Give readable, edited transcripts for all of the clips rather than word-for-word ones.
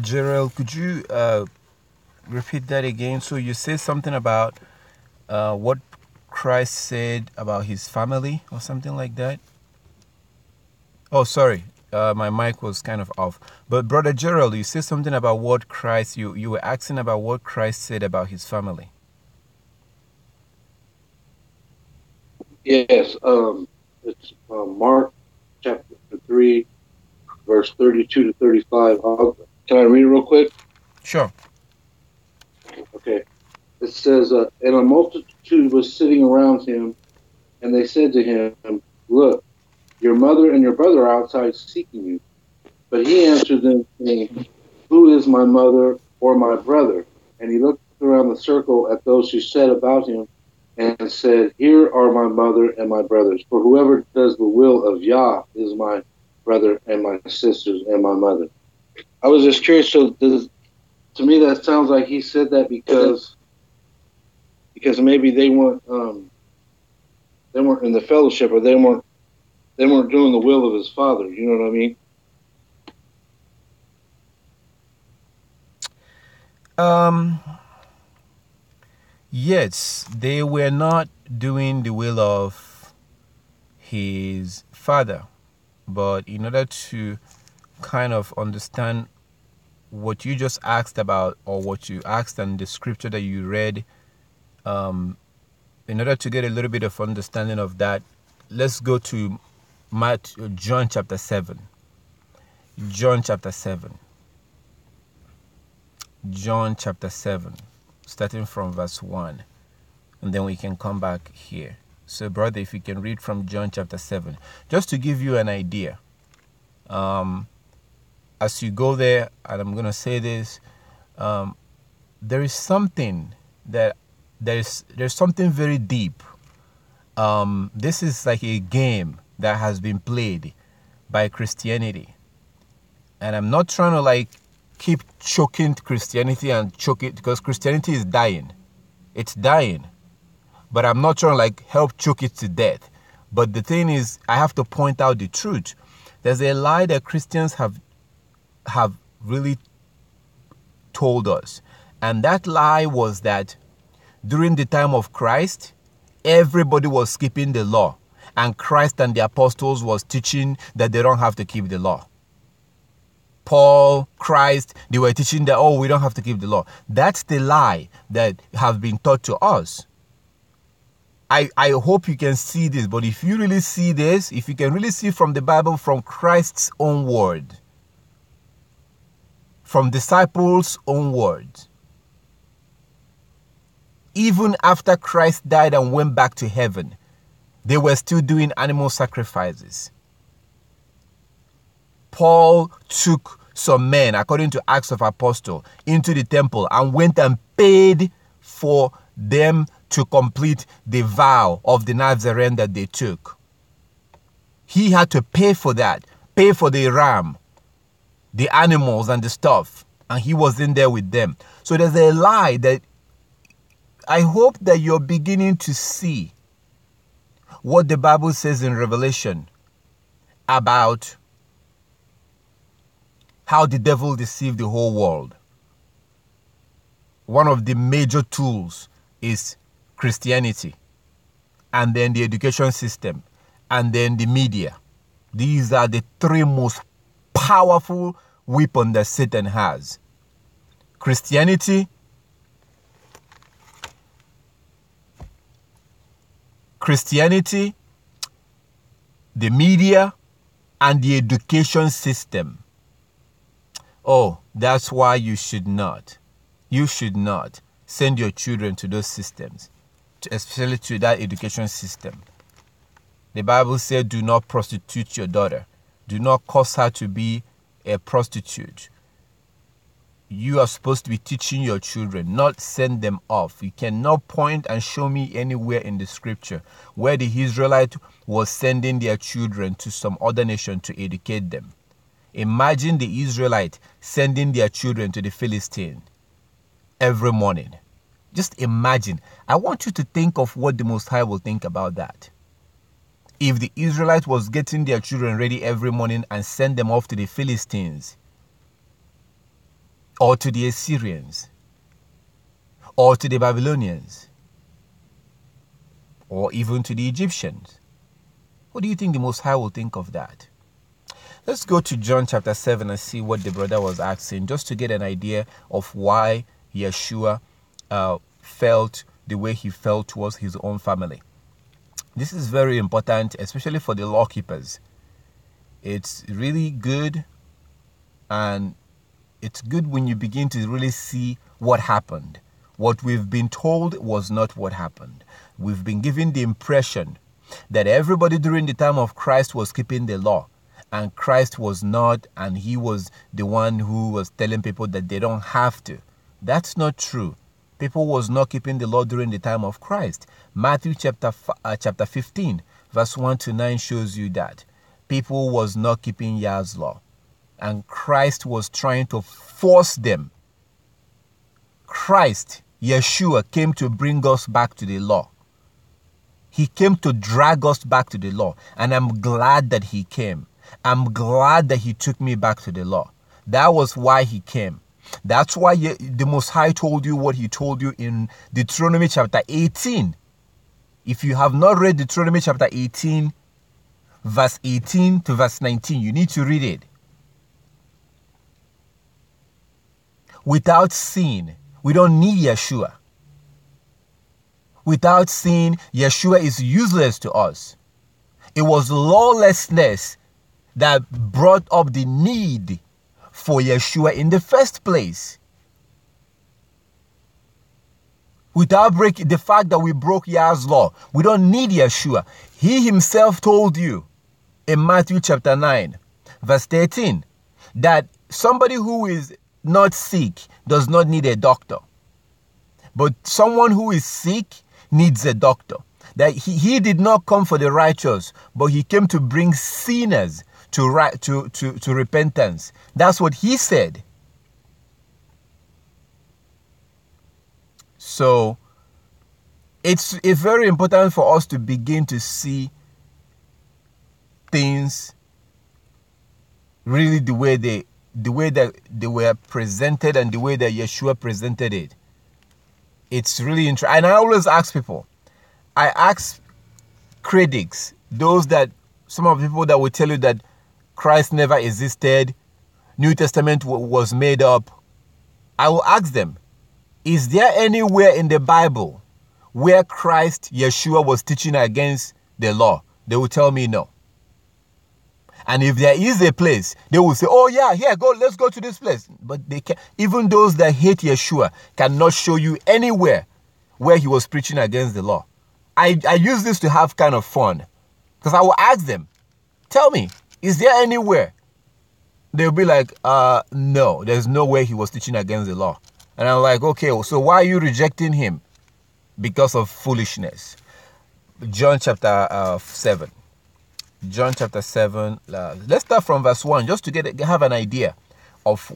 Gerald, could you repeat that again? So you said something about what Christ said about his family or something like that? Oh, sorry. My mic was kind of off. But Brother Gerald, you said something about what Christ, you were asking about what Christ said about his family. Yes, it's Mark chapter 3, verse 32 to 35. Can I read it real quick? Sure. Okay. It says, and a multitude was sitting around him, and they said to him, Look, your mother and your brother are outside seeking you. But he answered them, saying, Who is my mother or my brother? And he looked around the circle at those who sat about him and said, Here are my mother and my brothers. For whoever does the will of Yah is my brother and my sisters and my mother. I was just curious. So, to me, that sounds like he said that because maybe they weren't in the fellowship, or they weren't doing the will of his father. You know what I mean? Um, yes, they were not doing the will of his father, but in order to kind of understand what you just asked about, or what you asked and the scripture that you read, um, in order to get a little bit of understanding of that, let's go to John chapter 7. John chapter 7. John chapter 7, starting from verse 1. And then we can come back here. So, brother, if you can read from John chapter 7, just to give you an idea. As you go there, and I'm going to say this, there is something that there's something very deep. This is like a game that has been played by Christianity, and I'm not trying to like keep choking Christianity and choke it, because Christianity is dying. It's dying, but I'm not trying to like help choke it to death. But the thing is, I have to point out the truth. There's a lie that Christians have really told us. And that lie was that during the time of Christ, everybody was keeping the law. And Christ and the apostles was teaching that they don't have to keep the law. Paul, Christ, they were teaching that, oh, we don't have to keep the law. That's the lie that have been taught to us. I hope you can see this, but if you really see this, if you can really see from the Bible, from Christ's own word, from disciples' own words, even after Christ died and went back to heaven, they were still doing animal sacrifices. Paul took some men, according to Acts of Apostles, into the temple and went and paid for them to complete the vow of the Nazarene that they took. He had to pay for that, pay for the ram, the animals and the stuff, and he was in there with them. So there's a lie that I hope that you're beginning to see what the Bible says in Revelation about how the devil deceived the whole world. One of the major tools is Christianity, and then the education system, and then the media. These are the three most powerful weapons that Satan has. Christianity, the media, and the education system. Oh, that's why you should not send your children to those systems, especially to that education system. The Bible said, do not prostitute your daughter. Do not cause her to be a prostitute. You are supposed to be teaching your children, not send them off. You cannot point and show me anywhere in the scripture where the Israelite was sending their children to some other nation to educate them. Imagine the Israelite sending their children to the Philistine every morning. Just imagine. I want you to think of what the Most High will think about that. If the Israelite was getting their children ready every morning and send them off to the Philistines, or to the Assyrians, or to the Babylonians, or even to the Egyptians? What do you think the Most High will think of that? Let's go to John chapter 7 and see what the brother was asking, just to get an idea of why Yeshua felt the way he felt towards his own family. This is very important, especially for the law keepers. It's really good, and it's good when you begin to really see what happened. What we've been told was not what happened. We've been given the impression that everybody during the time of Christ was keeping the law, and Christ was not, and he was the one who was telling people that they don't have to. That's not true. People was not keeping the law during the time of Christ. Matthew chapter 15, verse 1 to 9 shows you that people was not keeping Yah's law, and Christ was trying to force them. Christ, Yeshua, came to bring us back to the law. He came to drag us back to the law, and I'm glad that he came. I'm glad that he took me back to the law. That was why he came. That's why the Most High told you what he told you in Deuteronomy chapter 18. If you have not read Deuteronomy chapter 18, verse 18 to verse 19, you need to read it. Without sin, we don't need Yeshua. Without sin, Yeshua is useless to us. It was lawlessness that brought up the need for Yeshua in the first place. Without breaking the fact that we broke Yah's law, we don't need Yeshua. He himself told you in Matthew chapter 9, verse 13, that somebody who is not sick does not need a doctor. But someone who is sick needs a doctor. That he did not come for the righteous, but he came to bring sinners to repentance. That's what he said. So it's very important for us to begin to see things really the way that they were presented and the way that Yeshua presented it. It's really interesting. And I always ask people, I ask critics, some of the people that will tell you that Christ never existed, New Testament was made up. I will ask them, is there anywhere in the Bible where Christ, Yeshua, was teaching against the law? They will tell me no. And if there is a place, they will say, oh yeah, here, let's go to this place. But they can, even those that hate Yeshua cannot show you anywhere where he was preaching against the law. I use this to have kind of fun, because I will ask them, tell me, is there anywhere? They'll be like, no, there's no way he was teaching against the law. And I'm like, okay, so why are you rejecting him? Because of foolishness. John chapter 7. John chapter 7. Let's start from verse 1, just to have an idea of,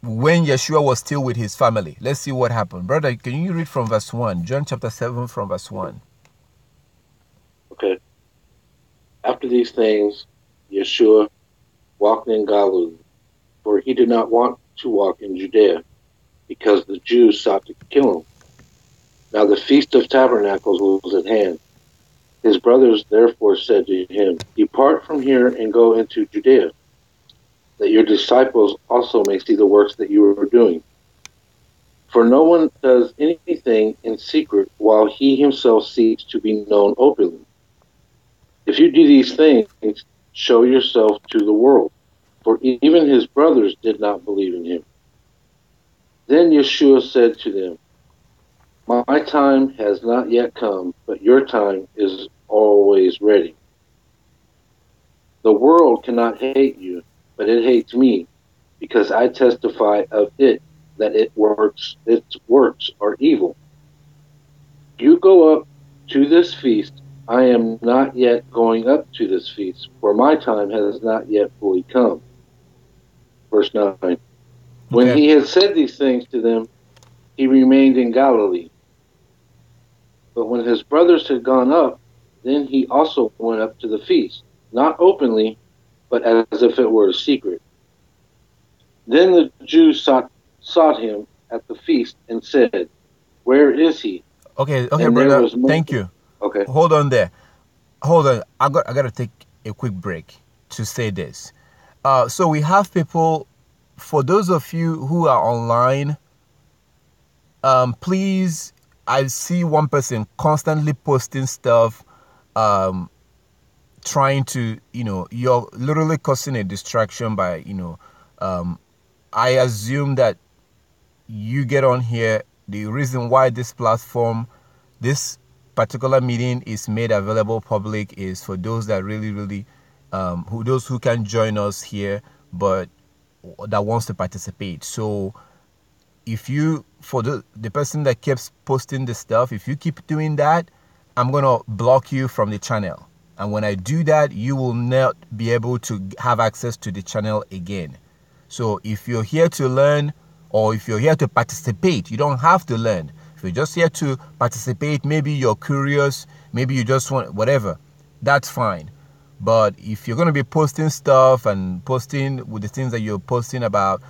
when Yeshua was still with his family. Let's see what happened. Brother, can you read from verse 1? John chapter 7 from verse 1. Okay. After these things, Yeshua walked in Galilee, for he did not want to walk in Judea, because the Jews sought to kill him. Now the Feast of Tabernacles was at hand. His brothers therefore said to him, depart from here and go into Judea, that your disciples also may see the works that you are doing. For no one does anything in secret while he himself seeks to be known openly. If you do these things, show yourself to the world. For even his brothers did not believe in him. Then Yeshua said to them, my time has not yet come, but your time is always ready. The world cannot hate you, but it hates me, because I testify of it that its works are evil. You go up to this feast. I am not yet going up to this feast, for my time has not yet fully come. Verse 9. When he had said these things to them, he remained in Galilee. But when his brothers had gone up, then he also went up to the feast, not openly, but as if it were a secret. Then the Jews sought him at the feast and said, "Where is he?" Okay, And there brother. was Thank much. you. Okay. Hold on there. Hold on. I got to take a quick break to say this. So we have people. For those of you who are online, please. I see one person constantly posting stuff, trying to, you're literally causing a distraction by, I assume that you get on here. The reason why this particular meeting is made available public is for those that really, those who can join us here, but that wants to participate. So if you, for the person that keeps posting the stuff, if you keep doing that, I'm gonna block you from the channel. And when I do that, you will not be able to have access to the channel again. So if you're here to learn, or if you're here to participate, you don't have to learn. If you're just here to participate, maybe you're curious, maybe you just want whatever, that's fine. But if you're going to be posting stuff and posting with the things that you're posting about,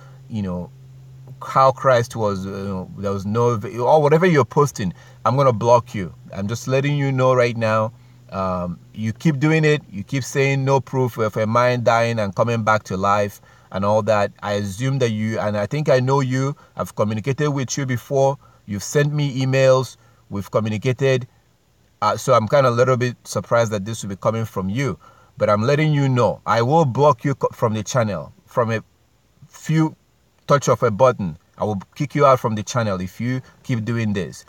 how Christ was, there was no, or whatever you're posting, I'm going to block you. I'm just letting you know right now. You keep doing it. You keep saying no proof of a mind dying and coming back to life and all that. I assume that you, and I think I know you, I've communicated with you before. You've sent me emails. We've communicated. So I'm kind of a little bit surprised that this will be coming from you. But I'm letting you know, I will block you from the channel. From a few touch of a button, I will kick you out from the channel if you keep doing this.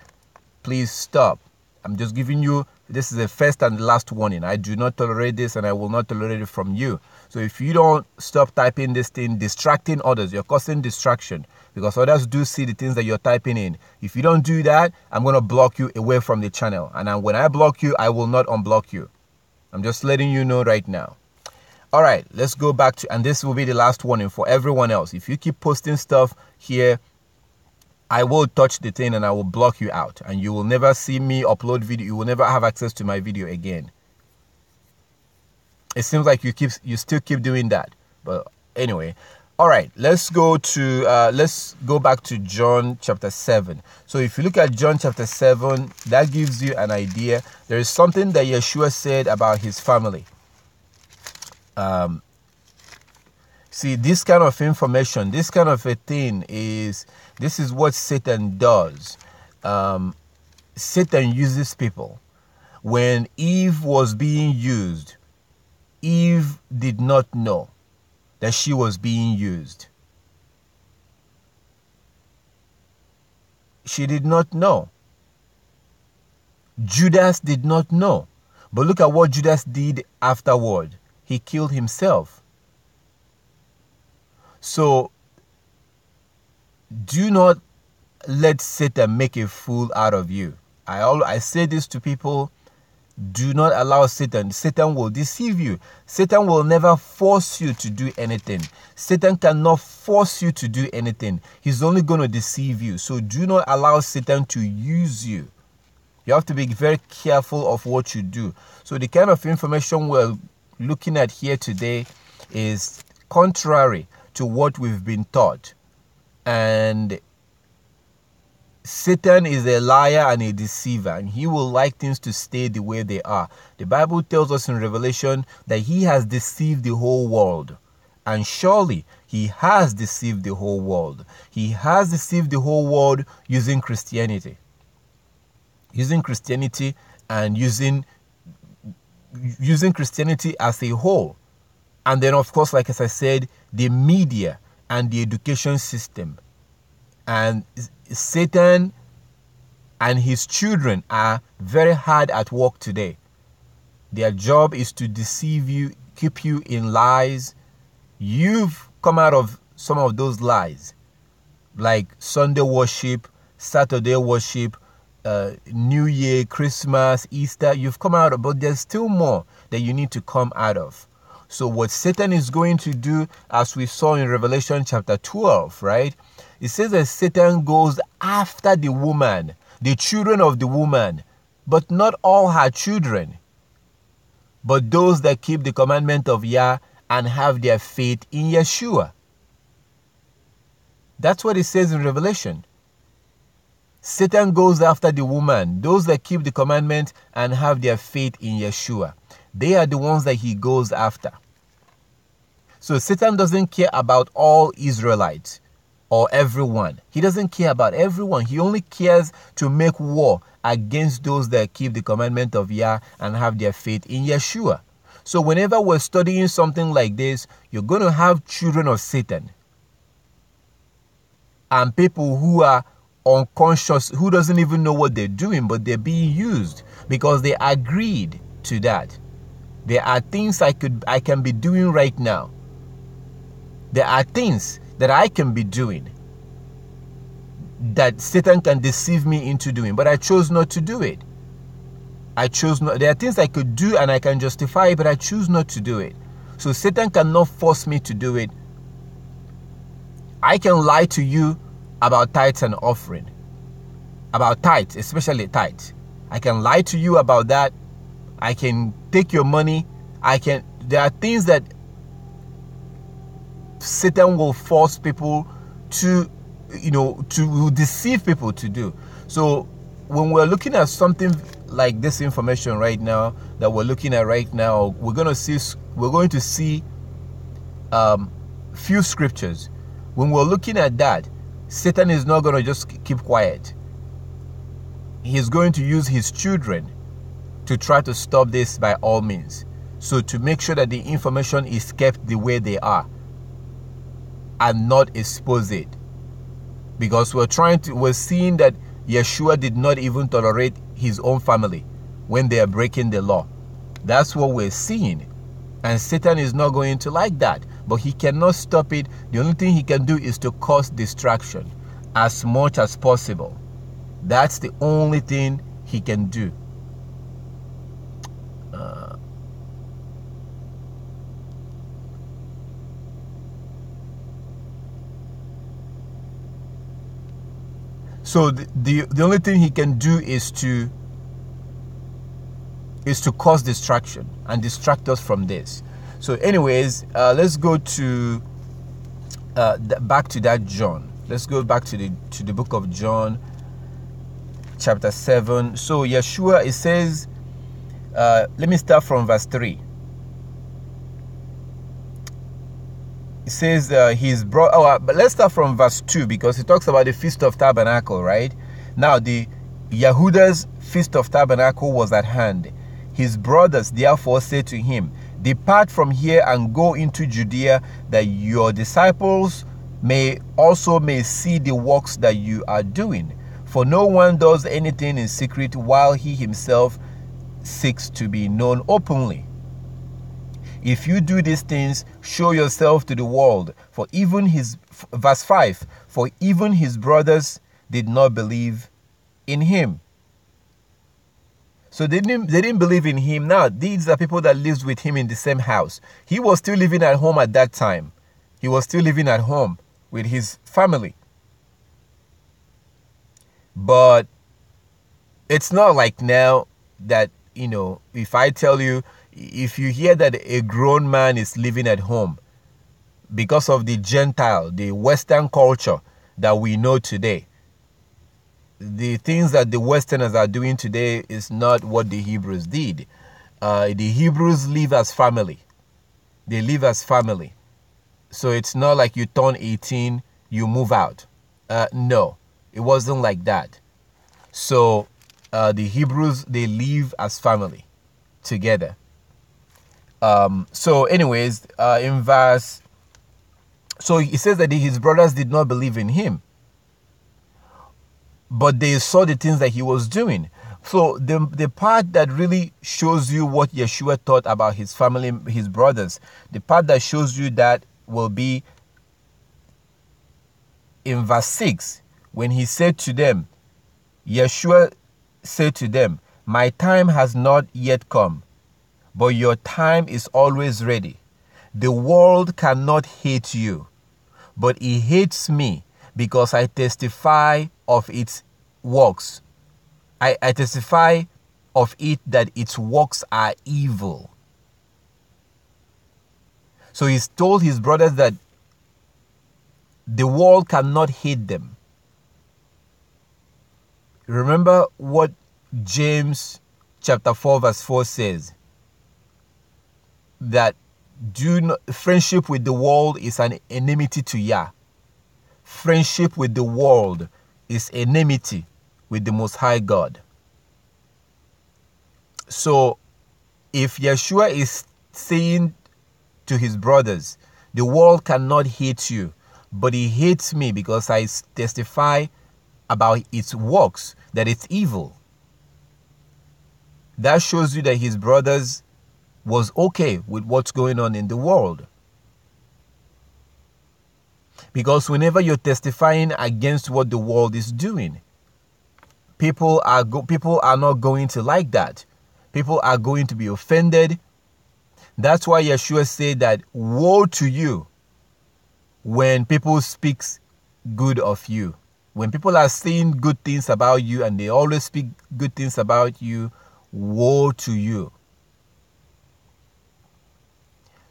Please stop. I'm just giving you, this is the first and last warning. I do not tolerate this, and I will not tolerate it from you. So if you don't stop typing this thing, distracting others, you're causing distraction, because others do see the things that you're typing in. If you don't do that, I'm going to block you away from the channel. And when I block you, I will not unblock you. I'm just letting you know right now. All right, let's go back to, and this will be the last warning for everyone else. If you keep posting stuff here, I will touch the thing and I will block you out, and you will never see me upload video. You will never have access to my video again. It seems like you still keep doing that, but anyway. All right, let's go back to John chapter 7. So if you look at John chapter 7, that gives you an idea. There is something that Yeshua said about his family. See, this kind of information, this kind of a thing this is what Satan does. Satan uses people. When Eve was being used, Eve did not know that she was being used. She did not know. Judas did not know. But look at what Judas did afterward. He killed himself. So, do not let Satan make a fool out of you. I say this to people. Do not allow Satan. Satan will deceive you. Satan will never force you to do anything. Satan cannot force you to do anything. He's only going to deceive you. So do not allow Satan to use you. You have to be very careful of what you do. So the kind of information we're looking at here today is contrary to what we've been taught. And Satan is a liar and a deceiver, and he will like things to stay the way they are. The Bible tells us in Revelation that he has deceived the whole world. And surely he has deceived the whole world. He has deceived the whole world using Christianity. Using Christianity and using Christianity as a whole. And then, of course, like as I said, the media and the education system. And Satan and his children are very hard at work today. Their job is to deceive you, keep you in lies. You've come out of some of those lies, like Sunday worship, Saturday worship, New Year, Christmas, Easter. You've come out of, but there's still more that you need to come out of. So what Satan is going to do, as we saw in Revelation chapter 12, right? It says that Satan goes after the woman, the children of the woman, but not all her children, but those that keep the commandment of Yah and have their faith in Yeshua. That's what it says in Revelation. Satan goes after the woman, those that keep the commandment and have their faith in Yeshua. They are the ones that he goes after. So Satan doesn't care about all Israelites or everyone. He doesn't care about everyone. He only cares to make war against those that keep the commandment of Yah and have their faith in Yeshua. So whenever we're studying something like this, you're going to have children of Satan and people who are unconscious, who doesn't even know what they're doing, but they're being used because they agreed to that. There are things I can be doing right now. There are things that I can be doing that Satan can deceive me into doing, but I chose not to do it. I chose not. There are things I could do and I can justify it, but I choose not to do it. So Satan cannot force me to do it. I can lie to you about tithes and offering, about tithes, especially tithes. I can lie to you about that. I can take your money. There are things that Satan will force people to, to deceive people to do. So when we're looking at something like this information right now that we're looking at right now, we're going to see few scriptures. When we're looking at that, Satan is not going to just keep quiet. He's going to use his children to try to stop this by all means. So to make sure that the information is kept the way they are and not expose it. Because we're seeing that Yeshua did not even tolerate his own family when they are breaking the law. That's what we're seeing. And Satan is not going to like that. But he cannot stop it. The only thing he can do is to cause distraction as much as possible. That's the only thing he can do. So the only thing he can do is to cause distraction and distract us from this. So anyways, let's go to back to that John. Let's go back to the book of John, chapter 7. So Yeshua, it says, let me start from verse 3. It says he's brought, but let's start from verse 2 because it talks about the Feast of Tabernacle, right? Now the Yehuda's Feast of Tabernacle was at hand. His brothers therefore said to him, "Depart from here and go into Judea, that your disciples may see the works that you are doing. For no one does anything in secret while he himself seeks to be known openly. If you do these things, show yourself to the world." For even verse 5, for even his brothers did not believe in him. So they didn't believe in him. Now, these are people that lived with him in the same house. He was still living at home at that time. He was still living at home with his family. But it's not like now that, if I tell you, if you hear that a grown man is living at home because of the Gentile, the Western culture that we know today, the things that the Westerners are doing today is not what the Hebrews did. The Hebrews live as family. They live as family. So it's not like you turn 18, you move out. No, it wasn't like that. So the Hebrews, they live as family together. So anyways, in verse, so it says that his brothers did not believe in him, but they saw the things that he was doing. So the part that really shows you what Yeshua thought about his family, his brothers, the part that shows you that will be in verse 6, when he said to them, Yeshua said to them, "My time has not yet come, but your time is always ready. The world cannot hate you, but it hates me because I testify of its works. I testify of it that its works are evil." So he's told his brothers that the world cannot hate them. Remember what James chapter 4 verse 4 says, that friendship with the world is an enmity to Yah. Friendship with the world is enmity with the Most High God. So if Yeshua is saying to his brothers, the world cannot hate you, but he hates me because I testify about its works, that it's evil, that shows you that his brothers was okay with what's going on in the world. Because whenever you're testifying against what the world is doing, people are not going to like that. People are going to be offended. That's why Yeshua said that woe to you when people speak good of you. When people are saying good things about you and they always speak good things about you, woe to you.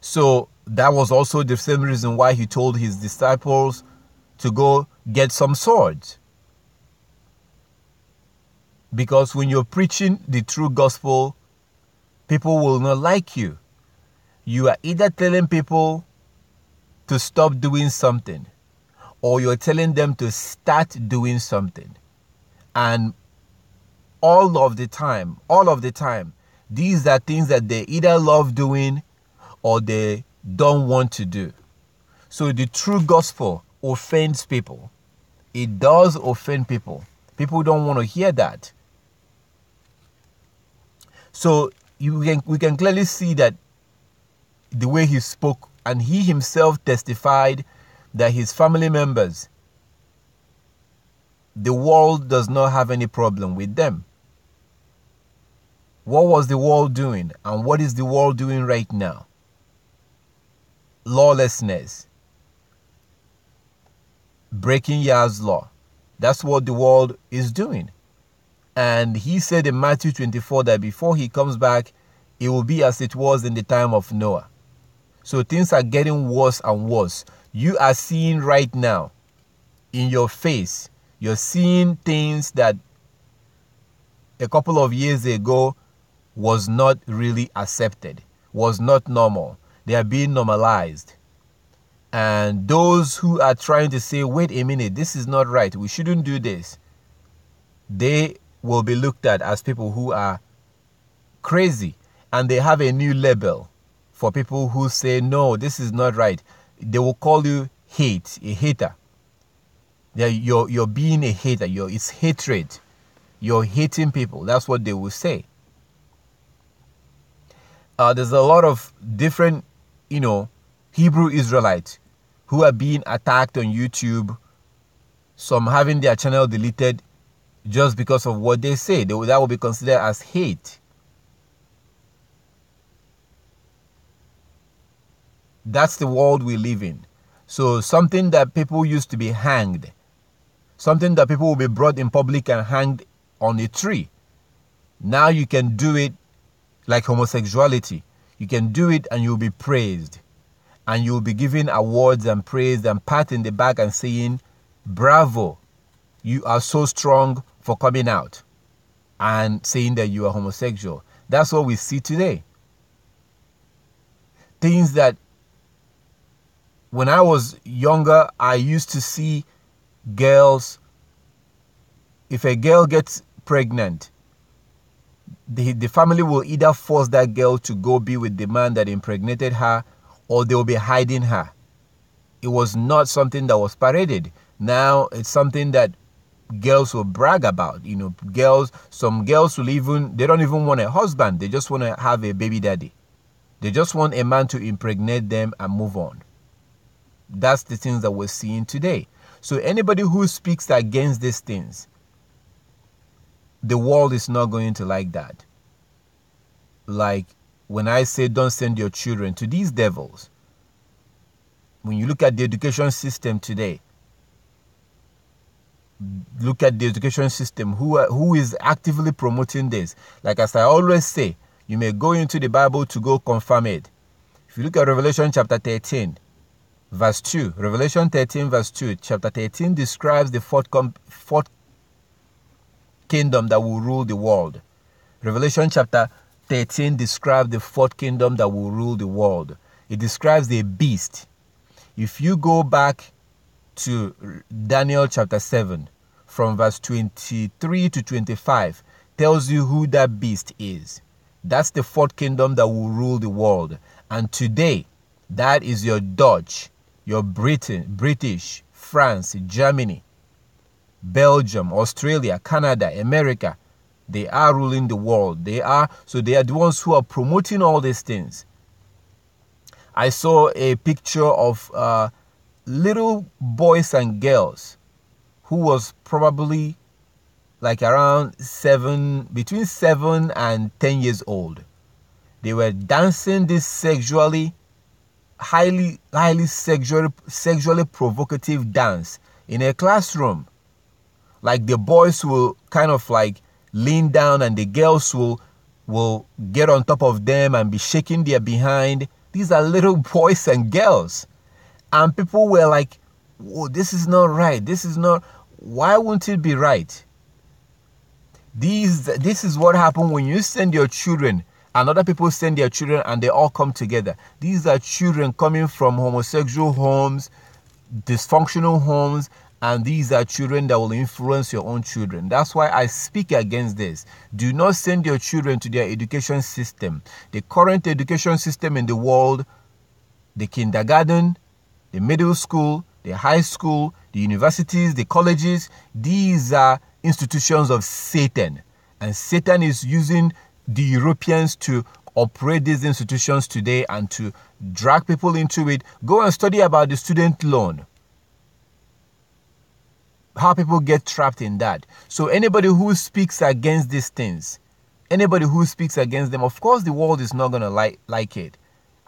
So that was also the same reason why he told his disciples to go get some swords. Because when you're preaching the true gospel, people will not like you. You are either telling people to stop doing something, or you're telling them to start doing something. And all of the time, these are things that they either love doing or they don't want to do. So the true gospel offends people. It does offend people. People don't want to hear that. So we can clearly see that the way he spoke, and he himself testified that his family members, the world does not have any problem with them. What was the world doing, and what is the world doing right now? Lawlessness, breaking Yah's law. That's what the world is doing. And he said in Matthew 24 that before he comes back, it will be as it was in the time of Noah. So things are getting worse and worse. You are seeing right now in your face, you're seeing things that a couple of years ago was not really accepted, was not normal. They are being normalized. And those who are trying to say, wait a minute, this is not right, we shouldn't do this, they will be looked at as people who are crazy. And they have a new label for people who say, no, this is not right. They will call you a hater. You're being a hater. It's hatred. You're hating people. That's what they will say. There's a lot of different, Hebrew Israelites who are being attacked on YouTube. Some having their channel deleted just because of what they say. That will be considered as hate. That's the world we live in. So something that people used to be hanged, something that people will be brought in public and hanged on a tree, now you can do it like homosexuality. You can do it and you'll be praised. And you'll be given awards and praise and pat in the back and saying, bravo, you are so strong for coming out and saying that you are homosexual. That's what we see today. Things that when I was younger, I used to see girls, if a girl gets pregnant, the family will either force that girl to go be with the man that impregnated her, or they will be hiding her. It was not something that was paraded. Now it's something that girls will brag about. Some girls will they don't even want a husband. They just want to have a baby daddy. They just want a man to impregnate them and move on. That's the things that we're seeing today. So anybody who speaks against these things, the world is not going to like that. Like when I say don't send your children to these devils. When you look at the education system today, look at the education system, who is actively promoting this. Like as I always say, you may go into the Bible to go confirm it. If you look at Revelation chapter 13, verse 2. Revelation 13, verse 2. Chapter 13 describes the fourth kingdom that will rule the world. Revelation chapter 13 describes the fourth kingdom that will rule the world. It describes the beast. If you go back to Daniel chapter 7, from verse 23 to 25, tells you who that beast is. That's the fourth kingdom that will rule the world. And today, that is your Dutch, your British, France, Germany, Belgium, Australia, Canada, America. They are ruling the world. They are the ones who are promoting all these things. I saw a picture of little boys and girls who was probably like around between 7 and 10 years old. They were dancing this highly sexually provocative dance in a classroom. Like the boys will kind of like lean down and the girls will get on top of them and be shaking their behind. These are little boys and girls. And people were like, whoa, this is not right. Why won't it be right? This is what happens when you send your children and other people send their children and they all come together. These are children coming from homosexual homes, dysfunctional homes, and these are children that will influence your own children. That's why I speak against this. Do not send your children to their education system. The current education system in the world, the kindergarten, the middle school, the high school, the universities, the colleges, these are institutions of Satan. And Satan is using the Europeans to operate these institutions today and to drag people into it. Go and study about the student loan. How people get trapped in that. So anybody who speaks against these things, anybody who speaks against them, of course the world is not going to like it.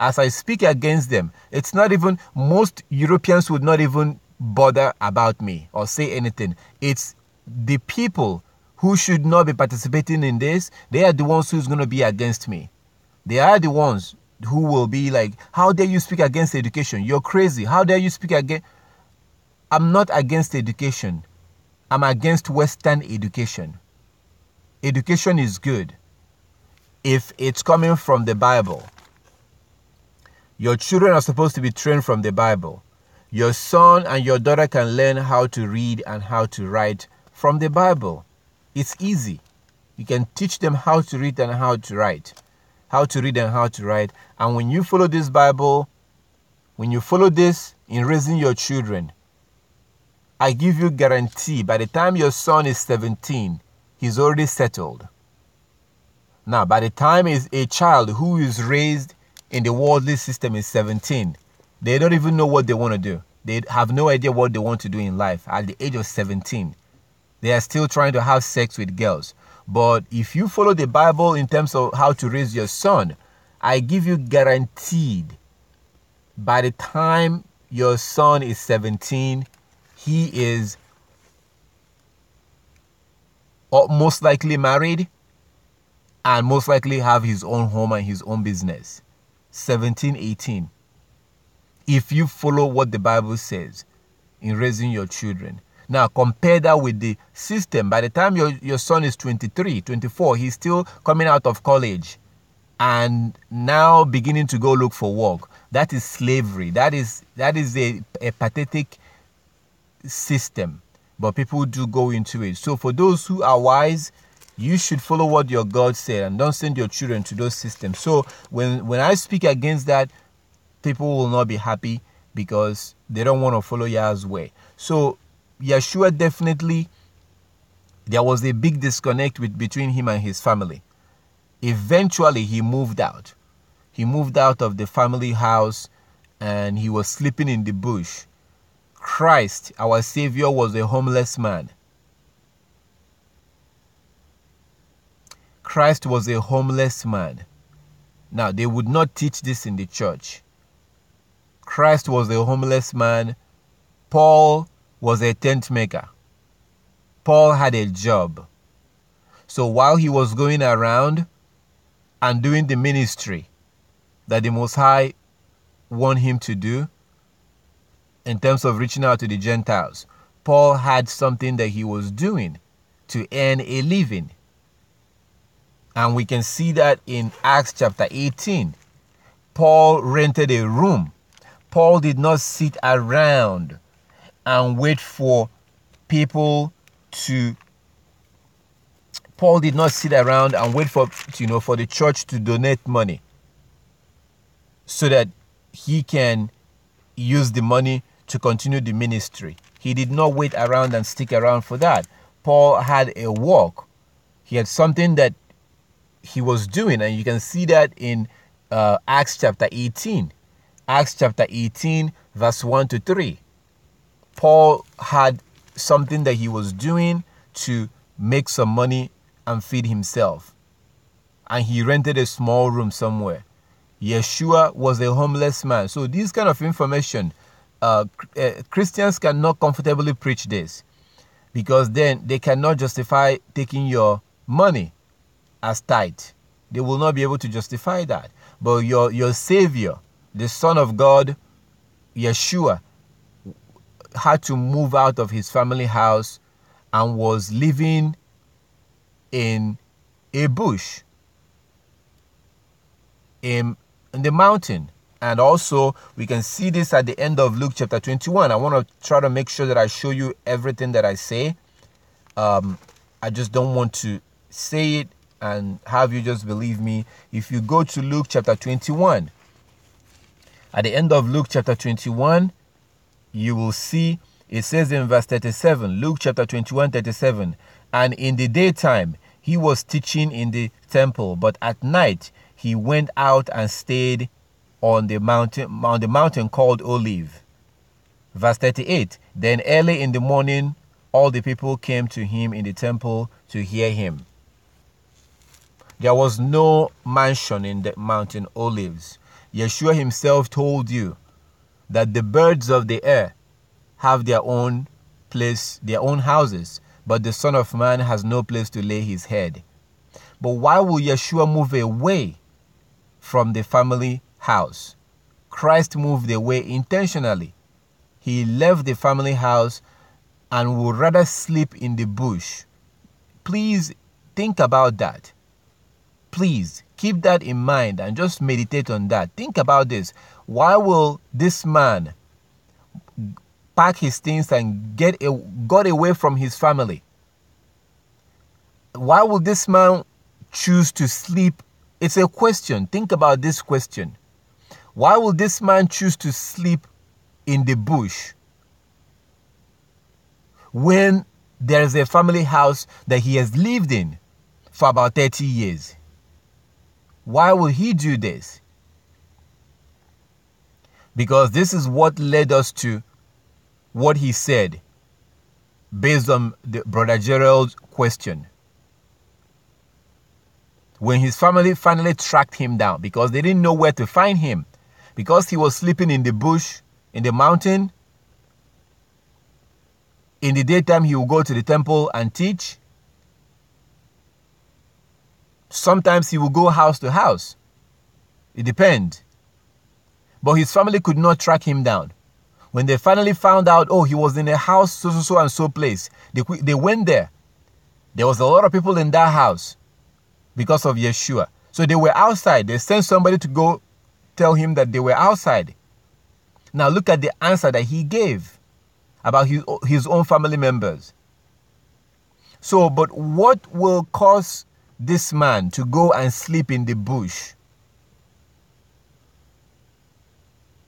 As I speak against them, it's not even, most Europeans would not even bother about me or say anything. It's the people who should not be participating in this. They are the ones who's going to be against me. They are the ones who will be like, how dare you speak against education? You're crazy. How dare you speak against... I'm not against education. I'm against Western education. Education is good if it's coming from the Bible. Your children are supposed to be trained from the Bible. Your son and your daughter can learn how to read and how to write from the Bible. It's easy. You can teach them how to read and how to write. How to read and how to write. And when you follow this Bible, when you follow this in raising your children, I give you guarantee by the time your son is 17, he's already settled. Now, by the time a child who is raised in the worldly system is 17, they don't even know what they want to do. They have no idea what they want to do in life at the age of 17. They are still trying to have sex with girls. But if you follow the Bible in terms of how to raise your son, I give you guaranteed by the time your son is 17, he is most likely married and most likely have his own home and his own business. 17, 18. If you follow what the Bible says in raising your children. Now, compare that with the system. By the time your son is 23, 24, he's still coming out of college and now beginning to go look for work. That is slavery. That is a pathetic system. But people do go into it. So for those who are wise, you should follow what your God said and don't send your children to those systems. So when I speak against that, people will not be happy because they don't want to follow Yah's way. So Yeshua definitely, there was a big disconnect between him and his family. Eventually, he moved out. He moved out of the family house and he was sleeping in the bush. Christ, our Savior, was a homeless man. Christ was a homeless man. Now, they would not teach this in the church. Christ was a homeless man. Paul was a tent maker. Paul had a job. So while he was going around and doing the ministry that the Most High wanted him to do, in terms of reaching out to the Gentiles. Paul had something that he was doing to earn a living. And we can see that in Acts chapter 18. Paul rented a room. Paul did not sit around and wait for people to Paul did not sit around and wait for the church to donate money so that he can use the money to continue the ministry. He did not wait around and stick around for that. Paul had a work. He had something that he was doing, and you can see that in Acts chapter 18. Acts chapter 18, verse 1 to 3. Paul had something that he was doing to make some money and feed himself. And he rented a small room somewhere. Yeshua was a homeless man. So this kind of information, Christians cannot comfortably preach this, because then they cannot justify taking your money as tithe. They will not be able to justify that. But your Savior, the Son of God, Yeshua, had to move out of his family house and was living in a bush, in the mountain. And also, we can see this at the end of Luke chapter 21. I want to try to make sure that I show you everything that I say. I just don't want to say it and have you just believe me. If you go to Luke chapter 21, at the end of Luke chapter 21, you will see it says in verse 37, Luke chapter 21, 37, and in the daytime he was teaching in the temple, but at night he went out and stayed on the mountain called Olive. Verse 38, then early in the morning all the people came to him in the temple to hear him. There was no mansion in the mountain Olives. Yeshua himself told you that the birds of the air have their own place, their own houses, but the Son of Man has no place to lay his head. But why will Yeshua move away from the family house? Christ moved away intentionally. He left the family house and would rather sleep in the bush. Please think about that. Please keep that in mind and just meditate on that. Think about this. Why will this man pack his things and got away from his family? Why will this man choose to sleep? It's a question. Think about this question. Why will this man choose to sleep in the bush when there's a family house that he has lived in for about 30 years? Why will he do this? Because this is what led us to what he said based on Brother Gerald's question. When his family finally tracked him down, because they didn't know where to find him, because he was sleeping in the bush, in the mountain. In the daytime, he will go to the temple and teach. Sometimes he will go house to house. It depends. But his family could not track him down. When they finally found out, oh, he was in a house so and so place, they went there. There was a lot of people in that house because of Yeshua. So they were outside. They sent somebody to go tell him that they were outside. Now look at the answer that he gave about his own family members. So, but what will cause this man to go and sleep in the bush?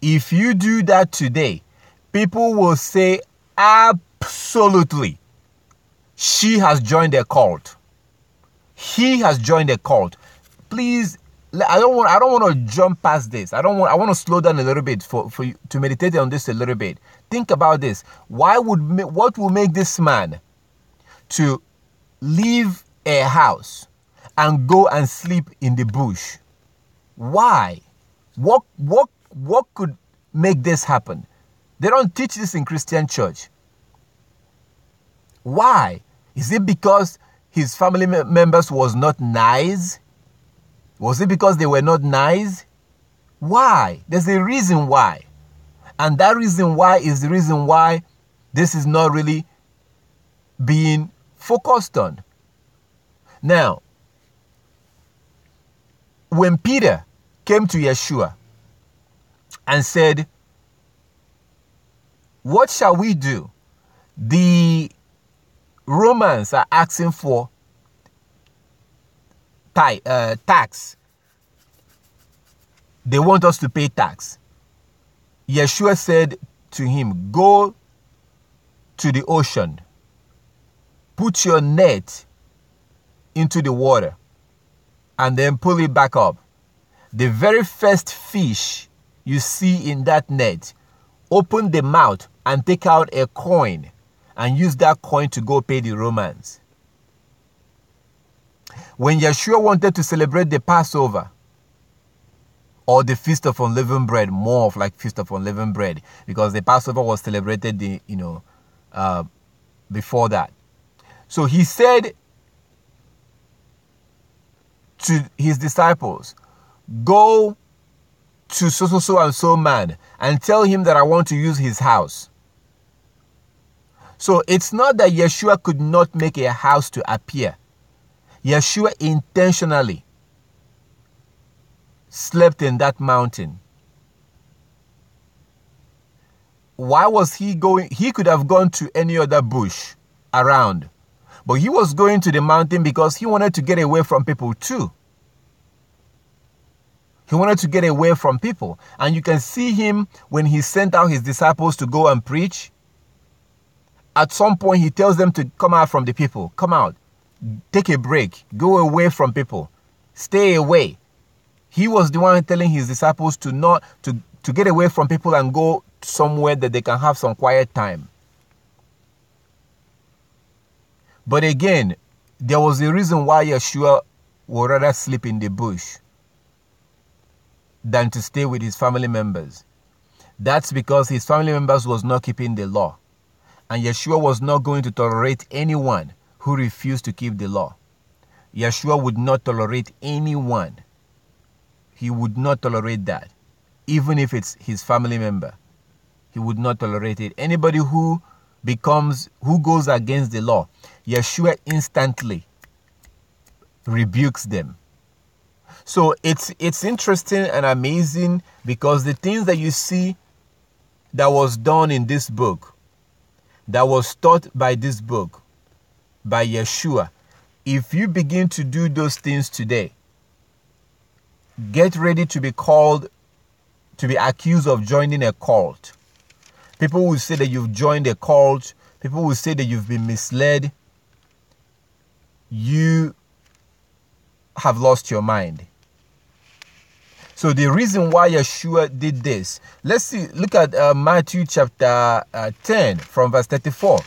If you do that today, people will say, absolutely, she has joined a cult. He has joined a cult. Please, I don't want to jump past this. I want to slow down a little bit for you to meditate on this a little bit. Think about this. What will make this man to leave a house and go and sleep in the bush? Why? What could make this happen? They don't teach this in Christian church. Why? Is it because his family members was not nice? Was it because they were not nice? Why? There's a reason why. And that reason why is the reason why this is not really being focused on. Now, when Peter came to Yeshua and said, "What shall we do? The Romans are asking for tax. They want us to pay tax." Yeshua said to him, "Go to the ocean, put your net into the water, and then pull it back up. The very first fish you see in that net, open the mouth and take out a coin and use that coin to go pay the Romans." When Yeshua wanted to celebrate the Passover, or the Feast of Unleavened Bread, more of like Feast of Unleavened Bread, because the Passover was celebrated, before that. So he said to his disciples, "Go to so and so man and tell him that I want to use his house." So it's not that Yeshua could not make a house to appear. Yeshua intentionally slept in that mountain. Why was he going? He could have gone to any other bush around, but he was going to the mountain because he wanted to get away from people too. He wanted to get away from people. And you can see him when he sent out his disciples to go and preach. At some point, he tells them to come out from the people. Come out. Take a break. Go away from people. Stay away. He was the one telling his disciples to get away from people and go somewhere that they can have some quiet time. But again, there was a reason why Yeshua would rather sleep in the bush than to stay with his family members. That's because his family members was not keeping the law. And Yeshua was not going to tolerate anyone who refused to keep the law. Yeshua would not tolerate anyone. He would not tolerate that. Even if it's his family member. He would not tolerate it. Anybody who goes against the law, Yeshua instantly rebukes them. So it's interesting and amazing because the things that you see that was done in this book, that was taught by this book, by Yeshua, if you begin to do those things today, get ready to be accused of joining a cult. People will say that you've joined a cult. People will say that you've been misled. You have lost your mind. So the reason why Yeshua did this, look at Matthew chapter 10 from verse 34.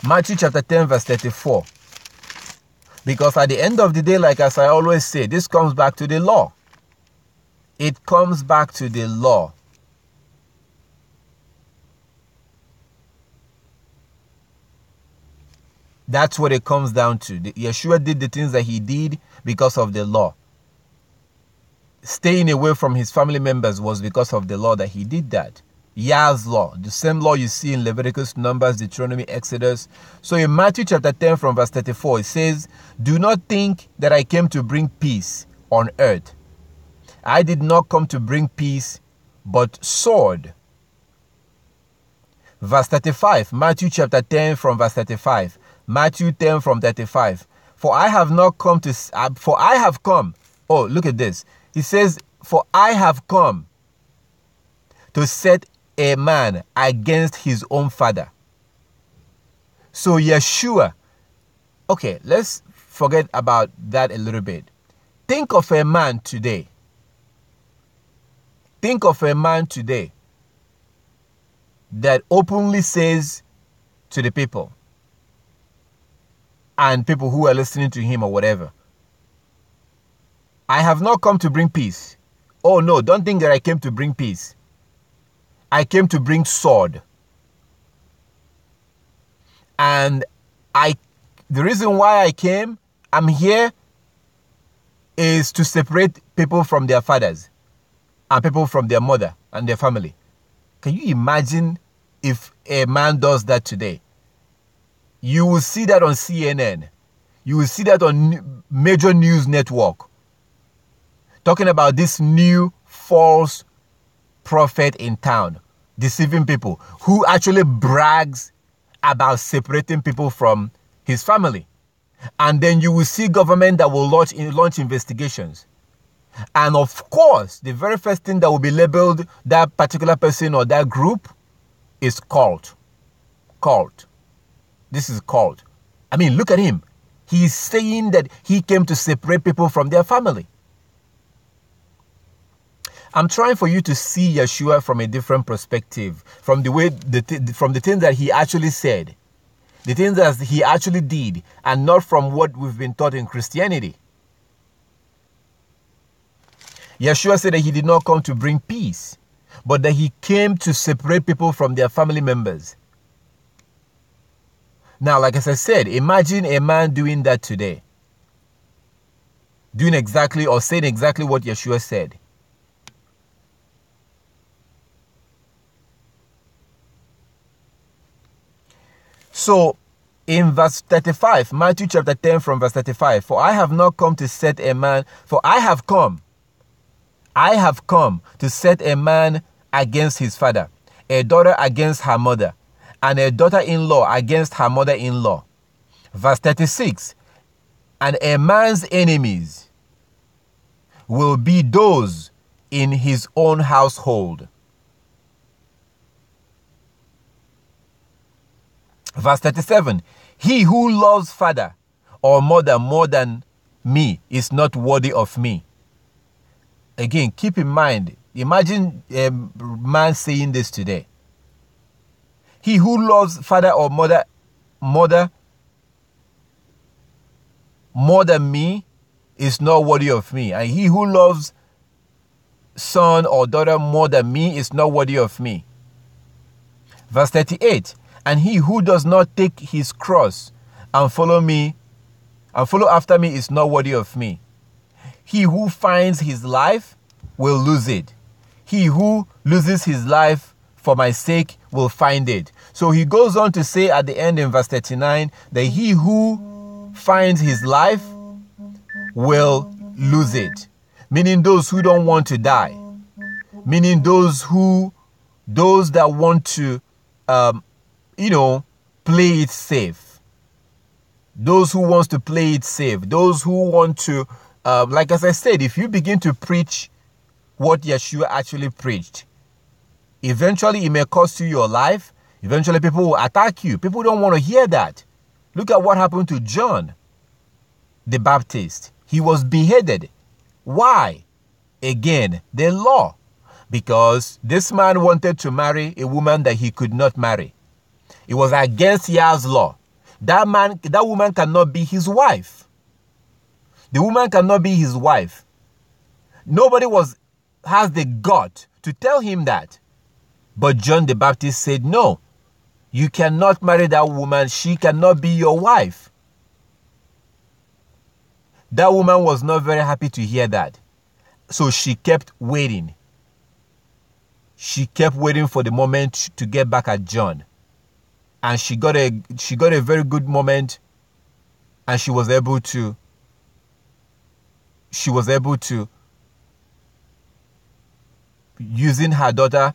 Matthew chapter 10 verse 34. Because at the end of the day, like as I always say, this comes back to the law. It comes back to the law. That's what it comes down to. Yeshua did the things that he did because of the law. Staying away from his family members was because of the law that he did that. Yah's law, the same law you see in Leviticus, Numbers, Deuteronomy, Exodus. So in Matthew chapter 10 from verse 34, it says, "Do not think that I came to bring peace on earth. I did not come to bring peace, but sword." Verse 35, Matthew chapter 10 from verse 35. Matthew 10 from 35. For I have come. Oh, look at this. He says, "For I have come to set a man against his own father." So Yeshua, okay, let's forget about that a little bit. Think of a man today. Think of a man today that openly says to the people and people who are listening to him or whatever, "I have not come to bring peace. Oh no, don't think that I came to bring peace. I came to bring sword. And the reason why I'm here is to separate people from their fathers and people from their mother and their family. Can you imagine if a man does that today? You will see that on CNN. You will see that on major news network. Talking about this new false prophet in town, deceiving people, who actually brags about separating people from his family. And then you will see government that will launch investigations. And of course, the very first thing that will be labeled that particular person or that group is cult. Cult. This is cult. I mean, look at him. He's saying that he came to separate people from their family. I'm trying for you to see Yeshua from a different perspective, from the way, from the things that he actually said, the things that he actually did, and not from what we've been taught in Christianity. Yeshua said that he did not come to bring peace, but that he came to separate people from their family members. Now, like as I said, imagine a man doing that today. Doing exactly or saying exactly what Yeshua said. So, in verse 35, Matthew chapter 10 from verse 35, for I have not come to set a man, for I have come to set a man against his father, a daughter against her mother, and a daughter-in-law against her mother-in-law. Verse 36, and a man's enemies will be those in his own household. Verse 37, he who loves father or mother more than me is not worthy of me. Again, keep in mind, imagine a man saying this today. He who loves father or mother more than me is not worthy of me. And he who loves son or daughter more than me is not worthy of me. Verse 38, and he who does not take his cross and follow after me is not worthy of me. He who finds his life will lose it. He who loses his life for my sake will find it. So he goes on to say at the end in verse 39 that he who finds his life will lose it. Meaning those who don't want to die. Meaning those that want to, play it safe. Those who wants to play it safe. Those who want to, like as I said, if you begin to preach what Yeshua actually preached, eventually it may cost you your life. Eventually people will attack you. People don't want to hear that. Look at what happened to John the Baptist. He was beheaded. Why? Again, the law. Because this man wanted to marry a woman that he could not marry. It was against Yah's law. That woman cannot be his wife. The woman cannot be his wife. Nobody has the gut to tell him that. But John the Baptist said, no, you cannot marry that woman. She cannot be your wife. That woman was not very happy to hear that. So she kept waiting. She kept waiting for the moment to get back at John. And she got a very good moment, and she was able to using her daughter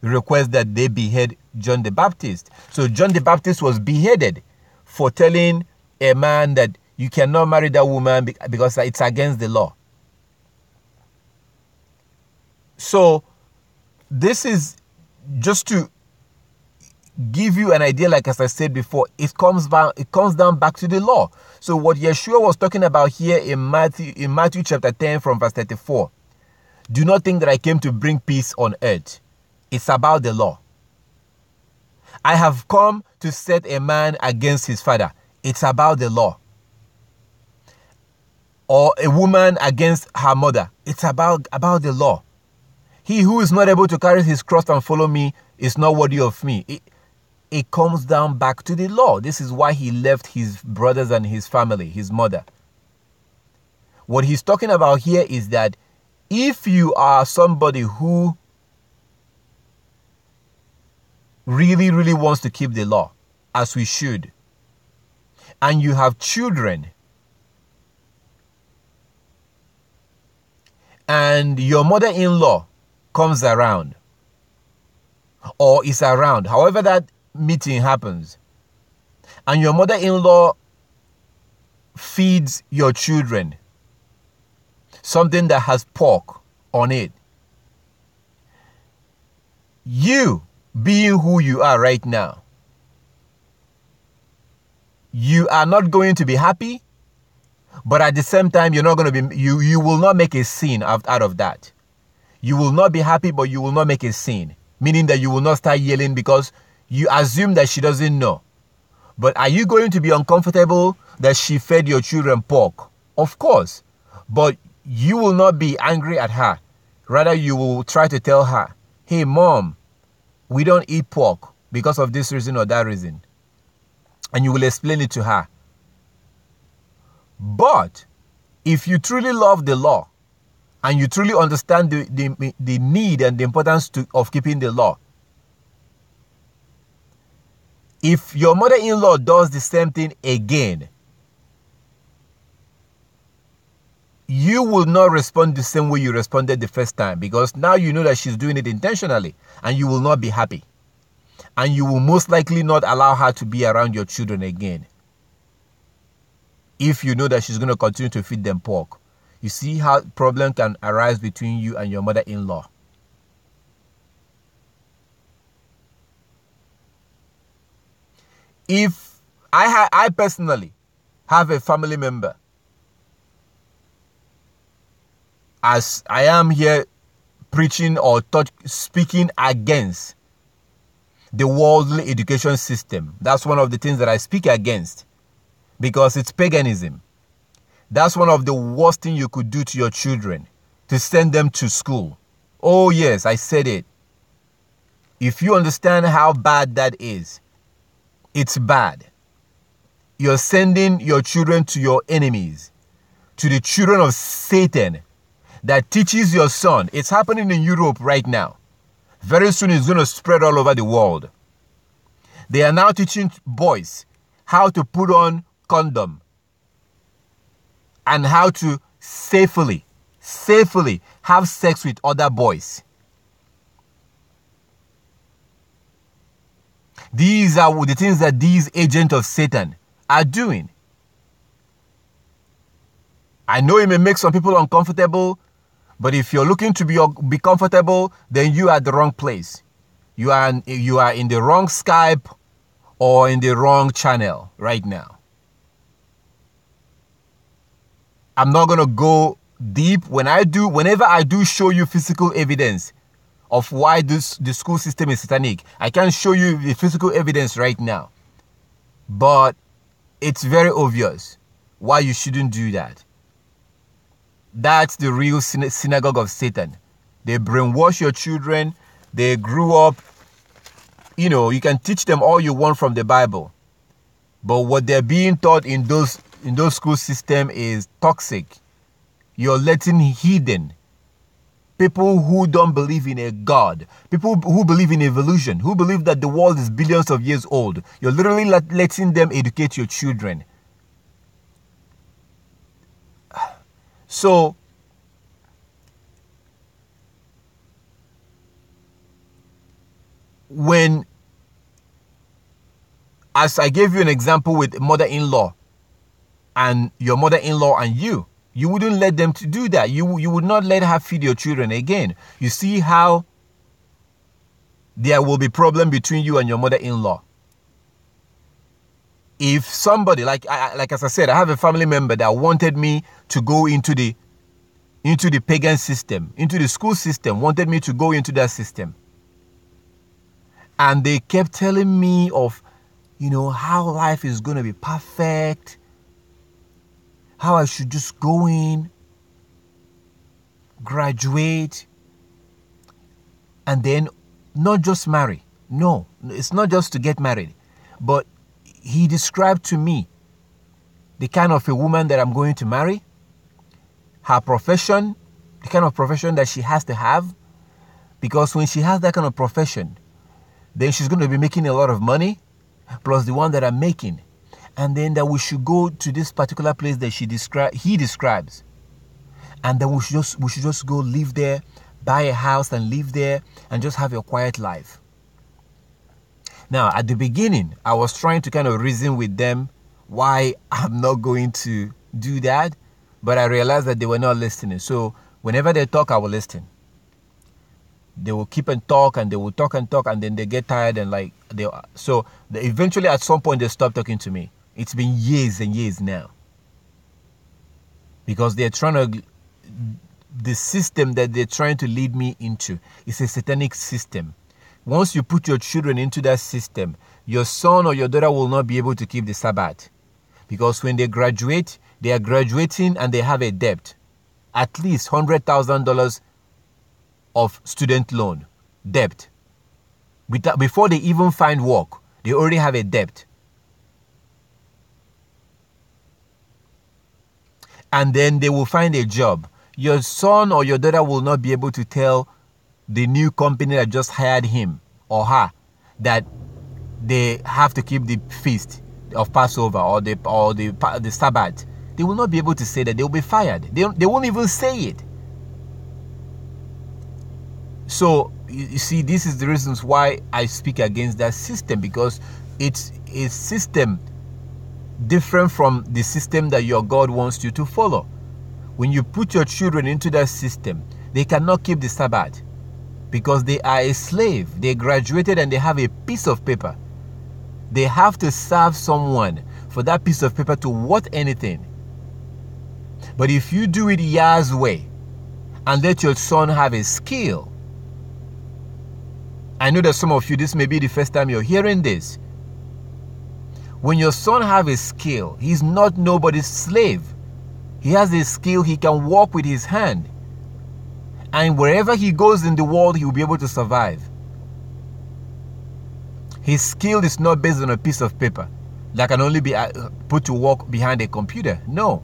request that they behead John the Baptist. So John the Baptist was beheaded for telling a man that you cannot marry that woman because it's against the law. So this is just to give you an idea, like as I said before, it comes down back to the law. So what Yeshua was talking about here in Matthew chapter 10 from verse 34, do not think that I came to bring peace on earth. It's about the law. I have come to set a man against his father. It's about the law. Or a woman against her mother. It's about the law. He who is not able to carry his cross and follow me is not worthy of me. It comes down back to the law. This is why he left his brothers and his family, his mother. What he's talking about here is that if you are somebody who really, really wants to keep the law, as we should, and you have children, and your mother-in-law comes around or is around, however that meeting happens, and your mother-in-law feeds your children something that has pork on it, you being who you are right now, you are not going to be happy, but at the same time, you're not going to be, you will not make a scene out of that. You will not be happy, but you will not make a scene, meaning that you will not start yelling because you assume that she doesn't know. But are you going to be uncomfortable that she fed your children pork? Of course. But you will not be angry at her. Rather, you will try to tell her, hey, mom, we don't eat pork because of this reason or that reason. And you will explain it to her. But if you truly love the law and you truly understand the need and the importance of keeping the law, if your mother-in-law does the same thing again, you will not respond the same way you responded the first time, because now you know that she's doing it intentionally and you will not be happy. And you will most likely not allow her to be around your children again if you know that she's going to continue to feed them pork. You see how problem can arise between you and your mother-in-law. If I personally have a family member, as I am here preaching or speaking against the worldly education system, that's one of the things that I speak against, because it's paganism. That's one of the worst things you could do to your children, to send them to school. Oh yes, I said it. If you understand how bad that is, it's bad. You're sending your children to your enemies, to the children of Satan that teaches your son. It's happening in Europe right now. Very soon it's going to spread all over the world. They are now teaching boys how to put on condom and how to safely have sex with other boys. These are the things that these agents of Satan are doing. I know it may make some people uncomfortable, but if you're looking to be comfortable, then you are at the wrong place. You are in the wrong Skype or in the wrong channel right now. I'm not going to go deep. Whenever I do show you physical evidence of why the school system is satanic, I can show you the physical evidence right now. But it's very obvious why you shouldn't do that. That's the real synagogue of Satan. They brainwash your children. They grew up, you can teach them all you want from the Bible. But what they're being taught in those school systems is toxic. You're letting heathen, people who don't believe in a God, people who believe in evolution, who believe that the world is billions of years old, you're literally letting them educate your children. So, as I gave you an example with mother-in-law and your mother-in-law and you wouldn't let them to do that. You would not let her feed your children again. You see how there will be problem between you and your mother-in-law. If somebody, as I said, I have a family member that wanted me to go into the pagan system, into the school system, wanted me to go into that system. And they kept telling me of, how life is going to be perfect, how I should just go in, graduate, and then not just marry. No, it's not just to get married. But he described to me the kind of a woman that I'm going to marry, her profession, the kind of profession that she has to have. Because when she has that kind of profession, then she's going to be making a lot of money, plus the one that I'm making. And then that we should go to this particular place that he describes. And then we should just go live there, buy a house and live there and just have a quiet life. Now, at the beginning, I was trying to kind of reason with them why I'm not going to do that, but I realized that they were not listening. So whenever they talk, I will listen. They will keep and talk, and they will talk, and then they get tired and eventually at some point they stop talking to me. It's been years and years now. Because the system that they're trying to lead me into is a satanic system. Once you put your children into that system, your son or your daughter will not be able to keep the Sabbath. Because when they graduate, they are graduating and they have a debt. At least $100,000 of student loan debt. Before they even find work, they already have a debt. And then they will find a job. Your son or your daughter will not be able to tell the new company that just hired him or her that they have to keep the feast of Passover or the Sabbath. They will not be able to say that. They will be fired. They won't even say it. So you see, this is the reasons why I speak against that system, because it's a system different from the system that your God wants you to follow. When you put your children into that system, they cannot keep the Sabbath because they are a slave. They graduated and they have a piece of paper. They have to serve someone for that piece of paper to worth anything. But if you do it Yah's way and let your son have a skill, I know that some of you, this may be the first time you're hearing this. When your son have a skill, he's not nobody's slave. He has a skill, he can walk with his hand. And wherever he goes in the world, he will be able to survive. His skill is not based on a piece of paper that can only be put to work behind a computer. No.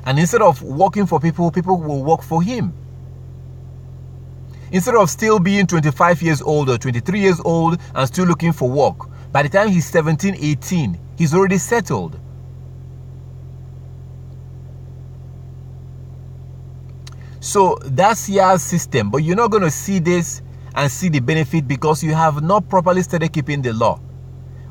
And instead of working for people, people will work for him. Instead of still being 25 years old or 23 years old and still looking for work, by the time he's 17, 18, he's already settled. So that's Yah's system. But you're not going to see this and see the benefit because you have not properly started keeping the law.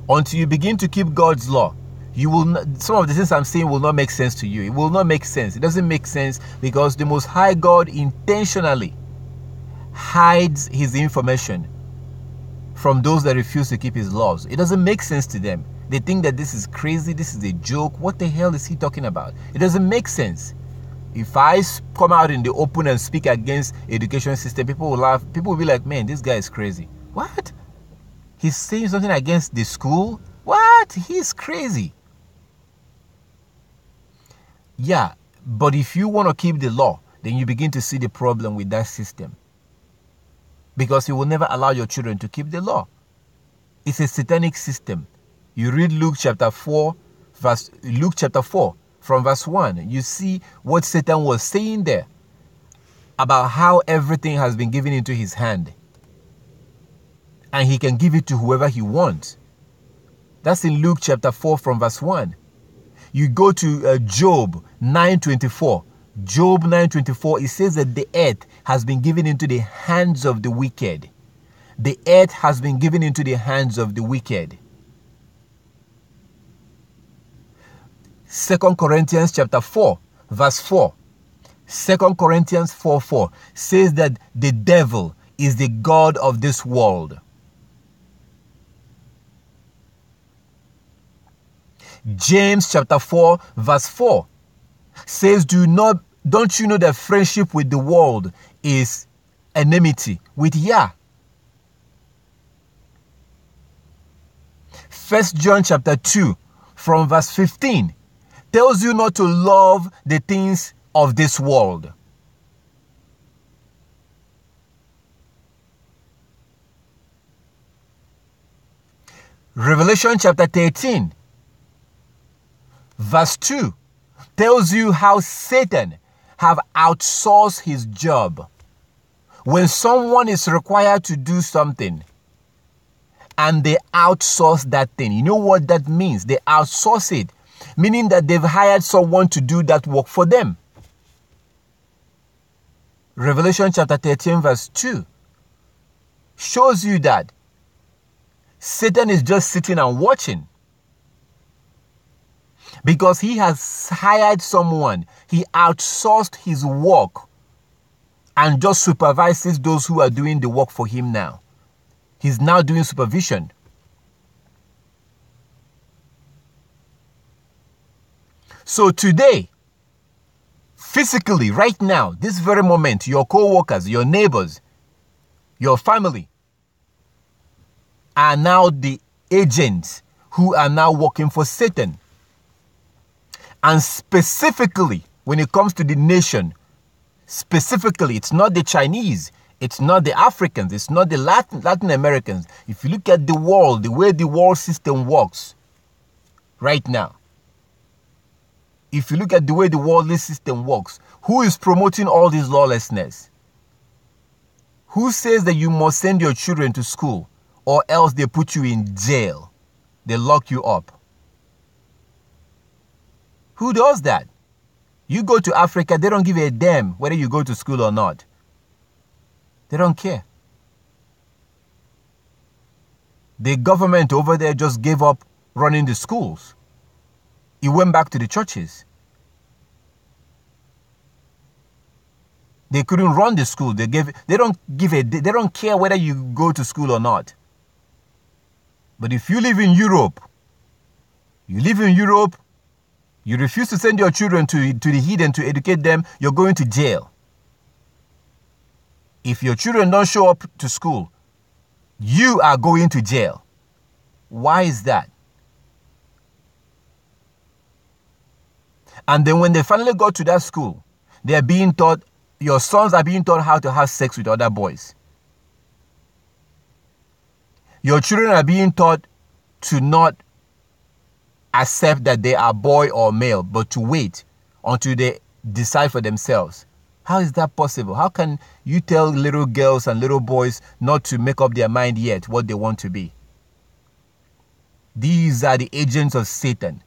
Until you begin to keep God's law, you will not, some of the things I'm saying will not make sense to you. It will not make sense. It doesn't make sense because the Most High God intentionally hides his information from those that refuse to keep his laws. It doesn't make sense to them. They think that this is crazy, this is a joke. What the hell is he talking about? It doesn't make sense. If I come out in the open and speak against education system, people will laugh. People will be like, man, this guy is crazy. What? He's saying something against the school? What? He's crazy. Yeah, but if you want to keep the law, then you begin to see the problem with that system. Because you will never allow your children to keep the law. It's a satanic system. You read Luke chapter 4 from verse 1. You see what Satan was saying there about how everything has been given into his hand. And he can give it to whoever he wants. That's in Luke chapter 4 from verse 1. You go to Job 9:24. Job 9:24, it says that the earth has been given into the hands of the wicked. The earth has been given into the hands of the wicked. 2 Corinthians chapter 4, verse 4. 2 Corinthians 4:4 says that the devil is the god of this world. James chapter 4, verse 4 says, don't you know that friendship with the world is enmity with Yah? 1 John chapter 2 from verse 15 tells you not to love the things of this world. Revelation chapter 13 verse 2 tells you how Satan have outsourced his job. When someone is required to do something, and they outsource that thing. You know what that means? They outsource it, meaning that they've hired someone to do that work for them. Revelation chapter 13 verse 2 shows you that Satan is just sitting and watching, because he has hired someone. He outsourced his work and just supervises those who are doing the work for him now. He's now doing supervision. So today, physically, right now, this very moment, your co-workers, your neighbors, your family are now the agents who are now working for Satan. And specifically, when it comes to the nation, specifically, it's not the Chinese, it's not the Africans, it's not the Latin Americans. If you look at the world, the way the world system works right now, if you look at the way the worldly system works, who is promoting all this lawlessness? Who says that you must send your children to school or else they put you in jail? They lock you up. Who does that? You go to Africa, they don't give a damn whether you go to school or not. They don't care. The government over there just gave up running the schools. It went back to the churches. They couldn't run the school. They don't care whether you go to school or not. But if you live in Europe, you refuse to send your children to the heathen to educate them, you're going to jail. If your children don't show up to school, you are going to jail. Why is that? And then when they finally go to that school, they are being taught, your sons are being taught how to have sex with other boys. Your children are being taught to not accept that they are boy or male, but to wait until they decide for themselves. How is that possible? How can you tell little girls and little boys not to make up their mind yet what they want to be? These are the agents of Satan.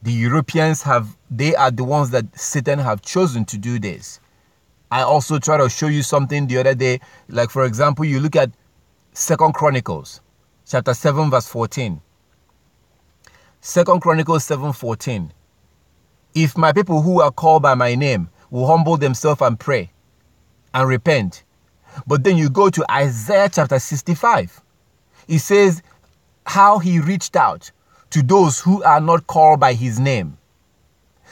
The Europeans they are the ones that Satan have chosen to do this. I also try to show you something the other day. Like, for example, you look at 2 Chronicles chapter 7 verse 14. 2 Chronicles 7:14. If my people who are called by my name will humble themselves and pray and repent. But then you go to Isaiah chapter 65. It says how he reached out to those who are not called by his name.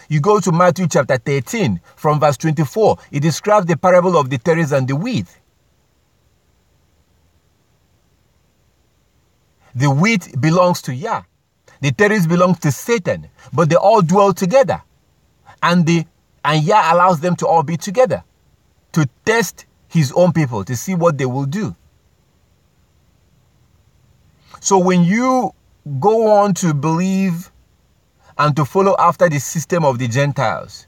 You go to Matthew chapter 13 from verse 24. It describes the parable of the tares and the wheat. The wheat belongs to Yah. The tares belongs to Satan. But they all dwell together. And Yah allows them to all be together to test his own people, to see what they will do. So when you go on to believe and to follow after the system of the Gentiles,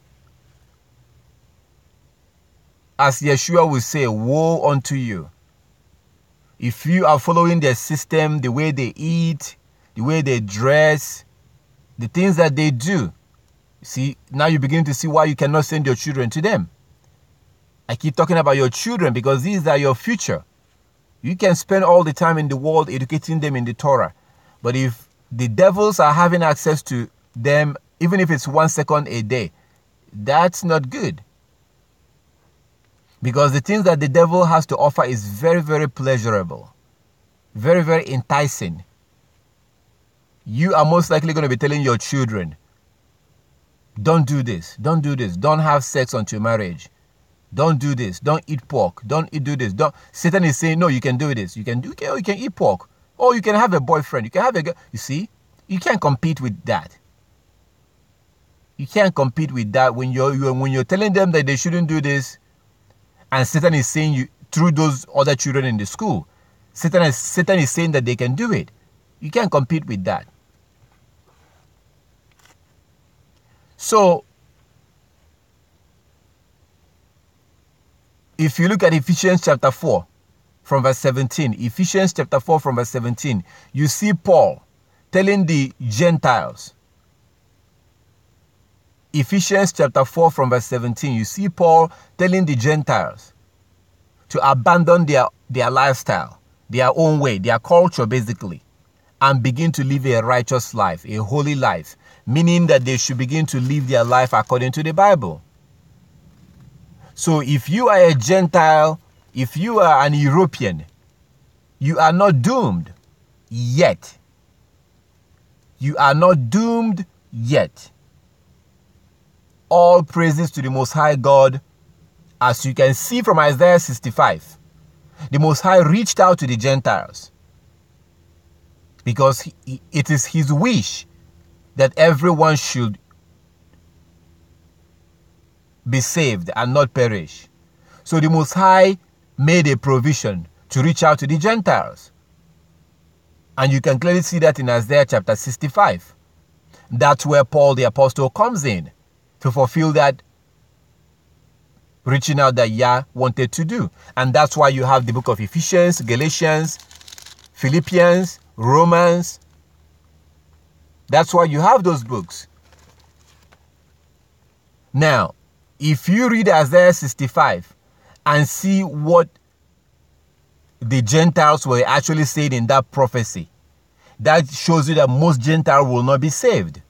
as Yeshua will say, woe unto you. If you are following their system, the way they eat, the way they dress, the things that they do, see, now you begin to see why you cannot send your children to them. I keep talking about your children because these are your future. You can spend all the time in the world educating them in the Torah. But if the devils are having access to them, even if it's 1 second a day, that's not good. Because the things that the devil has to offer is very, very pleasurable. Very, very enticing. You are most likely going to be telling your children, don't do this, don't do this, don't have sex until marriage. Don't do this, don't eat pork, don't do this. Satan is saying, no, you can do this. You can eat pork. Or you can have a boyfriend, you can have a girl. You see, you can't compete with that. You can't compete with that when you're telling them that they shouldn't do this, and Satan is saying you through those other children in the school. Satan is saying that they can do it. You can't compete with that. So, if you look at Ephesians chapter 4, from verse 17, Ephesians chapter 4 from verse 17, you see Paul telling the Gentiles. Ephesians chapter 4 from verse 17, you see Paul telling the Gentiles to abandon their lifestyle, their own way, their culture basically, and begin to live a righteous life, a holy life, meaning that they should begin to live their life according to the Bible. So if you are a Gentile, if you are an European, you are not doomed yet. You are not doomed yet. All praises to the Most High God. As you can see from Isaiah 65, the Most High reached out to the Gentiles because it is his wish that everyone should be saved and not perish. So the Most High made a provision to reach out to the Gentiles. And you can clearly see that in Isaiah chapter 65. That's where Paul the Apostle comes in to fulfill that reaching out that Yah wanted to do. And that's why you have the book of Ephesians, Galatians, Philippians, Romans. That's why you have those books. Now, if you read Isaiah 65 and see what the Gentiles were actually saying in that prophecy, that shows you that most Gentiles will not be saved.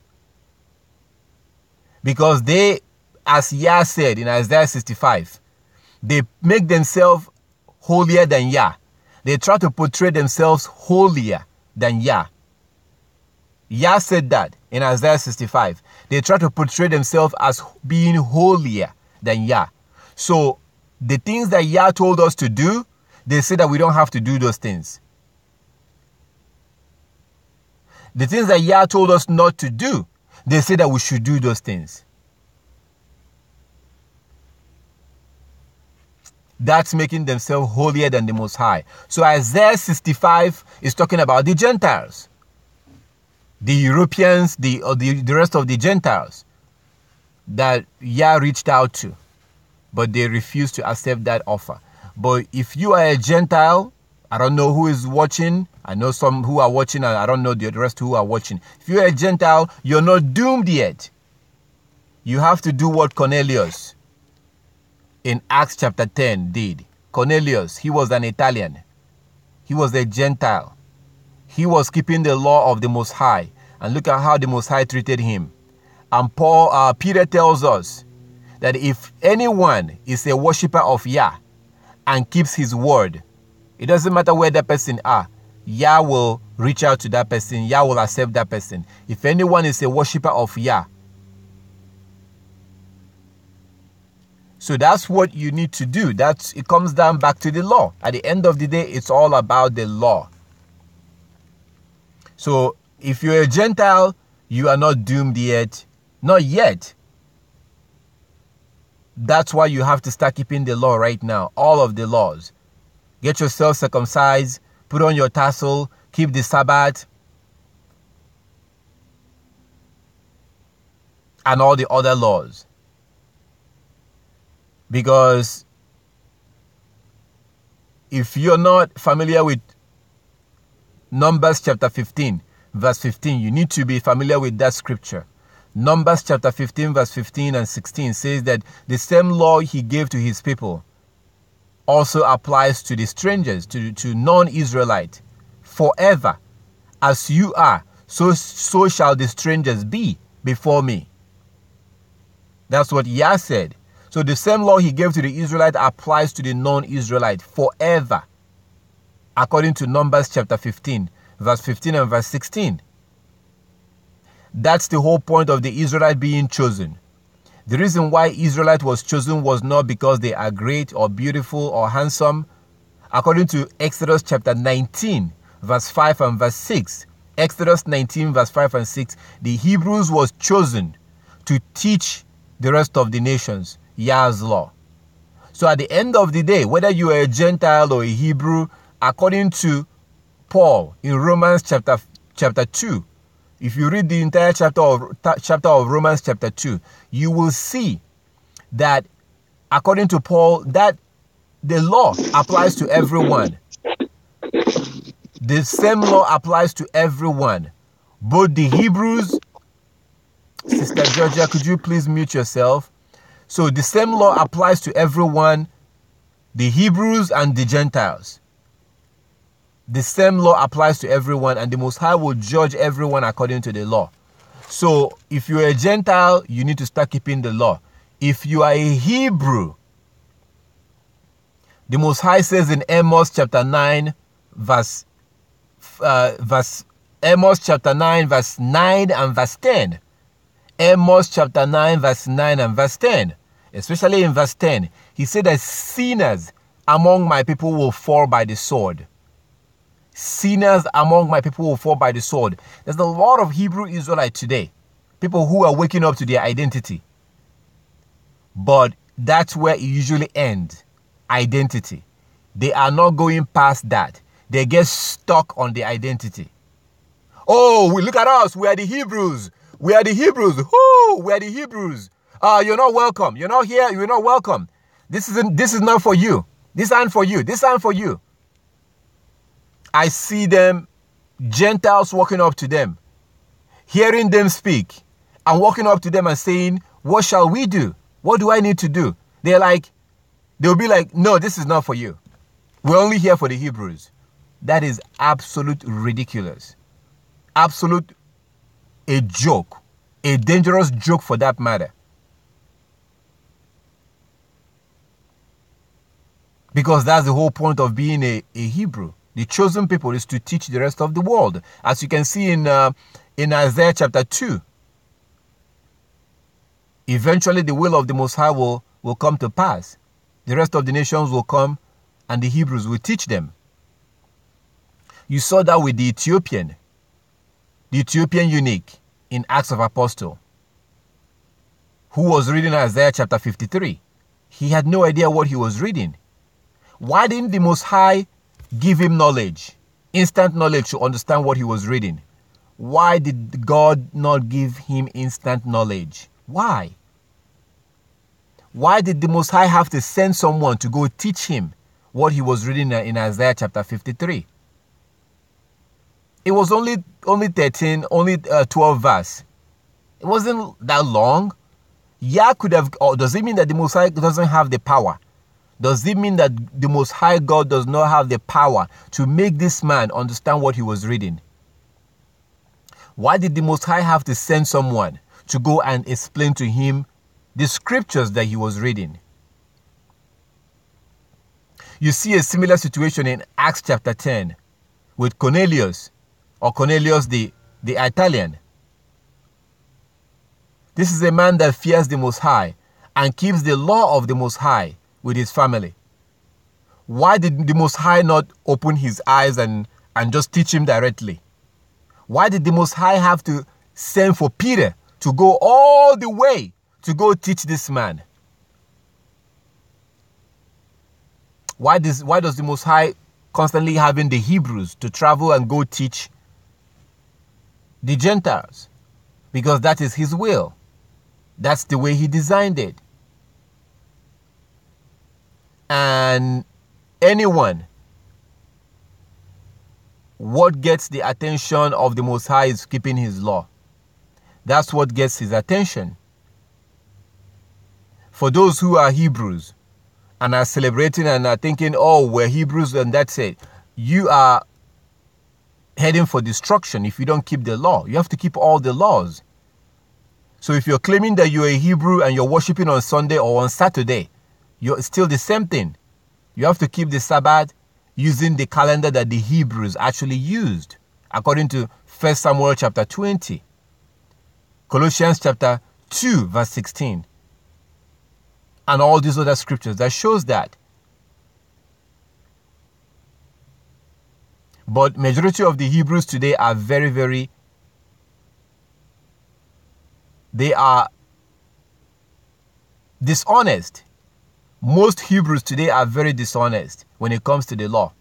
Because they, as Yah said in Isaiah 65, they make themselves holier than Yah. They try to portray themselves holier than Yah. Yah said that in Isaiah 65. They try to portray themselves as being holier than Yah. So the things that Yah told us to do, they say that we don't have to do those things. The things that Yah told us not to do, they say that we should do those things. That's making themselves holier than the Most High. So Isaiah 65 is talking about the Gentiles, the Europeans, the rest of the Gentiles that Yah reached out to, but they refused to accept that offer. But if you are a Gentile, I don't know who is watching. I know some who are watching, and I don't know the rest who are watching. If you're a Gentile, you're not doomed yet. You have to do what Cornelius in Acts chapter 10 did. Cornelius, he was an Italian. He was a Gentile. He was keeping the law of the Most High. And look at how the Most High treated him. And Peter tells us that if anyone is a worshiper of Yah and keeps his word, it doesn't matter where that person are, Yah will reach out to that person. Yah will accept that person. If anyone is a worshiper of Yah. So that's what you need to do. It comes down back to the law. At the end of the day, it's all about the law. So if you're a Gentile, you are not doomed yet. Not yet. That's why you have to start keeping the law right now. All of the laws. Get yourself circumcised. Put on your tassel. Keep the Sabbath. And all the other laws. Because if you're not familiar with Numbers chapter 15, verse 15, you need to be familiar with that scripture. Numbers chapter 15, verse 15 and 16 says that the same law he gave to his people also applies to the strangers, to non-Israelite. Forever, as you are, so shall the strangers be before me. That's what Yah said. So the same law he gave to the Israelite applies to the non-Israelite forever. According to Numbers chapter 15, verse 15 and verse 16. That's the whole point of the Israelite being chosen. The reason why Israelite was chosen was not because they are great or beautiful or handsome. According to Exodus chapter 19, verse 5 and verse 6. Exodus 19, verse 5 and 6. The Hebrews was chosen to teach the rest of the nations Yah's law. So at the end of the day, whether you are a Gentile or a Hebrew, according to Paul in Romans chapter 2, if you read the entire chapter of Romans chapter 2, you will see that according to Paul, that the law applies to everyone The same law applies to everyone. Both the Hebrews, Sister Georgia, could you please mute yourself? So the same law applies to everyone, the Hebrews and the Gentiles. The same law applies to everyone, and the Most High will judge everyone according to the law. So if you're a Gentile, you need to start keeping the law. If you are a Hebrew, the Most High says in Amos chapter 9, Amos chapter 9, verse 9 and verse 10. Amos chapter 9, verse 9 and verse 10. Especially in verse 10, he said that sinners among my people will fall by the sword. Sinners among my people will fall by the sword. There's a lot of Hebrew Israelites today, people who are waking up to their identity. But that's where it usually ends, identity. They are not going past that. They get stuck on the identity. Oh, look at us. We are the Hebrews. We are the Hebrews. Whoo, we are the Hebrews. You're not welcome. You're not here. You're not welcome. This is not for you. This ain't for you. This ain't for you. I see them, Gentiles walking up to them, hearing them speak, and walking up to them and saying, what shall we do? What do I need to do? They'll be like, no, this is not for you. We're only here for the Hebrews. That is absolute ridiculous. Absolute a joke. A dangerous joke for that matter. Because that's the whole point of being a Hebrew. The chosen people is to teach the rest of the world. As you can see in Isaiah chapter 2. Eventually the will of the Most High will come to pass. The rest of the nations will come and the Hebrews will teach them. You saw that with the Ethiopian eunuch in Acts of Apostles, who was reading Isaiah chapter 53. He had no idea what he was reading. Why didn't the Most High give him knowledge, instant knowledge to understand what he was reading? Why did God not give him instant knowledge? Why? Why did the Most High have to send someone to go teach him what he was reading in Isaiah chapter 53? It was only 12 verse. It wasn't that long. Yeah, could have. Or does it mean that the Most High doesn't have the power? Does it mean that the Most High God does not have the power to make this man understand what he was reading? Why did the Most High have to send someone to go and explain to him the scriptures that he was reading? You see a similar situation in Acts chapter 10 with Cornelius, or Cornelius the Italian. This is a man that fears the Most High and keeps the law of the Most High with his family. Why did the Most High not open his eyes and just teach him directly? Why did the Most High have to send for Peter to go all the way to go teach this man? Why does the Most High constantly having the Hebrews to travel and go teach the Gentiles? Because that is his will. That's the way he designed it. And anyone, what gets the attention of the Most High is keeping his law. That's what gets his attention. For those who are Hebrews and are celebrating and are thinking, oh, we're Hebrews and that's it, you are heading for destruction if you don't keep the law. You have to keep all the laws. So if you're claiming that you're a Hebrew and you're worshiping on Sunday or on Saturday, you're still the same thing. You have to keep the Sabbath using the calendar that the Hebrews actually used, according to 1 Samuel chapter 20, Colossians chapter 2, verse 16, and all these other scriptures that shows that. But majority of the Hebrews today are very, they are dishonest. Most Hebrews today are very dishonest when it comes to the law.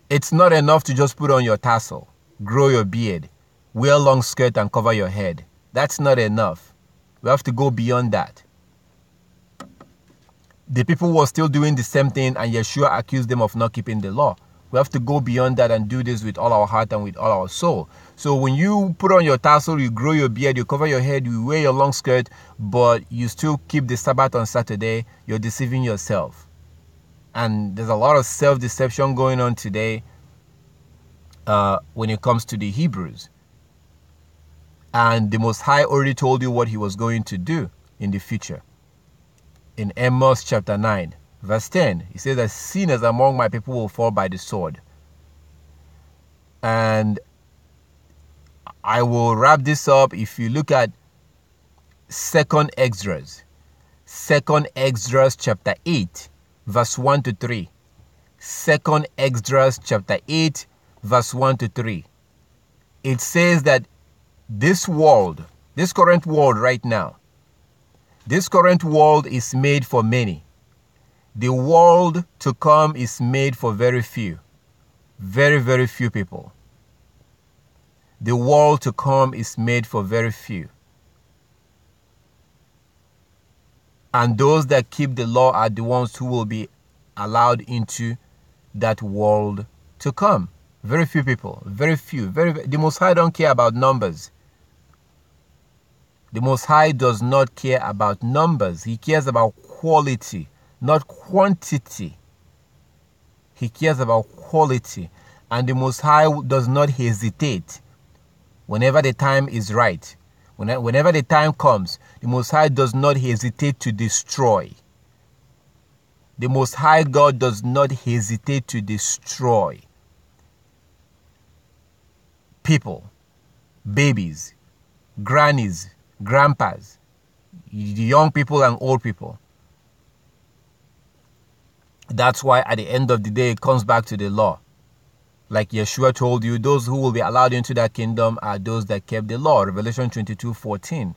It's not enough to just put on your tassel, grow your beard, wear a long skirt and cover your head. That's not enough. We have to go beyond that. The people were still doing the same thing and Yeshua accused them of not keeping the law. We have to go beyond that and do this with all our heart and with all our soul. So when you put on your tassel, you grow your beard, you cover your head, you wear your long skirt, but you still keep the Sabbath on Saturday, you're deceiving yourself. And there's a lot of self-deception going on today when it comes to the Hebrews. And the Most High already told you what he was going to do in the future. In Amos chapter 9, verse 10, he says that sinners among my people will fall by the sword. And I will wrap this up. If you look at 2nd Esdras chapter 8, verse 1 to 3. 2nd Esdras chapter 8, verse 1 to 3. It says that this world, this current world right now, this current world is made for many. The world to come is made for very few. Very, very few people. The world to come is made for very few. And those that keep the law are the ones who will be allowed into that world to come. Very few people. Very few. The Most High don't care about numbers. The Most High does not care about numbers. He cares about quality, not quantity. He cares about quality. And the Most High does not hesitate whenever the time is right. Whenever the time comes, the Most High does not hesitate to destroy. The Most High God does not hesitate to destroy people, babies, grannies, grandpas, the young people and old people. That's why at the end of the day, it comes back to the law. Like Yeshua told you, those who will be allowed into that kingdom are those that kept the law. Revelation 22:14.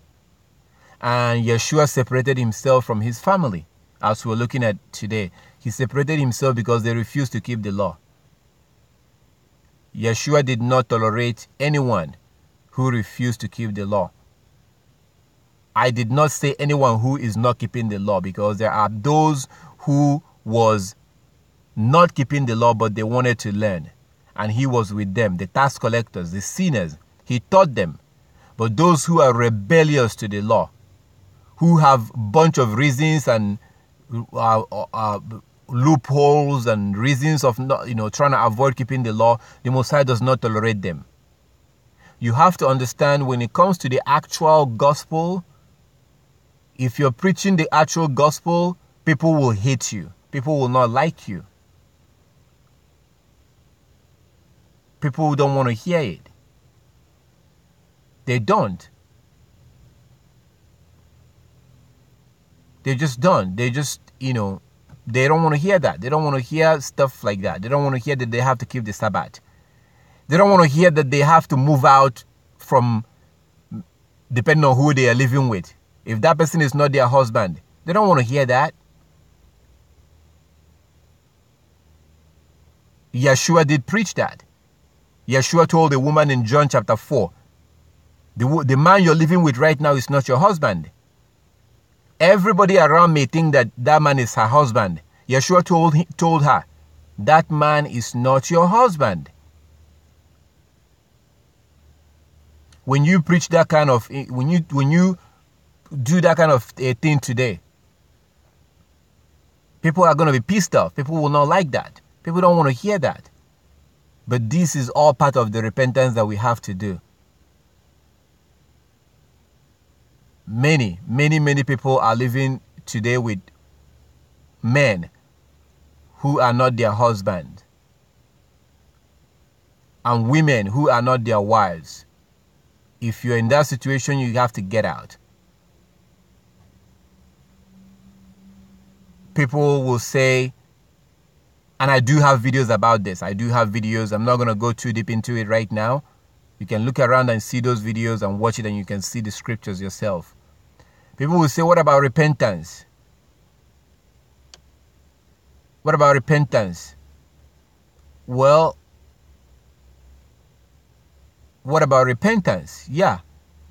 And Yeshua separated himself from his family, as we're looking at today. He separated himself because they refused to keep the law. Yeshua did not tolerate anyone who refused to keep the law. I did not say anyone who is not keeping the law, because there are those who was not keeping the law, but they wanted to learn. And he was with them, the tax collectors, the sinners. He taught them. But those who are rebellious to the law, who have a bunch of reasons and loopholes and reasons of not, trying to avoid keeping the law, the Most High does not tolerate them. You have to understand, when it comes to the actual gospel, if you're preaching the actual gospel, people will hate you. People will not like you. People don't want to hear it. They don't. They just don't. They just, they don't want to hear that. They don't want to hear stuff like that. They don't want to hear that they have to keep the Sabbath. They don't want to hear that they have to move out from, depending on who they are living with. If that person is not their husband, they don't want to hear that. Yeshua did preach that. Yeshua told the woman in John chapter 4, the man you're living with right now is not your husband. Everybody around may think that that man is her husband. Yeshua told her, that man is not your husband. When you preach that kind of, when you do that kind of thing today, people are going to be pissed off. People will not like that. People don't want to hear that. But this is all part of the repentance that we have to do. Many people are living today with men who are not their husband, and women who are not their wives. If you're in that situation, you have to get out. People will say, and I do have videos about this. I do have videos. I'm not going to go too deep into it right now. You can look around and see those videos and watch it, and you can see the scriptures yourself. People will say, what about repentance? What about repentance? Well, what about repentance? Yeah,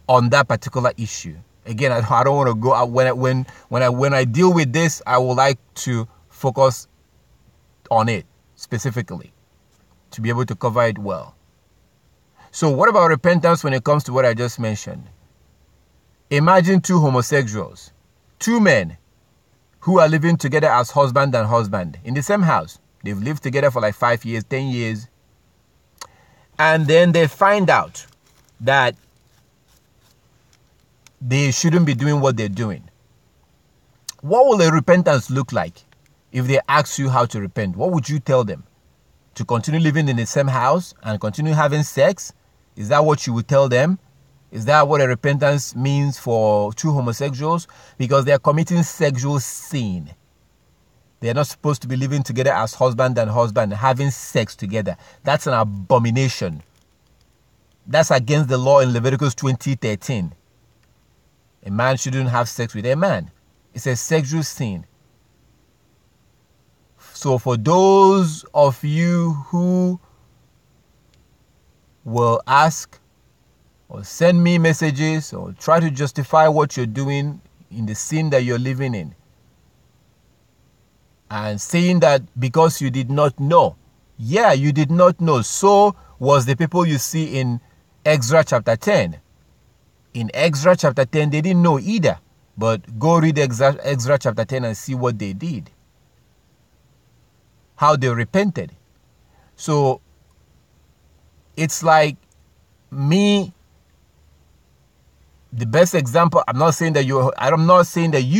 on that particular issue. Again, I don't want to go out when I deal with this. I would like to focus on it specifically. to be able to cover it well. So what about repentance when it comes to what I just mentioned? Imagine two homosexuals, two men who are living together as husband and husband in the same house. They've lived together for like 5 years, 10 years. And then they find out that they shouldn't be doing what they're doing. What will a repentance look like if they ask you how to repent? What would you tell them? To continue living in the same house and continue having sex? Is that what you would tell them? Is that what a repentance means for two homosexuals? Because they are committing sexual sin. They are not supposed to be living together as husband and husband, having sex together. That's an abomination. That's against the law in Leviticus 20:13. A man shouldn't have sex with a man. It's a sexual sin. So for those of you who will ask or send me messages or try to justify what you're doing in the sin that you're living in, and saying that because you did not know. Yeah, you did not know. So was the people you see in Ezra chapter 10. In Ezra chapter 10, they didn't know either. But go read Ezra chapter 10 and see what they did. How they repented. So it's like me, the best example, I'm not saying that you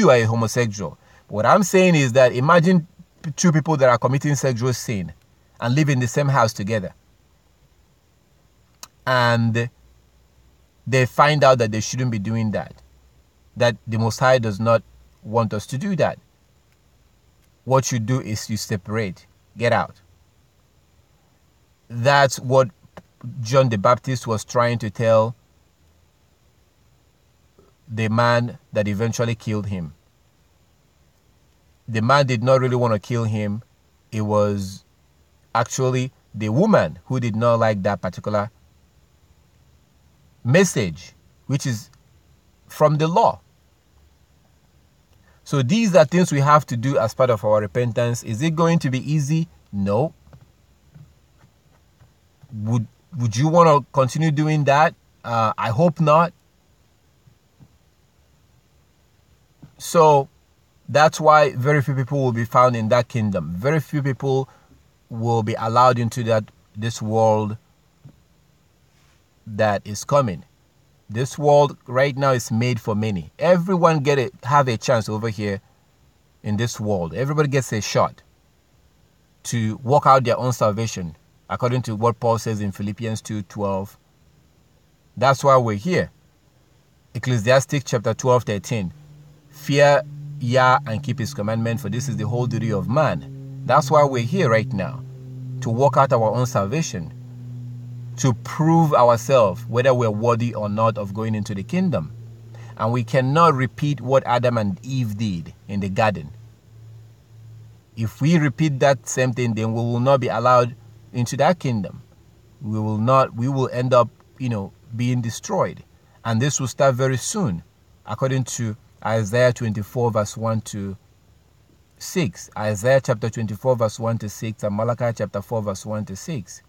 are a homosexual. What I'm saying is that imagine two people that are committing sexual sin and live in the same house together. And they find out that they shouldn't be doing that. That the Most High does not want us to do that. What you do is you separate. Get out. That's what John the Baptist was trying to tell the man that eventually killed him. The man did not really want to kill him. It was actually the woman who did not like that particular message, which is from the law. So these are things we have to do as part of our repentance. Is it going to be easy? No. Would you want to continue doing that? I hope not. So that's why very few people will be found in that kingdom. Very few people will be allowed into this world that is coming. This world right now is made for many. Everyone have a chance over here in this world. Everybody gets a shot to work out their own salvation, according to what Paul says in Philippians 2:12. That's why we're here. Ecclesiastes chapter 12:13. Fear Yah and keep his commandment, for this is the whole duty of man. That's why we're here right now, to work out our own salvation, to prove ourselves whether we're worthy or not of going into the kingdom. And we cannot repeat what Adam and Eve did in the garden. If we repeat that same thing, then we will not be allowed into that kingdom. We will end up, being destroyed. And this will start very soon, according to Isaiah 24 verse 1 to 6. Isaiah chapter 24 verse 1 to 6 and Malachi chapter 4 verse 1 to 6.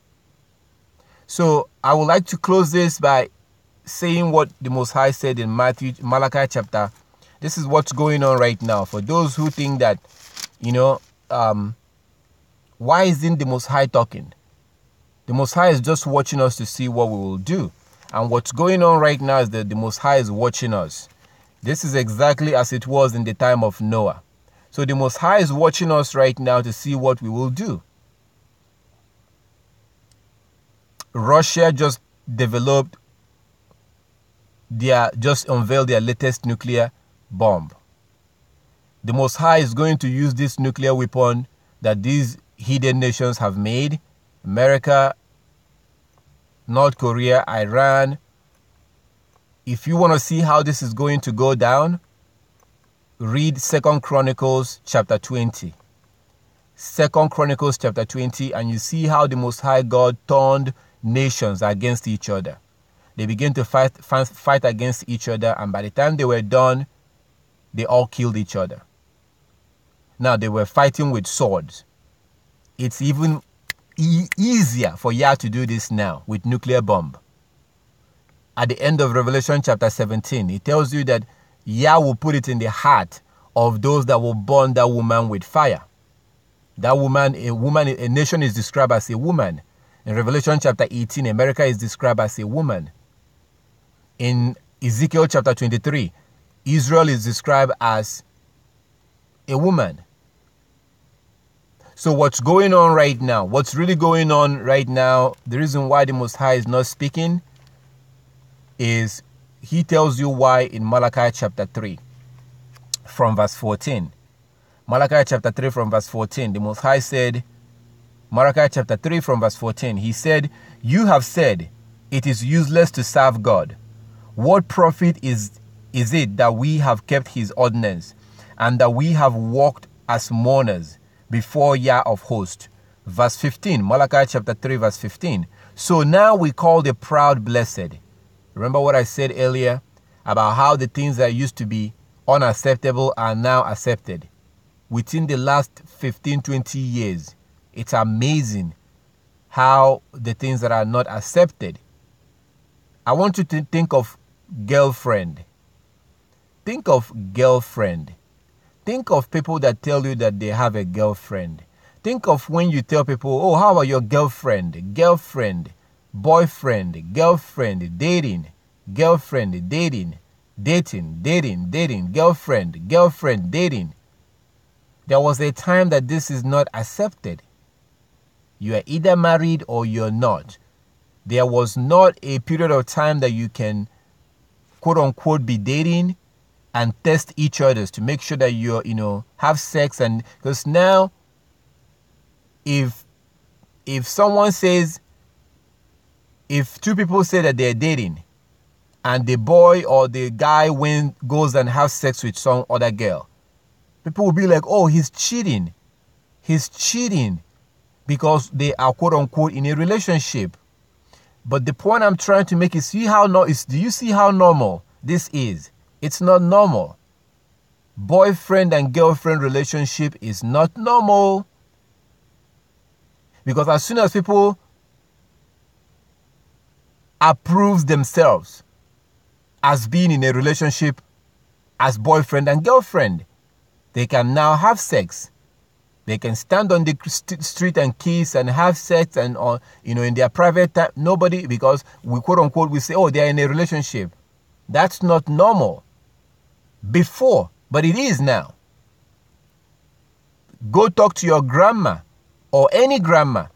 So I would like to close this by saying what the Most High said in Malachi chapter. This is what's going on right now. For those who think that, why isn't the Most High talking? The Most High is just watching us to see what we will do. And what's going on right now is that the Most High is watching us. This is exactly as it was in the time of Noah. So the Most High is watching us right now to see what we will do. Russia just unveiled their latest nuclear bomb. The Most High is going to use this nuclear weapon that these hidden nations have made. America, North Korea, Iran. If you want to see how this is going to go down, read 2 Chronicles chapter 20. 2 Chronicles chapter 20, and you see how the Most High God turned nations against each other. They began to fight against each other, and by the time they were done, they all killed each other. Now, they were fighting with swords. It's even easier for Yah to do this now with nuclear bomb. At the end of Revelation chapter 17, it tells you that Yah will put it in the heart of those that will burn that woman with fire. That woman, a nation is described as a woman. In Revelation chapter 18, America is described as a woman. In Ezekiel chapter 23, Israel is described as a woman. So what's going on right now? What's really going on right now? The reason why the Most High is not speaking is he tells you why in Malachi chapter 3 from verse 14. Malachi chapter 3 from verse 14, the Most High said, Malachi chapter 3 from verse 14, he said, "You have said, it is useless to serve God. What profit is it that we have kept his ordinance, and that we have walked as mourners before Yah of hosts?" Verse 15, Malachi chapter 3 verse 15. "So now we call the proud blessed." Remember what I said earlier about how the things that used to be unacceptable are now accepted. Within the last 15, 20 years, it's amazing how the things that are not accepted. I want you to think of girlfriend. Think of girlfriend. Think of people that tell you that they have a girlfriend. Think of when you tell people, "Oh, how about your girlfriend?" Girlfriend, boyfriend, girlfriend, dating, girlfriend, dating, dating, girlfriend, dating. There was a time that this is not accepted. You are either married or you're not. There was not a period of time that you can, quote unquote, be dating and test each other's to make sure that you're, have sex. And because now, if someone says, if two people say that they're dating and the boy or the guy goes and has sex with some other girl, people will be like, "Oh, he's cheating. He's cheating," because they are, quote unquote, in a relationship. But the point I'm trying to make is, do you see how normal this is? It's not normal. Boyfriend and girlfriend relationship is not normal. Because as soon as people approve themselves as being in a relationship as boyfriend and girlfriend, they can now have sex. They can stand on the street and kiss and have sex and in their private time. Nobody, because we, quote unquote, we say, "Oh, they're in a relationship." That's not normal. Before, but it is now. Go talk to your grandma or any grandma.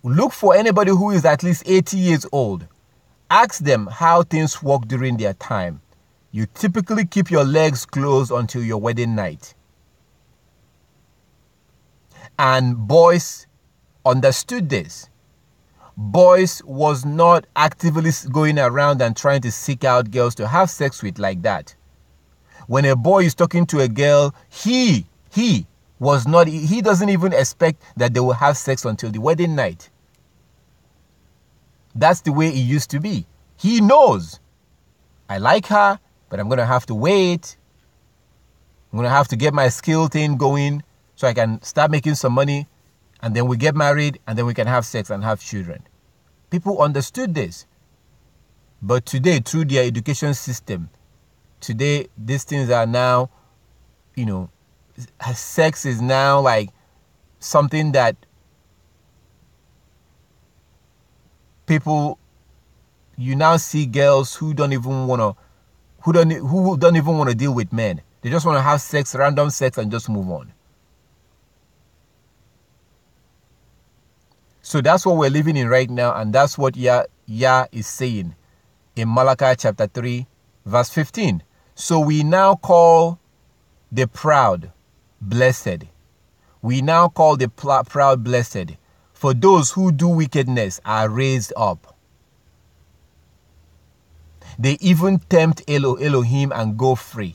Look for anybody who is at least 80 years old. Ask them how things work during their time. You typically keep your legs closed until your wedding night. And boys understood this. Boys was not actively going around and trying to seek out girls to have sex with like that. When a boy is talking to a girl, he doesn't even expect that they will have sex until the wedding night. That's the way it used to be. He knows, I like her, but I'm going to have to wait. I'm going to have to get my skill thing going so I can start making some money, and then we get married, and then we can have sex and have children. People understood this. But today, through their education system, today, these things are now, sex is now like something that people, you now see girls who don't even want to deal with men. They just want to have sex, random sex, and just move on. So that's what we're living in right now, and that's what Yah is saying in Malachi chapter 3, verse 15. So we now call the proud blessed. We now call the proud blessed, for those who do wickedness are raised up. They even tempt Elohim and go free.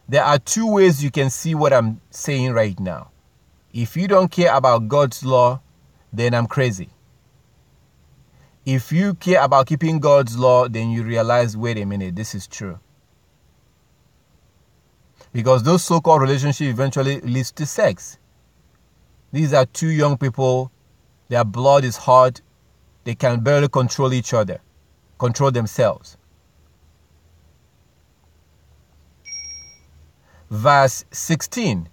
There are two ways you can see what I'm saying right now. If you don't care about God's law, then I'm crazy. If you care about keeping God's law, then you realize, wait a minute, this is true. because those so-called relationships eventually leads to sex. These are two young people. Their blood is hot. They can barely control each other, control themselves. Verse 16.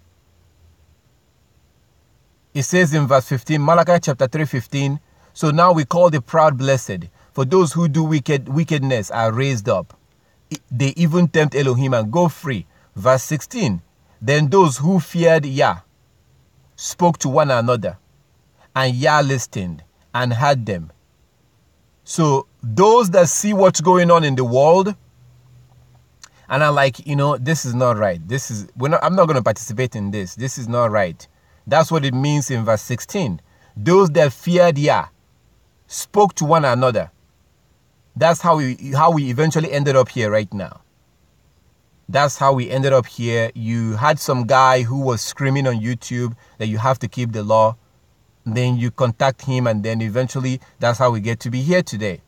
It says in verse 15, Malachi chapter 3:15, so now we call the proud blessed, for those who do wickedness are raised up. They even tempt Elohim and go free. Verse 16, then those who feared Yah spoke to one another, and Yah listened and heard them. So those that see what's going on in the world and are like, this is not right. I'm not going to participate in this. This is not right. That's what it means in verse 16. Those that feared Yah spoke to one another. That's how we eventually ended up here right now. That's how we ended up here. You had some guy who was screaming on YouTube that you have to keep the law. Then you contact him, and then eventually that's how we get to be here today.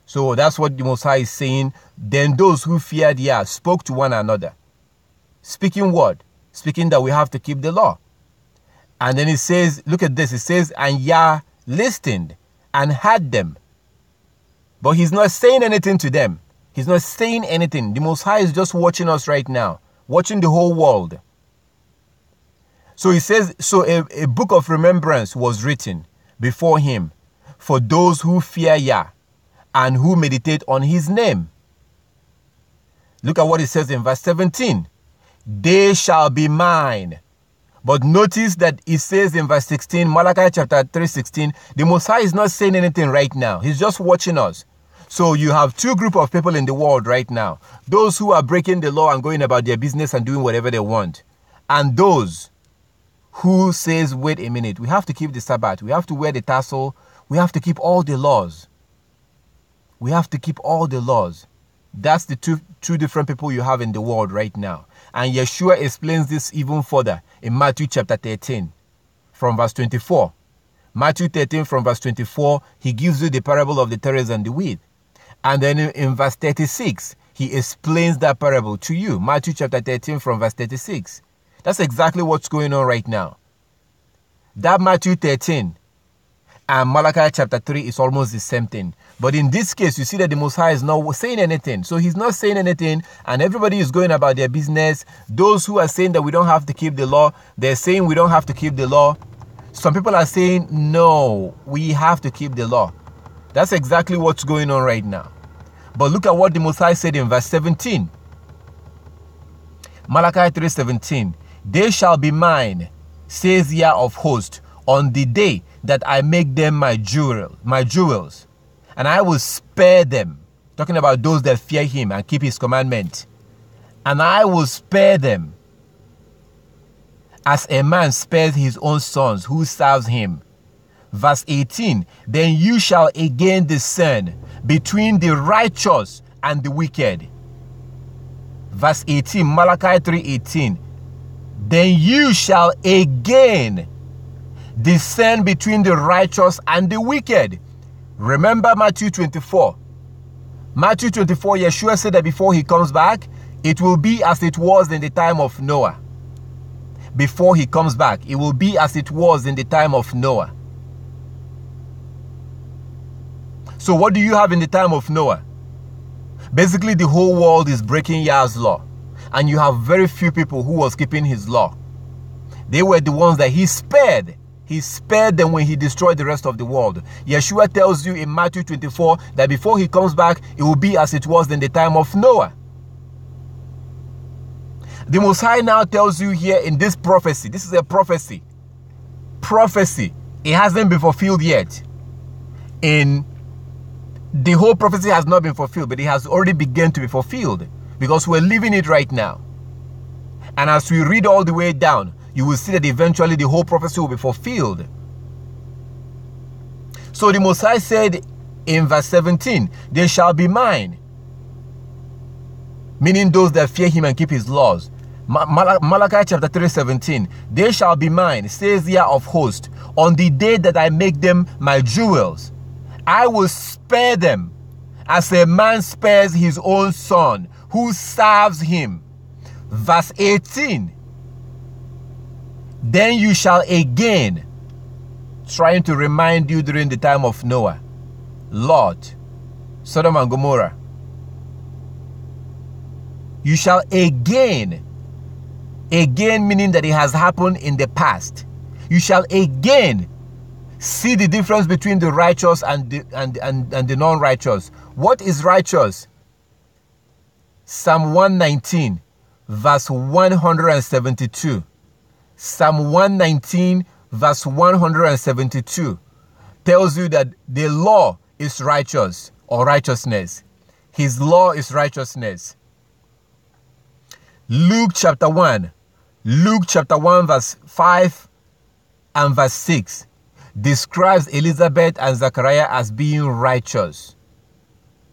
So that's what the Most High is saying. Then those who feared Yah spoke to one another. Speaking what? Speaking that we have to keep the law. And then it says, look at this. It says, and Yah listened and heard them. But he's not saying anything to them. He's not saying anything. The Most High is just watching us right now, watching the whole world. So he says, so a book of remembrance was written before him for those who fear Yah and who meditate on his name. Look at what it says in verse 17. They shall be mine. But notice that it says in verse 16, Malachi chapter 3:16, the Most High is not saying anything right now. He's just watching us. So you have two groups of people in the world right now. Those who are breaking the law and going about their business and doing whatever they want. And those who says, wait a minute, we have to keep the Sabbath. We have to wear the tassel. We have to keep all the laws. We have to keep all the laws. That's the two different people you have in the world right now. And Yeshua explains this even further in Matthew chapter 13 from verse 24. Matthew 13 from verse 24, he gives you the parable of the tares and the wheat. And then in verse 36, he explains that parable to you. Matthew chapter 13 from verse 36. That's exactly what's going on right now. That Matthew 13 and Malachi chapter 3 is almost the same thing. But in this case, you see that the Most High is not saying anything. So he's not saying anything, and everybody is going about their business. Those who are saying that we don't have to keep the law, they're saying we don't have to keep the law. Some people are saying, no, we have to keep the law. That's exactly what's going on right now. But look at what the Most High said in verse 17. Malachi 3:17. They shall be mine, says Yah of hosts, on the day that I make them my jewels, and I will spare them. Talking about those that fear him and keep his commandment. And I will spare them as a man spares his own sons who serves him. Verse 18, then you shall again discern between the righteous and the wicked. Verse 18, Malachi 3:18, then you shall again discern between the righteous and the wicked. Remember Matthew 24. Matthew 24, Yeshua said that before he comes back, it will be as it was in the time of Noah. Before he comes back, it will be as it was in the time of Noah. So what do you have in the time of Noah? Basically, the whole world is breaking Yah's law. And you have very few people who was keeping his law. They were the ones that he spared. He spared them when he destroyed the rest of the world. Yeshua tells you in Matthew 24 that before he comes back, it will be as it was in the time of Noah. The Most High now tells you here in this prophecy, this is a prophecy. Prophecy. It hasn't been fulfilled yet. The whole prophecy has not been fulfilled, but it has already begun to be fulfilled because we're living it right now. And as we read all the way down, you will see that eventually the whole prophecy will be fulfilled. So the Most High said in verse 17, they shall be mine. Meaning those that fear him and keep his laws. Malachi chapter 3:17, they shall be mine, says Yah of hosts, on the day that I make them my jewels. I will spare them as a man spares his own son who serves him. Verse 18. Then you shall again, trying to remind you during the time of Noah, Lot, Sodom and Gomorrah. You shall again meaning that it has happened in the past. You shall again see the difference between the righteous and the non-righteous. What is righteous? Psalm 119, verse 172. Psalm 119, verse 172 tells you that the law is righteous or righteousness. His law is righteousness. Luke chapter 1, verse 5 and verse 6 describes Elizabeth and Zechariah as being righteous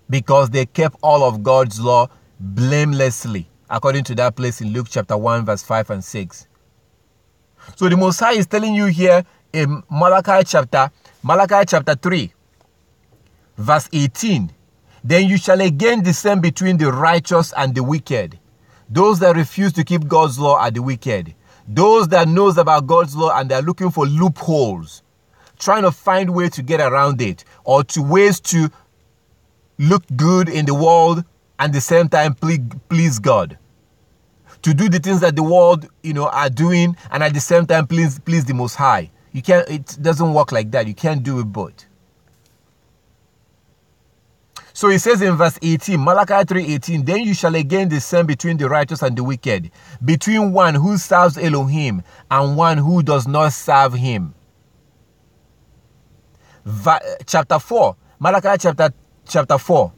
because they kept all of God's law blamelessly, according to that place in Luke chapter 1, verse 5 and 6. So the Most High is telling you here in Malachi chapter 3, verse 18, then you shall again discern between the righteous and the wicked. Those that refuse to keep God's law are the wicked. Those that knows about God's law and they're looking for loopholes, trying to find ways to get around it or to ways to look good in the world and at the same time please God. To do the things that the world, are doing and at the same time please the Most High. It doesn't work like that. You can't do it both. So it says in verse 18, Malachi 3:18, then you shall again discern between the righteous and the wicked, between one who serves Elohim and one who does not serve him. Chapter 4, Malachi chapter 4,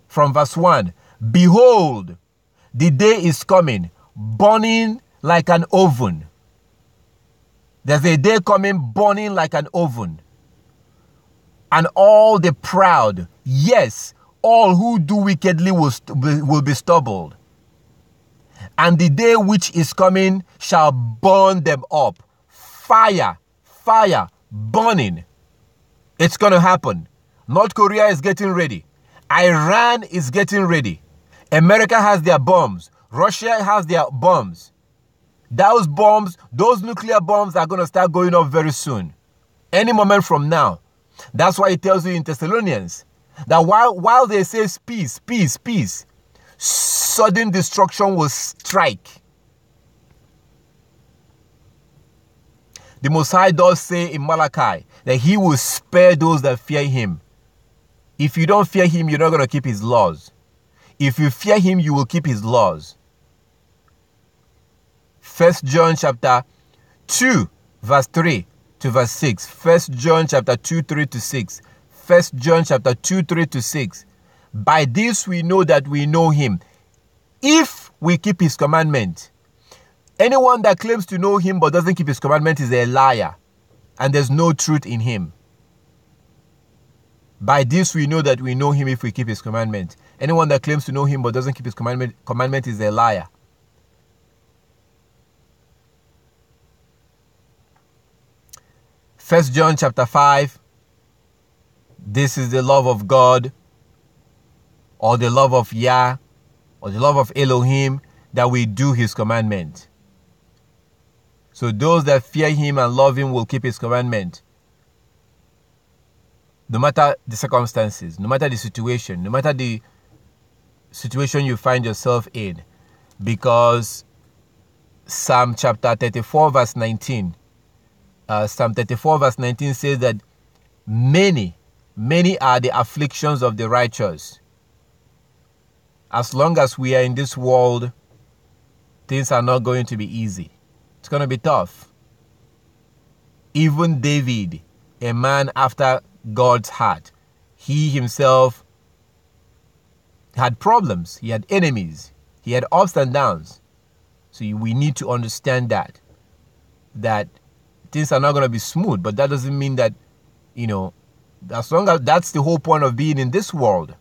from verse 1, behold, the day is coming, burning like an oven. There's a day coming burning like an oven. And all the proud, yes, all who do wickedly will be stubbled. And the day which is coming shall burn them up. Fire, burning. It's going to happen. North Korea is getting ready. Iran is getting ready. America has their bombs. Russia has their bombs. Those bombs, those nuclear bombs are going to start going off very soon. Any moment from now. That's why it tells you in Thessalonians that while they say peace, sudden destruction will strike. The Most High does say in Malachi that he will spare those that fear him. If you don't fear him, you're not going to keep his laws. If you fear him, you will keep his laws. 1 John chapter 2, verse 3 to verse 6. 1 John chapter 2, 3 to 6. 1 John chapter 2, 3 to 6. By this we know that we know him, if we keep his commandment. Anyone that claims to know him but doesn't keep his commandment is a liar, and there's no truth in him. By this we know that we know him if we keep his commandment. Anyone that claims to know him but doesn't keep his commandment is a liar. First John chapter 5. This is the love of God, or the love of Yah, or the love of Elohim, that we do his commandment. So those that fear him and love him will keep his commandment. No matter the circumstances, no matter the situation, no matter the situation you find yourself in. Because Psalm chapter 34 verse 19. Psalm 34 verse 19 says that many are the afflictions of the righteous. As long as we are in this world, things are not going to be easy. It's going to be tough. Even David, a man after God's heart, he himself had problems. He had enemies. He had ups and downs. So we need to understand that things are not going to be smooth, but that doesn't mean that, as long as that's the whole point of being in this world.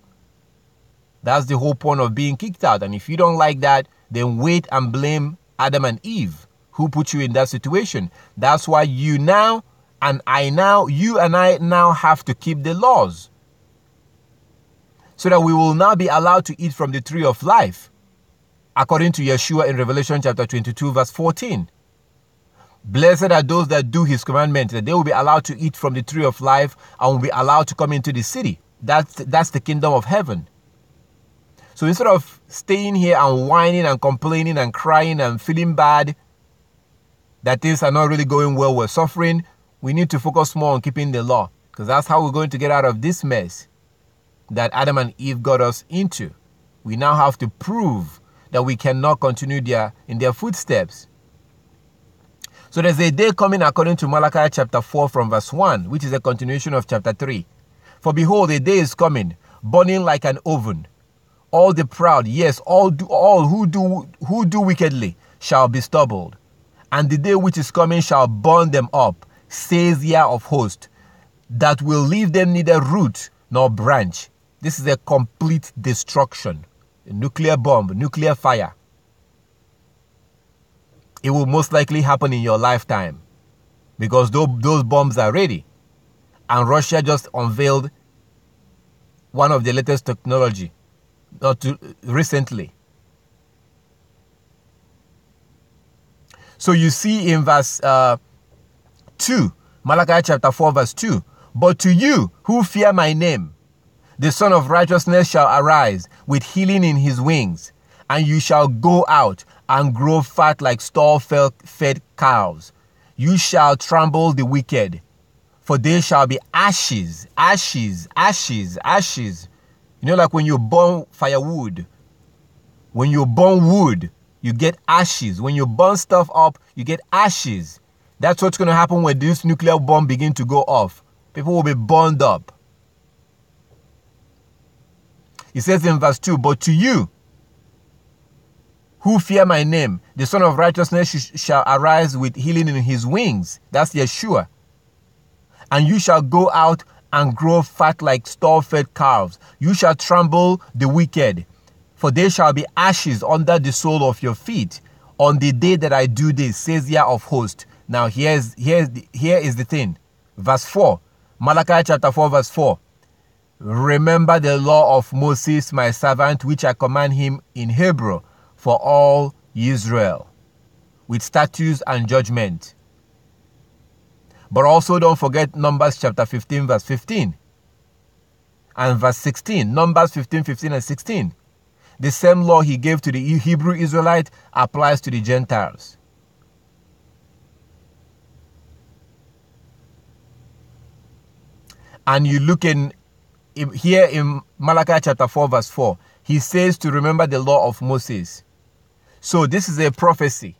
That's the whole point of being kicked out. And if you don't like that, then wait and blame Adam and Eve, who put you in that situation. That's why you and I now have to keep the laws, so that we will now be allowed to eat from the tree of life. according to Yeshua in Revelation chapter 22, verse 14. Blessed are those that do his commandments, that they will be allowed to eat from the tree of life and will be allowed to come into the city. That's the kingdom of heaven. So instead of staying here and whining and complaining and crying and feeling bad that things are not really going well, we're suffering, we need to focus more on keeping the law, because that's how we're going to get out of this mess that Adam and Eve got us into. We now have to prove that we cannot continue in their footsteps. So there's a day coming according to Malachi chapter 4 from verse 1, which is a continuation of chapter 3. For behold, a day is coming, burning like an oven. All the proud, yes, all who do wickedly shall be stubbled. And the day which is coming shall burn them up, says Yah of hosts, that will leave them neither root nor branch. This is a complete destruction. A nuclear bomb, nuclear fire. It will most likely happen in your lifetime, because those bombs are ready. And Russia just unveiled one of the latest technology recently. So you see in verse 2, Malachi chapter 4 verse 2, but to you who fear my name, the Son of Righteousness shall arise with healing in his wings, and you shall go out and grow fat like stall-fed cows. You shall trample the wicked, for they shall be ashes, ashes, ashes, ashes. You know, like when you burn firewood. When you burn wood, you get ashes. When you burn stuff up, you get ashes. That's what's going to happen when this nuclear bomb begin to go off. People will be burned up. It says in verse 2, but to you who fear my name, the Son of Righteousness shall arise with healing in his wings. That's Yeshua. And you shall go out and grow fat like stall-fed calves. You shall trample the wicked, for they shall be ashes under the sole of your feet on the day that I do this, says Yah of hosts. Now here is the thing. Verse 4, Malachi chapter 4 verse 4. Remember the law of Moses my servant, which I command him in Hebrew for all Israel, with statutes and judgment. But also don't forget Numbers chapter 15 verse 15 and verse 16. Numbers 15, 15 and 16. The same law he gave to the Hebrew Israelite applies to the Gentiles. And you look here in Malachi chapter 4 verse 4, he says to remember the law of Moses. So this is a prophecy.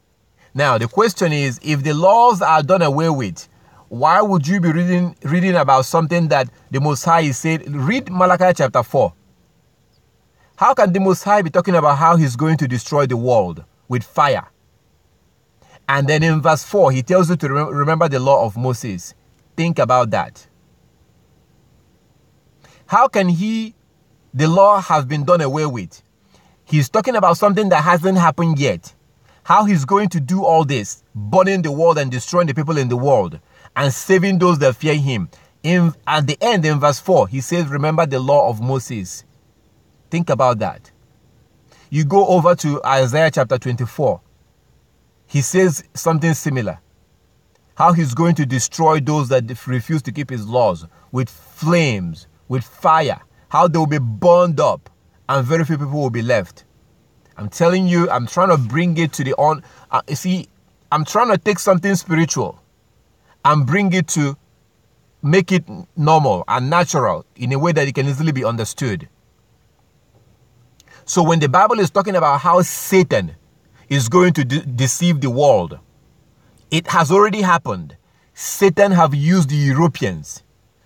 Now the question is, if the laws are done away with, why would you be reading about something that the Most High said? Read Malachi chapter 4. How can the Most High be talking about how he's going to destroy the world with fire? And then in verse 4, he tells you to remember the law of Moses. Think about that. How can the law have been done away with? He's talking about something that hasn't happened yet. How he's going to do all this, burning the world and destroying the people in the world and saving those that fear him. At the end, in verse 4, he says, remember the law of Moses. Think about that. You go over to Isaiah chapter 24. He says something similar. How he's going to destroy those that refuse to keep his laws with flames, with fire. How they will be burned up and very few people will be left. I'm telling you, I'm trying to bring it to the I'm trying to take something spiritual and bring it to make it normal and natural in a way that it can easily be understood. So when the Bible is talking about how Satan is going to deceive the world, it has already happened. Satan have used the Europeans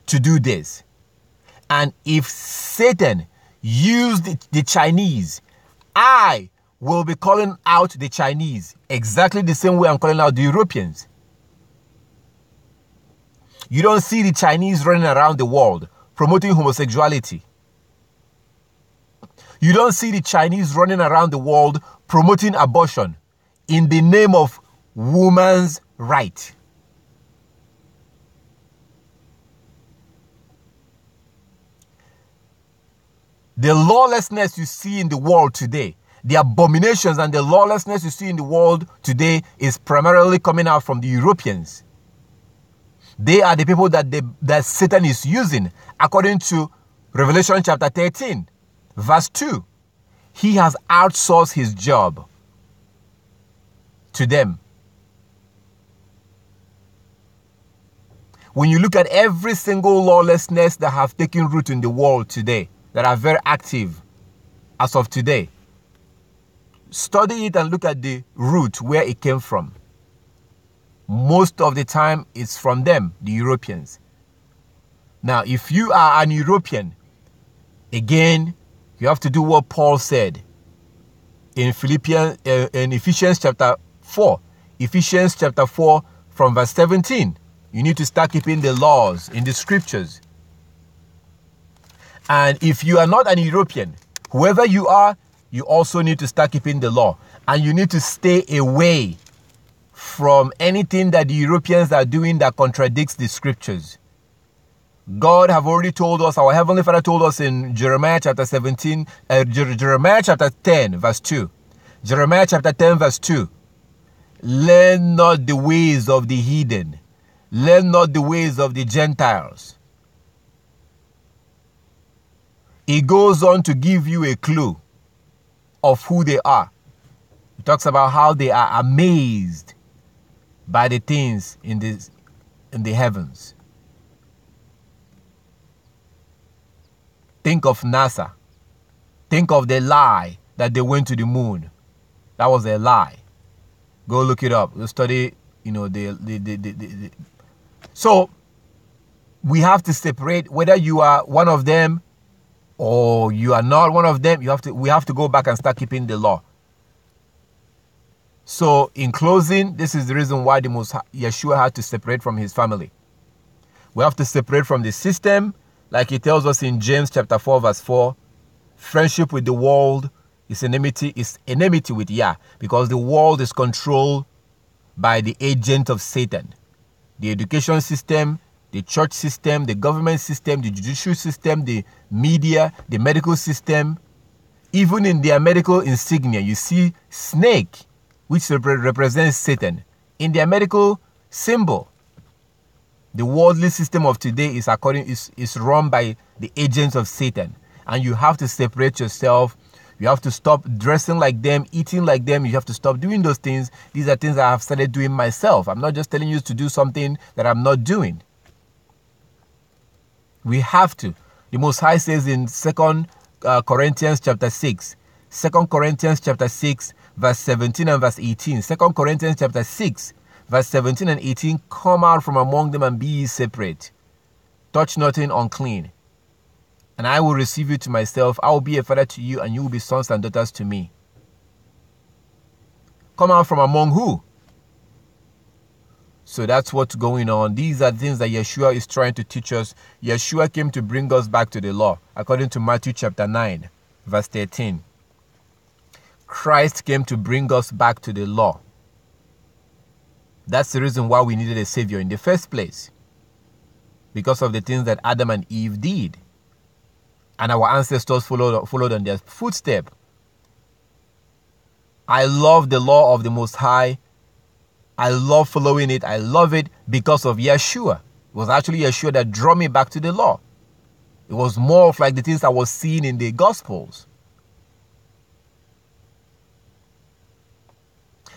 to do this. And if Satan used the Chinese, I will be calling out the Chinese exactly the same way I'm calling out the Europeans. You don't see the Chinese running around the world promoting homosexuality. You don't see the Chinese running around the world promoting abortion in the name of woman's right. The lawlessness you see in the world today, The abominations and the lawlessness you see in the world today is primarily coming out from the Europeans. They are the people that Satan is using, according to Revelation chapter 13, verse 2. He has outsourced his job to them. When you look at every single lawlessness that have taken root in the world today, that are very active as of today, study it and look at the root where it came from. Most of the time, it's from them, the Europeans. Now, if you are an European, again, you have to do what Paul said in Ephesians chapter 4. Ephesians chapter 4 from verse 17. You need to start keeping the laws in the scriptures. And if you are not an European, whoever you are, you also need to start keeping the law. And you need to stay away from anything that the Europeans are doing that contradicts the scriptures. God have already told us, our Heavenly Father told us in Jeremiah chapter 17, Jeremiah chapter 10, verse 2. Jeremiah chapter 10, verse 2. Learn not the ways of the heathen. Learn not the ways of the Gentiles. He goes on to give you a clue of who they are. He talks about how they are amazed by the things in the heavens. Think of NASA. Think of the lie that they went to the moon. That was a lie. Go look it up. Go study, So, we have to separate whether you are one of them or you are not one of them. We have to go back and start keeping the law. So, in closing, this is the reason why Yeshua had to separate from his family. We have to separate from the system, like he tells us in James chapter 4, verse 4. Friendship with the world is enmity with Yah, because the world is controlled by the agent of Satan. The education system, the church system, the government system, the judicial system, the media, the medical system. Even in their medical insignia, you see snake, which represents Satan, in their medical symbol. The worldly system of today is run by the agents of Satan. And you have to separate yourself. You have to stop dressing like them, eating like them. You have to stop doing those things. These are things I have started doing myself. I'm not just telling you to do something that I'm not doing. We have to. The Most High says in 2 Corinthians chapter 6, 2 Corinthians chapter 6, verse 17 and verse 18. 2 Corinthians chapter 6, verse 17 and 18. Come out from among them and be ye separate. Touch nothing unclean. And I will receive you to myself. I will be a father to you, and you will be sons and daughters to me. Come out from among who? So that's what's going on. These are things that Yeshua is trying to teach us. Yeshua came to bring us back to the law, according to Matthew chapter 9, verse 13. Christ came to bring us back to the law. That's the reason why we needed a savior in the first place. Because of the things that Adam and Eve did. And our ancestors followed on their footsteps. I love the law of the Most High. I love following it. I love it because of Yeshua. It was actually Yeshua that drew me back to the law. It was more of like the things I was seeing in the Gospels.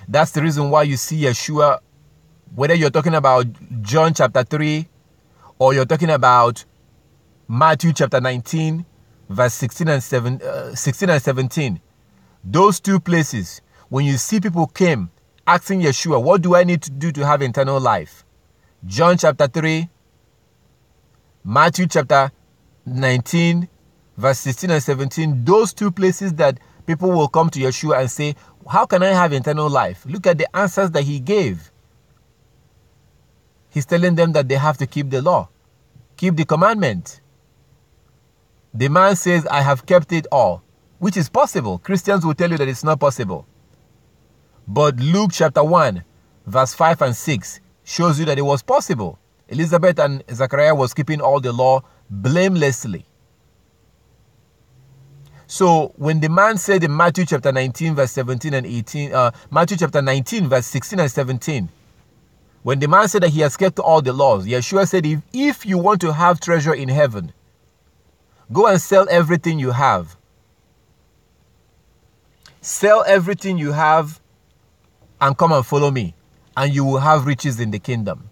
That's the reason why you see Yeshua, whether you're talking about John chapter 3 or you're talking about Matthew chapter 19, verse 16 and 17. Those two places, when you see people came asking Yeshua, what do I need to do to have eternal life? John chapter 3, Matthew chapter 19, verse 16 and 17. Those two places that people will come to Yeshua and say, how can I have eternal life? Look at the answers that he gave. He's telling them that they have to keep the law, keep the commandment. The man says, I have kept it all, which is possible. Christians will tell you that it's not possible. But Luke chapter 1, verse 5 and 6 shows you that it was possible. Elizabeth and Zechariah was keeping all the law blamelessly. So when the man said in Matthew chapter 19, verse 17 and 18, Matthew chapter 19, verse 16 and 17, when the man said that he has kept all the laws, Yeshua said, if you want to have treasure in heaven, go and sell everything you have. Sell everything you have and come and follow me, and you will have riches in the kingdom.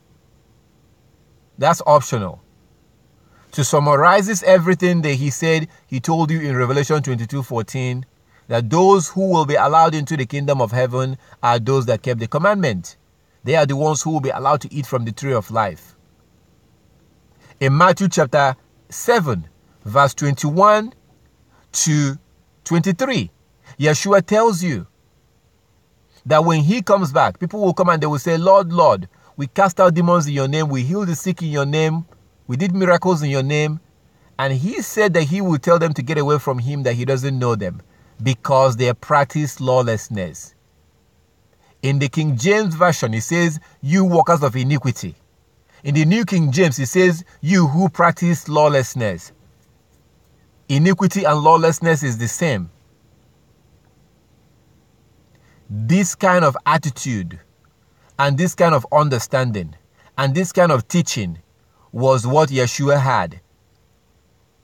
That's optional. To summarize this everything that he said, he told you in Revelation 22:14, that those who will be allowed into the kingdom of heaven are those that kept the commandment. They are the ones who will be allowed to eat from the tree of life. In Matthew chapter 7, verse 21 to 23, Yeshua tells you that when he comes back, people will come and they will say, Lord, Lord, we cast out demons in your name, we healed the sick in your name, we did miracles in your name. And he said that he will tell them to get away from him, that he doesn't know them, because they practice lawlessness. In the King James Version, it says, you workers of iniquity. In the New King James, it says, you who practice lawlessness. Iniquity and lawlessness is the same. This kind of attitude and this kind of understanding and this kind of teaching was what Yeshua had.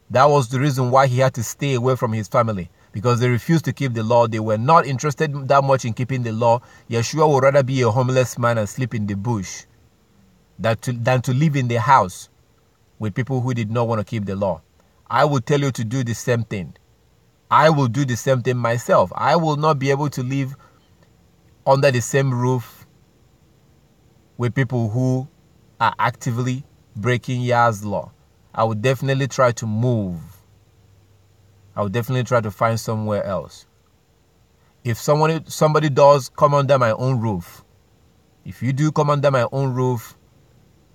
That was the reason why he had to stay away from his family, because they refused to keep the law. They were not interested that much in keeping the law. Yeshua would rather be a homeless man and sleep in the bush than to live in the house with people who did not want to keep the law. I will tell you to do the same thing. I will do the same thing myself. I will not be able to live under the same roof with people who are actively breaking Yah's law. I would definitely try to move. I would definitely try to find somewhere else. If somebody does come under my own roof, if you do come under my own roof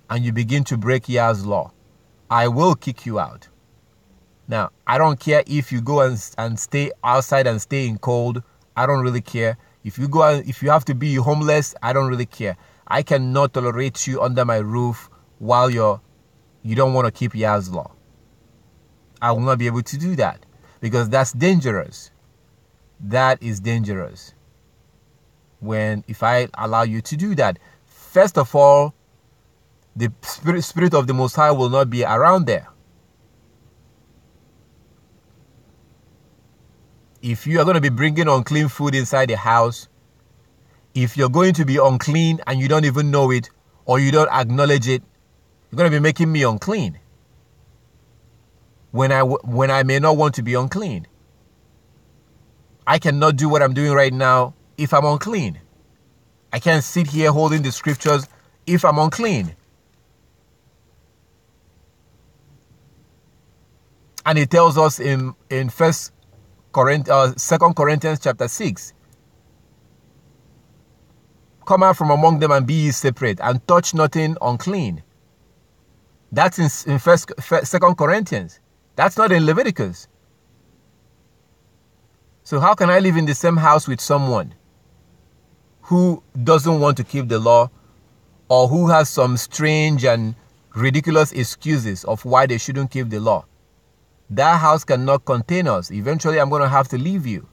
and you begin to break Yah's law, I will kick you out. Now, I don't care if you go and stay outside and stay in cold. I don't really care. If you have to be homeless, I don't really care. I cannot tolerate you under my roof while you don't want to keep Yah's law. I will not be able to do that, because that's dangerous. That is dangerous. If I allow you to do that, first of all, the spirit of the Most High will not be around there. If you are going to be bringing unclean food inside the house, if you're going to be unclean and you don't even know it or you don't acknowledge it, you're going to be making me unclean when I may not want to be unclean. I cannot do what I'm doing right now if I'm unclean. I can't sit here holding the scriptures if I'm unclean. And it tells us in 2 Corinthians chapter 6, come out from among them and be ye separate, and touch nothing unclean. That's in 2 Corinthians. That's not in Leviticus. So how can I live in the same house with someone who doesn't want to keep the law, or who has some strange and ridiculous excuses of why they shouldn't keep the law? That house cannot contain us. Eventually, I'm going to have to leave you.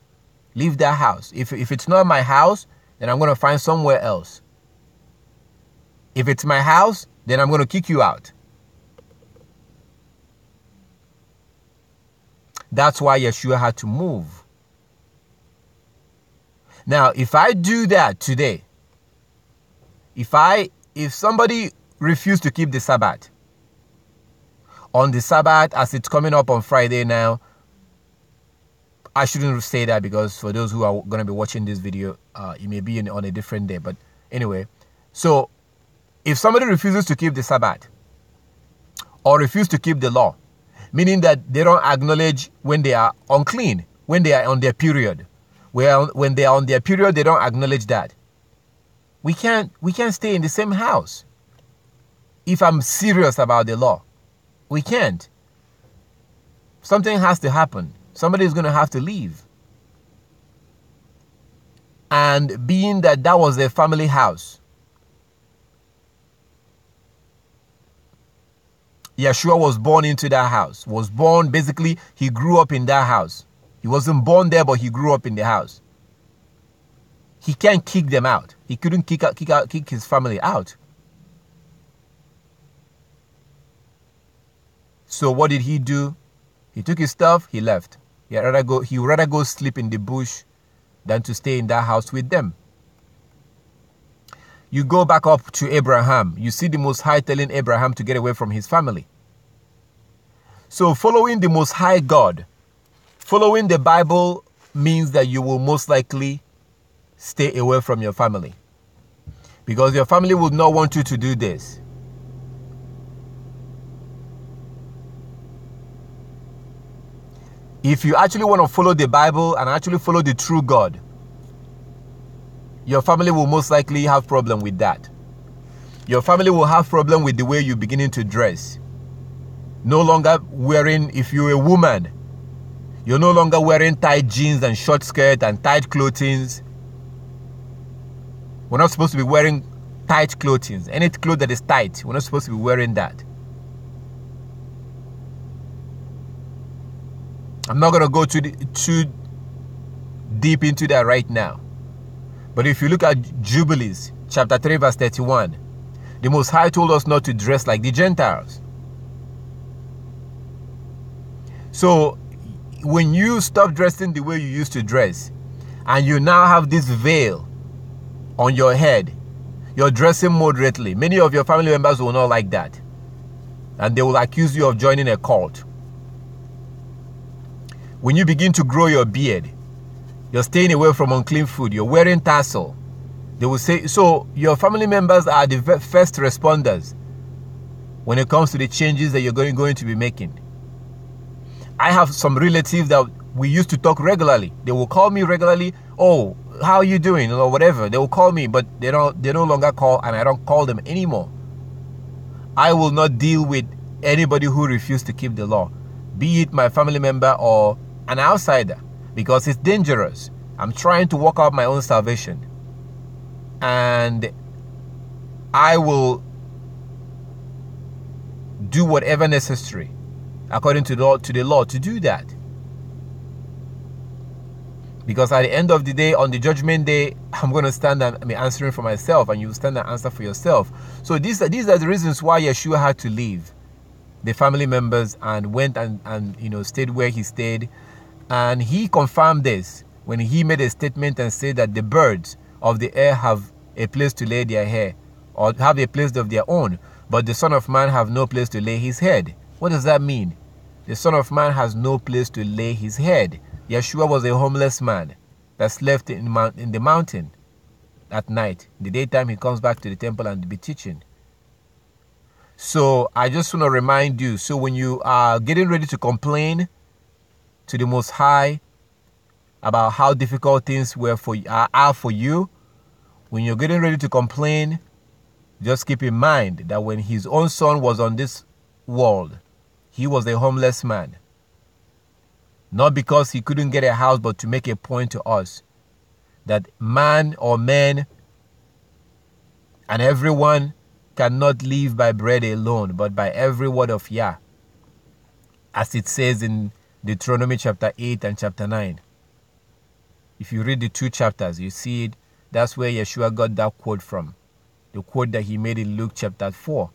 Leave that house. If it's not my house, then I'm going to find somewhere else. If it's my house, then I'm going to kick you out. That's why Yeshua had to move. Now, if I do that today, if somebody refused to keep the Sabbath, on the Sabbath, as it's coming up on Friday now, I shouldn't say that, because for those who are going to be watching this video, it may be on a different day. But anyway, so if somebody refuses to keep the Sabbath or refuse to keep the law, meaning that they don't acknowledge when they are unclean, when they are on their period, when they are on their period, they don't acknowledge that. We can't stay in the same house. If I'm serious about the law, we can't. Something has to happen. Somebody is going to have to leave. And being that was their family house, Yeshua was born into that house. Basically, he grew up in that house. He wasn't born there, but he grew up in the house. He can't kick them out. He couldn't kick his family out. So what did he do? He took his stuff, he left. He would rather go sleep in the bush than to stay in that house with them. You go back up to Abraham. You see the Most High telling Abraham to get away from his family. So following the Most High God, following the Bible means that you will most likely stay away from your family, because your family would not want you to do this. If you actually want to follow the Bible and actually follow the true God, your family will most likely have problem with that. Your family will have problem with the way you're beginning to dress. No longer wearing, if you're a woman, you're no longer wearing tight jeans and short skirt and tight clothing. We're not supposed to be wearing tight clothing. Any clothes that is tight, we're not supposed to be wearing that. I'm not going to go too deep into that right now. But if you look at Jubilees, chapter 3, verse 31, the Most High told us not to dress like the Gentiles. So when you stop dressing the way you used to dress, and you now have this veil on your head, you're dressing moderately. Many of your family members will not like that, and they will accuse you of joining a cult. When you begin to grow your beard, you're staying away from unclean food, you're wearing tassel, they will say, so your family members are the first responders when it comes to the changes that you're going to be making. I have some relatives that we used to talk regularly. They will call me regularly. Oh, how are you doing? Or whatever. They will call me, but they no longer call, and I don't call them anymore. I will not deal with anybody who refuses to keep the law, be it my family member or an outsider, because it's dangerous. I'm trying to work out my own salvation, and I will do whatever necessary according to the law to do that. Because at the end of the day, on the judgment day, I'm going to stand and be answering for myself, and you will stand and answer for yourself. So these are the reasons why Yeshua had to leave the family members and went and stayed where he stayed. And he confirmed this when he made a statement and said that the birds of the air have a place to lay their hair, or have a place of their own, but the Son of Man have no place to lay his head. What does that mean? The Son of Man has no place to lay his head. Yeshua was a homeless man that slept in the mountain at night. In the daytime, he comes back to the temple and be teaching. So I just want to remind you, so when you are getting ready to complain to the Most High about how difficult things are for you, when you're getting ready to complain, just keep in mind that when his own son was on this world, he was a homeless man. Not because he couldn't get a house, but to make a point to us that man or men and everyone cannot live by bread alone, but by every word of Yah, as it says in Deuteronomy chapter 8 and chapter 9. If you read the two chapters, you see it. That's where Yeshua got that quote from, the quote that he made in Luke chapter 4.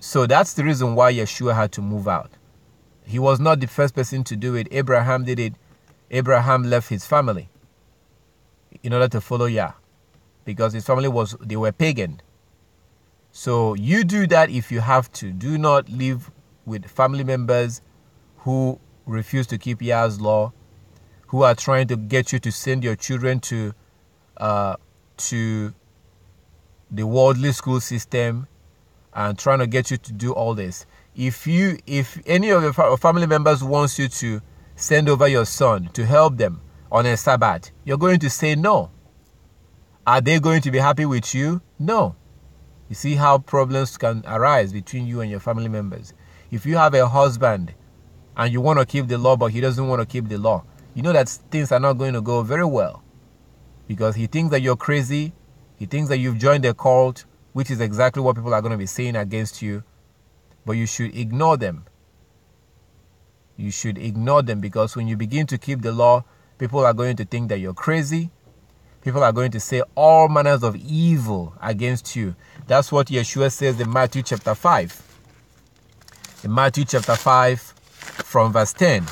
So that's the reason why Yeshua had to move out. He was not the first person to do it. Abraham did it. Abraham left his family in order to follow Yah, because his family they were pagan. So you do that if you have to. Do not live with family members who refuse to keep Yah's law, who are trying to get you to send your children to the worldly school system and trying to get you to do all this. If any of your family members wants you to send over your son to help them on a Sabbath, you're going to say no. Are they going to be happy with you? No. You see how problems can arise between you and your family members. If you have a husband and you want to keep the law, but he doesn't want to keep the law, you know that things are not going to go very well, because he thinks that you're crazy. He thinks that you've joined a cult, which is exactly what people are going to be saying against you. But you should ignore them. You should ignore them, because when you begin to keep the law, people are going to think that you're crazy. People are going to say all manners of evil against you. That's what Yeshua says in Matthew chapter 5. In Matthew chapter 5 from verse 10,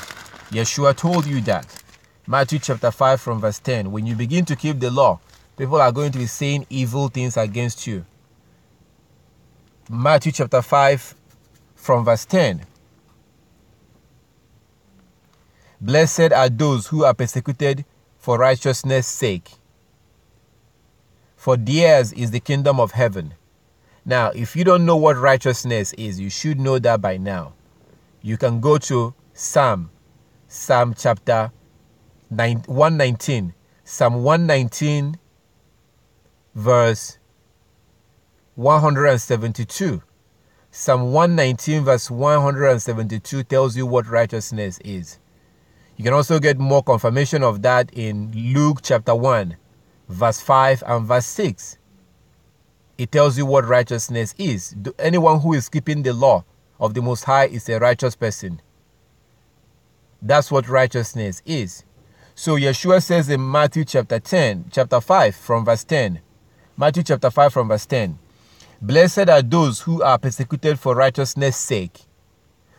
Yeshua told you that. Matthew chapter 5 from verse 10, when you begin to keep the law, people are going to be saying evil things against you. Matthew chapter 5 from verse 10. Blessed are those who are persecuted for righteousness' sake, for theirs is the kingdom of heaven. Now, if you don't know what righteousness is, you should know that by now. You can go to Psalm chapter 119. Psalm 119, verse 172. Psalm 119, verse 172 tells you what righteousness is. You can also get more confirmation of that in Luke chapter 1, verse 5 and verse 6. It tells you what righteousness is. Anyone who is keeping the law of the Most High is a righteous person. That's what righteousness is. So Yeshua says in Matthew chapter 5 from verse 10. Matthew chapter 5 from verse 10. Blessed are those who are persecuted for righteousness' sake.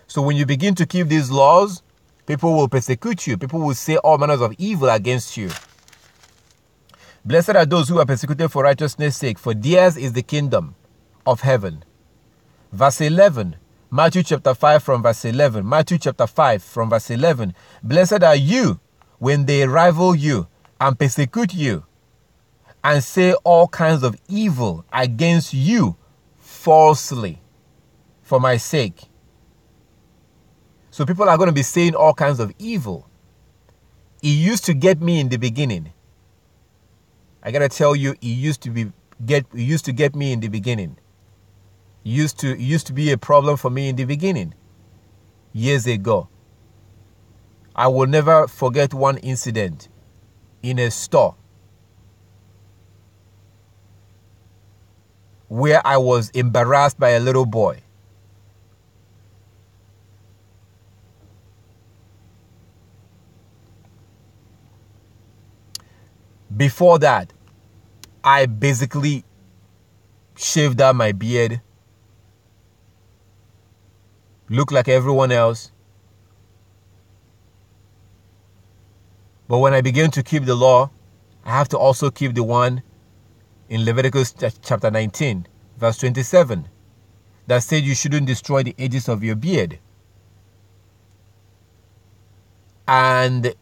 So when you begin to keep these laws, people will persecute you. People will say all manners of evil against you. Blessed are those who are persecuted for righteousness' sake, for theirs is the kingdom of heaven. Verse 11. Matthew chapter 5 from verse 11. Matthew chapter 5 from verse 11. Blessed are you when they rival you and persecute you and say all kinds of evil against you falsely for my sake. So people are going to be saying all kinds of evil. It used to get me in the beginning. I got to tell you, it used to get me in the beginning. It used to be a problem for me in the beginning, years ago. I will never forget one incident in a store where I was embarrassed by a little boy. Before that, I basically shaved out my beard, looked like everyone else. But when I began to keep the law, I have to also keep the one in Leviticus chapter 19, verse 27, that said you shouldn't destroy the edges of your beard. And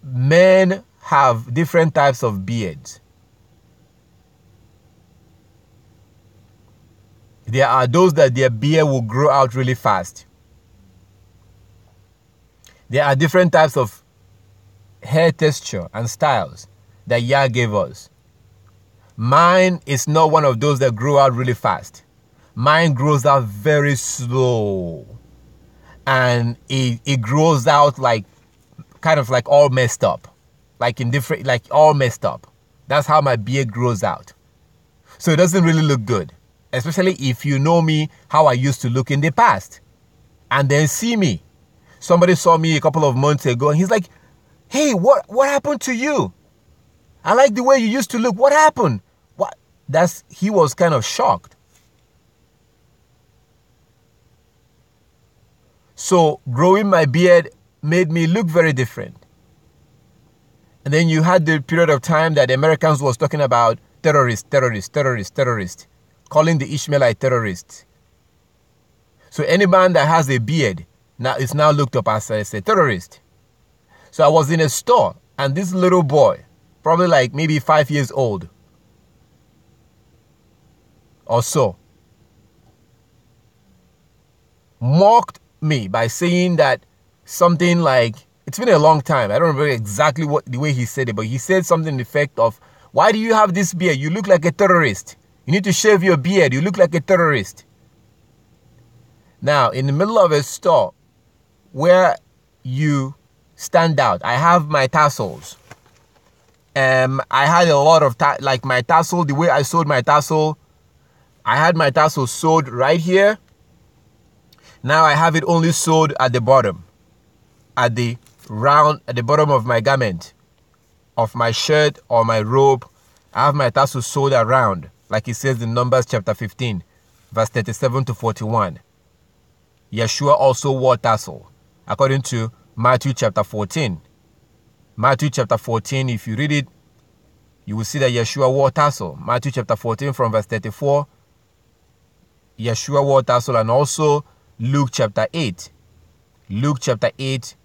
men have different types of beards. There are those that their beard will grow out really fast. There are different types of hair texture and styles that Yah gave us. Mine is not one of those that grow out really fast. Mine grows out very slow. And it grows out like kind of like all messed up. Like all messed up. That's how my beard grows out. So it doesn't really look good. Especially if you know me, how I used to look in the past. And then see me. Somebody saw me a couple of months ago and he's like, hey, what happened to you? I like the way you used to look. What happened? He was kind of shocked. So growing my beard made me look very different. And then you had the period of time that the Americans was talking about terrorists, calling the Ishmaelite terrorists. So any man that has a beard is now looked up as a terrorist. So I was in a store and this little boy, probably like maybe 5 years old or so, mocked me by saying that something like, it's been a long time. I don't remember exactly the way he said it, but he said something in the effect of, why do you have this beard? You look like a terrorist. You need to shave your beard. You look like a terrorist. Now, in the middle of a store where you stand out, I have my tassels. I had a lot of, my tassel, the way I sewed my tassel, I had my tassel sewed right here. Now I have it only sewed at the bottom, at the bottom of my garment, of my shirt or my robe. I have my tassel sewed around, like it says in Numbers chapter 15, verse 37 to 41. Yeshua also wore tassel, according to Matthew chapter 14. Matthew chapter 14, if you read it, you will see that Yeshua wore tassel. Matthew chapter 14 from verse 34, Yeshua wore tassel, and also Luke chapter 8. Luke chapter 8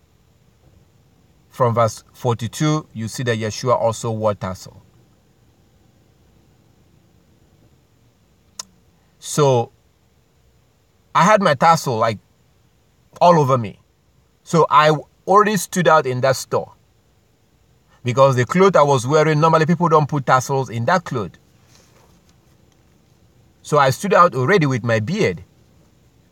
from verse 42, you see that Yeshua also wore tassel. So I had my tassel like all over me. So I already stood out in that store. Because the clothes I was wearing, normally people don't put tassels in that cloth. So I stood out already with my beard.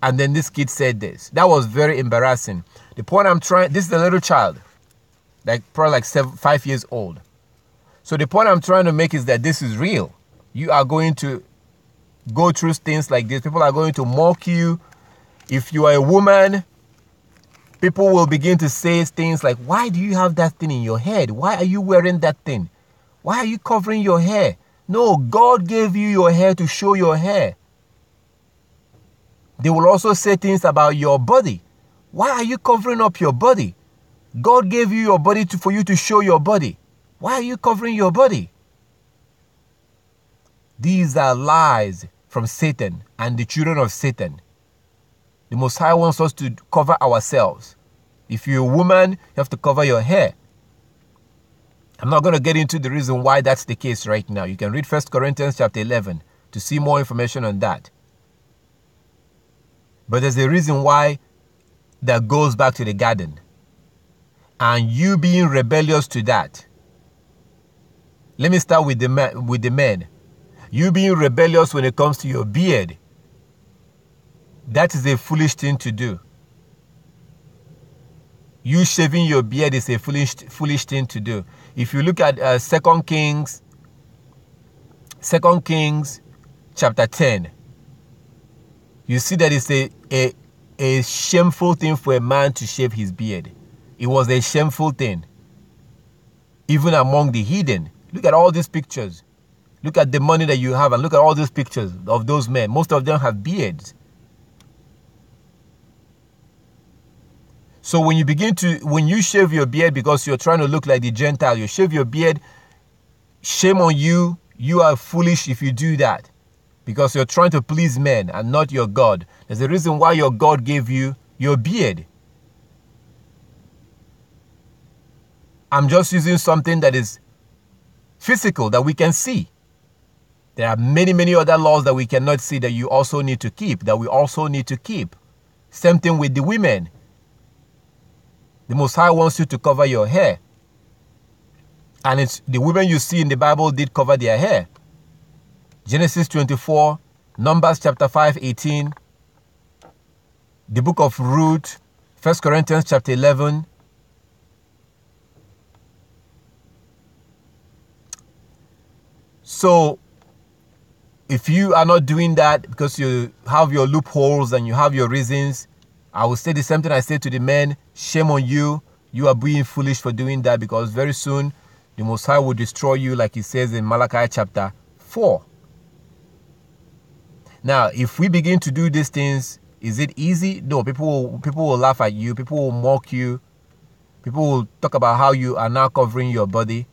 And then this kid said this. That was very embarrassing. The point I'm trying, this is a little child, like probably like 5 years old. So the point I'm trying to make is that this is real. You are going to go through things like this. People are going to mock you. If you are a woman, people will begin to say things like, why do you have that thing in your head? Why are you wearing that thing? Why are you covering your hair? No, God gave you your hair to show your hair. They will also say things about your body. Why are you covering up your body? God gave you your body for you to show your body. Why are you covering your body? These are lies from Satan and the children of Satan. The Most High wants us to cover ourselves. If you're a woman, you have to cover your hair. I'm not going to get into the reason why that's the case right now. You can read 1 Corinthians chapter 11 to see more information on that. But there's a reason why that goes back to the garden. And you being rebellious to that. Let me start with the men. You being rebellious when it comes to your beard. That is a foolish thing to do. You shaving your beard is a foolish thing to do. If you look at 2 Kings chapter 10, you see that it's a shameful thing for a man to shave his beard. It was a shameful thing. Even among the heathen. Look at all these pictures. Look at the money that you have and look at all these pictures of those men. Most of them have beards. So when you shave your beard because you're trying to look like the Gentile, you shave your beard, shame on you. You are foolish if you do that. Because you're trying to please men and not your God. There's a reason why your God gave you your beard. I'm just using something that is physical, that we can see. There are many, many other laws that we cannot see that you also need to keep, that we also need to keep. Same thing with the women. The Most High wants you to cover your hair. And it's the women you see in the Bible did cover their hair. Genesis 24, Numbers chapter 5:18, the book of Ruth, 1 Corinthians chapter 11. So, if you are not doing that because you have your loopholes and you have your reasons, I will say the same thing I say to the men. Shame on you. You are being foolish for doing that because very soon the Most High will destroy you like he says in Malachi chapter 4. Now, if we begin to do these things, is it easy? No, people will laugh at you. People will mock you. People will talk about how you are now covering your body.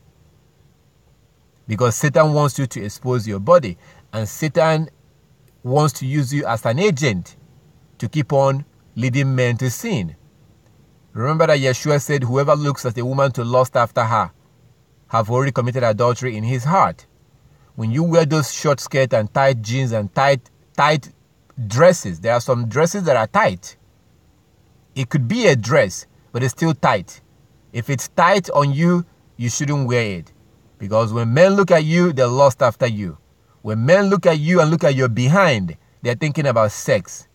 Because Satan wants you to expose your body. And Satan wants to use you as an agent to keep on leading men to sin. Remember that Yeshua said, whoever looks at a woman to lust after her have already committed adultery in his heart. When you wear those short skirts and tight jeans and tight dresses, there are some dresses that are tight. It could be a dress, but it's still tight. If it's tight on you, you shouldn't wear it. Because when men look at you, they're lust after you. When men look at you and look at your behind, they're thinking about sex.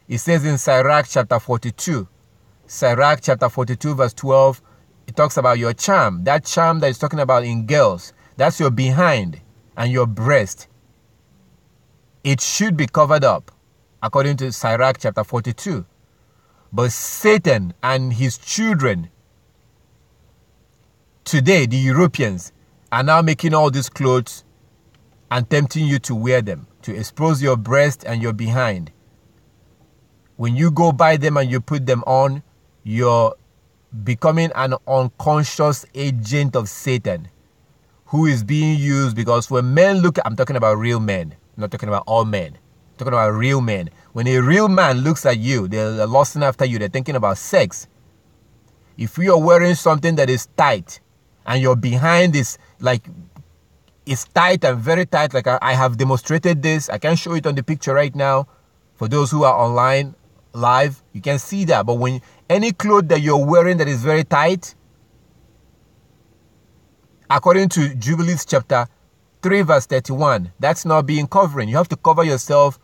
It says in Sirach chapter 42, Sirach chapter 42 verse 12, it talks about your charm. That charm that is talking about in girls, that's your behind and your breast. It should be covered up. according to Sirach chapter 42. But Satan and his children today, the Europeans, are now making all these clothes and tempting you to wear them, to expose your breast and your behind. When you go buy them and you put them on, you're becoming an unconscious agent of Satan who is being used, because when men look, I'm talking about real men, I'm not talking about all men, I'm talking about real men. When a real man looks at you, they're lusting after you, they're thinking about sex. If you are wearing something that is tight and your behind is like, it's tight and very tight, like I have demonstrated this, I can show it on the picture right now. For those who are online live, you can see that. But when any clothes that you're wearing that is very tight, according to Jubilees chapter 3 verse 31, that's not being covering. You have to cover yourself.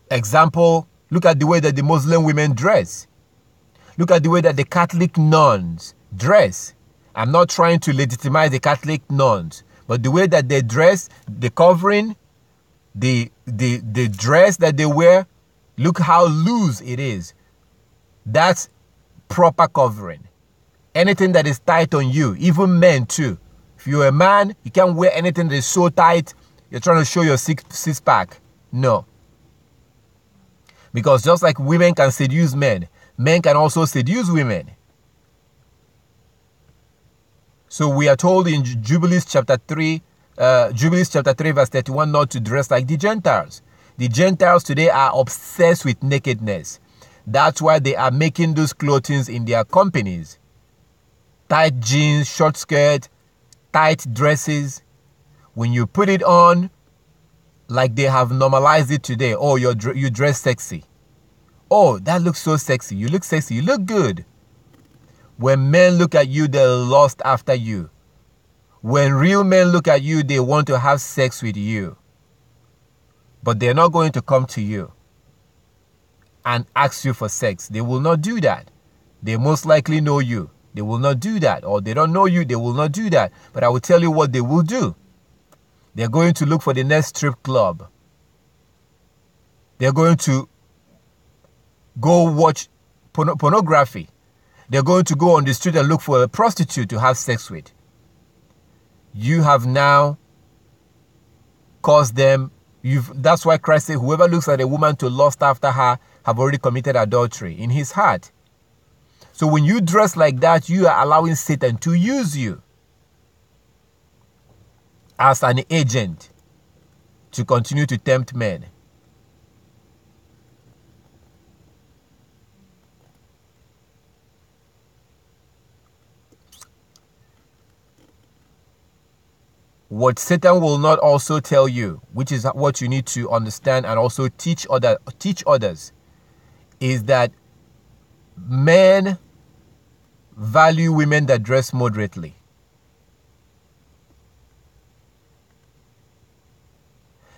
Example, look at the way that the Muslim women dress. Look at the way that the Catholic nuns dress. I'm not trying to legitimize the Catholic nuns, but the way that they dress, the covering, the dress that they wear, look how loose it is. That's proper covering. Anything that is tight on you, even men too. If you're a man, you can't wear anything that is so tight, you're trying to show your six-pack. No. Because just like women can seduce men, men can also seduce women. So we are told in Jubilees chapter 3 verse 31 not to dress like the Gentiles. The Gentiles today are obsessed with nakedness. That's why they are making those clothing in their companies. Tight jeans, short skirt, tight dresses. When you put it on, like they have normalized it today. Oh, you dress sexy. Oh, that looks so sexy. You look sexy. You look good. When men look at you, they're lost after you. When real men look at you, they want to have sex with you. But they're not going to come to you and ask you for sex. They will not do that. They most likely know you. They will not do that. Or they don't know you, they will not do that. But I will tell you what they will do. They're going to look for the next strip club. They're going to go watch pornography. They're going to go on the street and look for a prostitute to have sex with. You have now caused them. That's why Christ said, whoever looks at a woman to lust after her have already committed adultery in his heart. So when you dress like that, you are allowing Satan to use you as an agent to continue to tempt men. What Satan will not also tell you, which is what you need to understand and also teach others, is that men value women that dress moderately.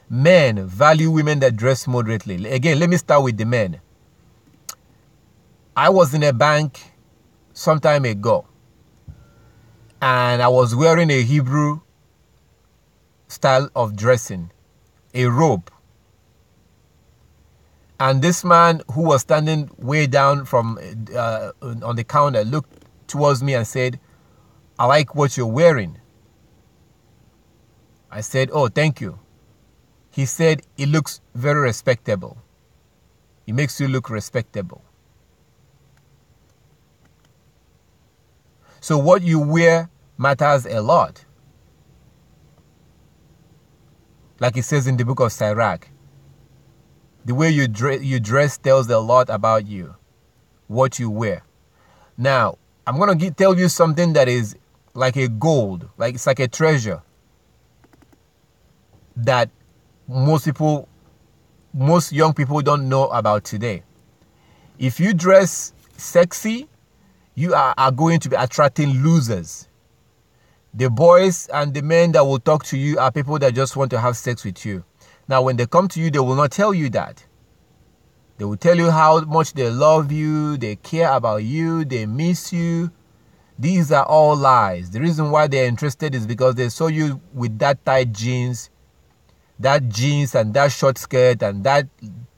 Men value women that dress moderately. Again, let me start with the men. I was in a bank some time ago, and I was wearing a Hebrew style of dressing, a robe. And this man who was standing way down from on the counter looked towards me and said, "I like what you're wearing." I said, "Oh, thank you." He said, "It looks very respectable. It makes you look respectable." So what you wear matters a lot. Like it says in the book of Sirach, the way you dress tells a lot about you, what you wear. Now, I'm going to tell you something that is like a gold, like it's like a treasure that most young people don't know about today. If you dress sexy, you are going to be attracting losers. The boys and the men that will talk to you are people that just want to have sex with you. Now, when they come to you, they will not tell you that. They will tell you how much they love you, they care about you, they miss you. These are all lies. The reason why they're interested is because they saw you with that tight jeans that jeans and that short skirt and that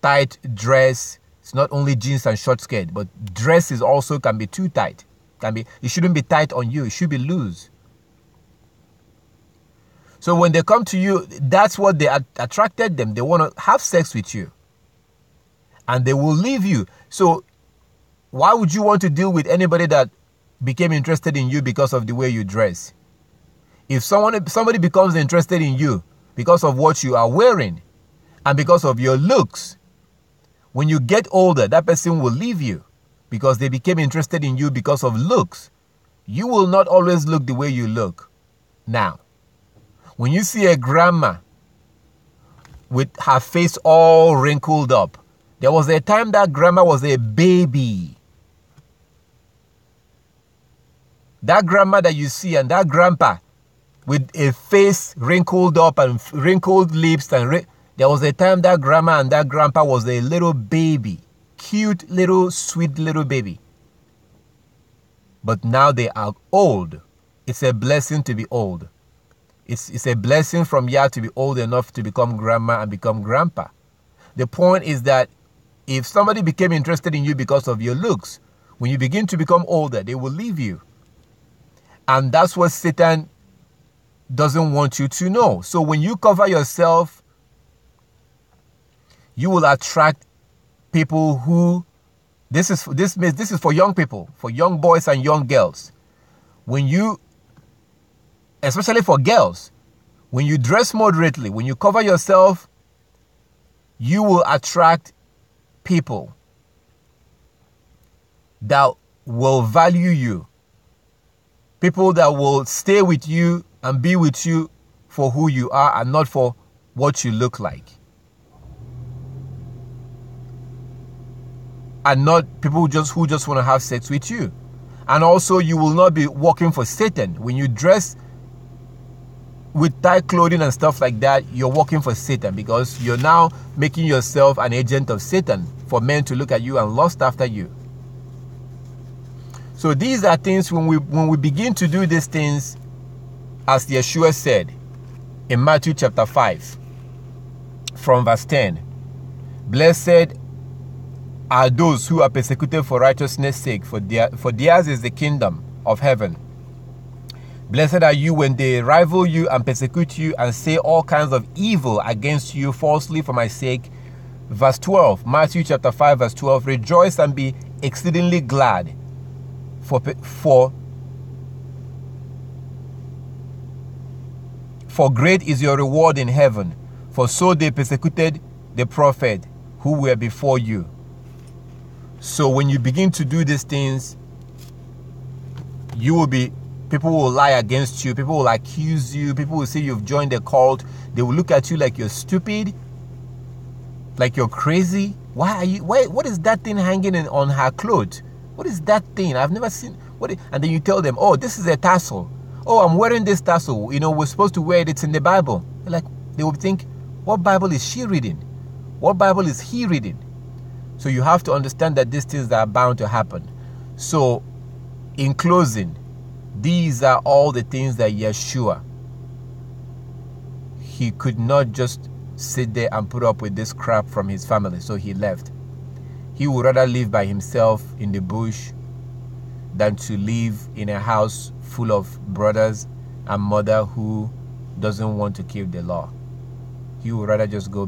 tight dress. It's not only jeans and short skirt, but dresses also can be too tight. It shouldn't be tight on you. It should be loose. So when they come to you, that's what they attracted them. They want to have sex with you. And they will leave you. So why would you want to deal with anybody that became interested in you because of the way you dress? If somebody becomes interested in you because of what you are wearing and because of your looks, when you get older, that person will leave you because they became interested in you because of looks. You will not always look the way you look now. When you see a grandma with her face all wrinkled up, there was a time that grandma was a baby. That grandma that you see and that grandpa with a face wrinkled up and wrinkled lips, and there was a time that grandma and that grandpa was a little baby. Cute little, sweet little baby. But now they are old. It's a blessing to be old. It's a blessing from Yah to be old enough to become grandma and become grandpa. The point is that if somebody became interested in you because of your looks, when you begin to become older, they will leave you. And that's what Satan doesn't want you to know. So when you cover yourself, you will attract people who, this is for young people, for young boys and young girls. When you, especially for girls, when you dress moderately, when you cover yourself, you will attract people that will value you. People that will stay with you and be with you for who you are and not for what you look like. And not people who just want to have sex with you. And also, you will not be working for Satan. When you dress with tight clothing and stuff like that, you're working for Satan because you're now making yourself an agent of Satan for men to look at you and lust after you. So these are things when we begin to do these things, as Yeshua said in Matthew chapter 5 from verse 10. Blessed are those who are persecuted for righteousness' sake, for theirs is the kingdom of heaven. Blessed are you when they rival you and persecute you and say all kinds of evil against you falsely for my sake. Verse 12, Matthew chapter 5 verse 12. Rejoice and be exceedingly glad, for great is your reward in heaven, for so they persecuted the prophet who were before you. So when you begin to do these things, people will lie against you, people will accuse you, people will say you've joined a cult, they will look at you like you're stupid, like you're crazy. What is that thing hanging on her clothes? What is that thing? I've never seen. And then you tell them, oh, this is a tassel. Oh, I'm wearing this tassel. You know, we're supposed to wear it. It's in the Bible. They will think, what Bible is she reading? What Bible is he reading? So you have to understand that these things are bound to happen. So, in closing, these are all the things that Yeshua, he could not just sit there and put up with this crap from his family, so he left. He would rather live by himself in the bush than to live in a house full of brothers and mother who doesn't want to keep the law. He would rather just go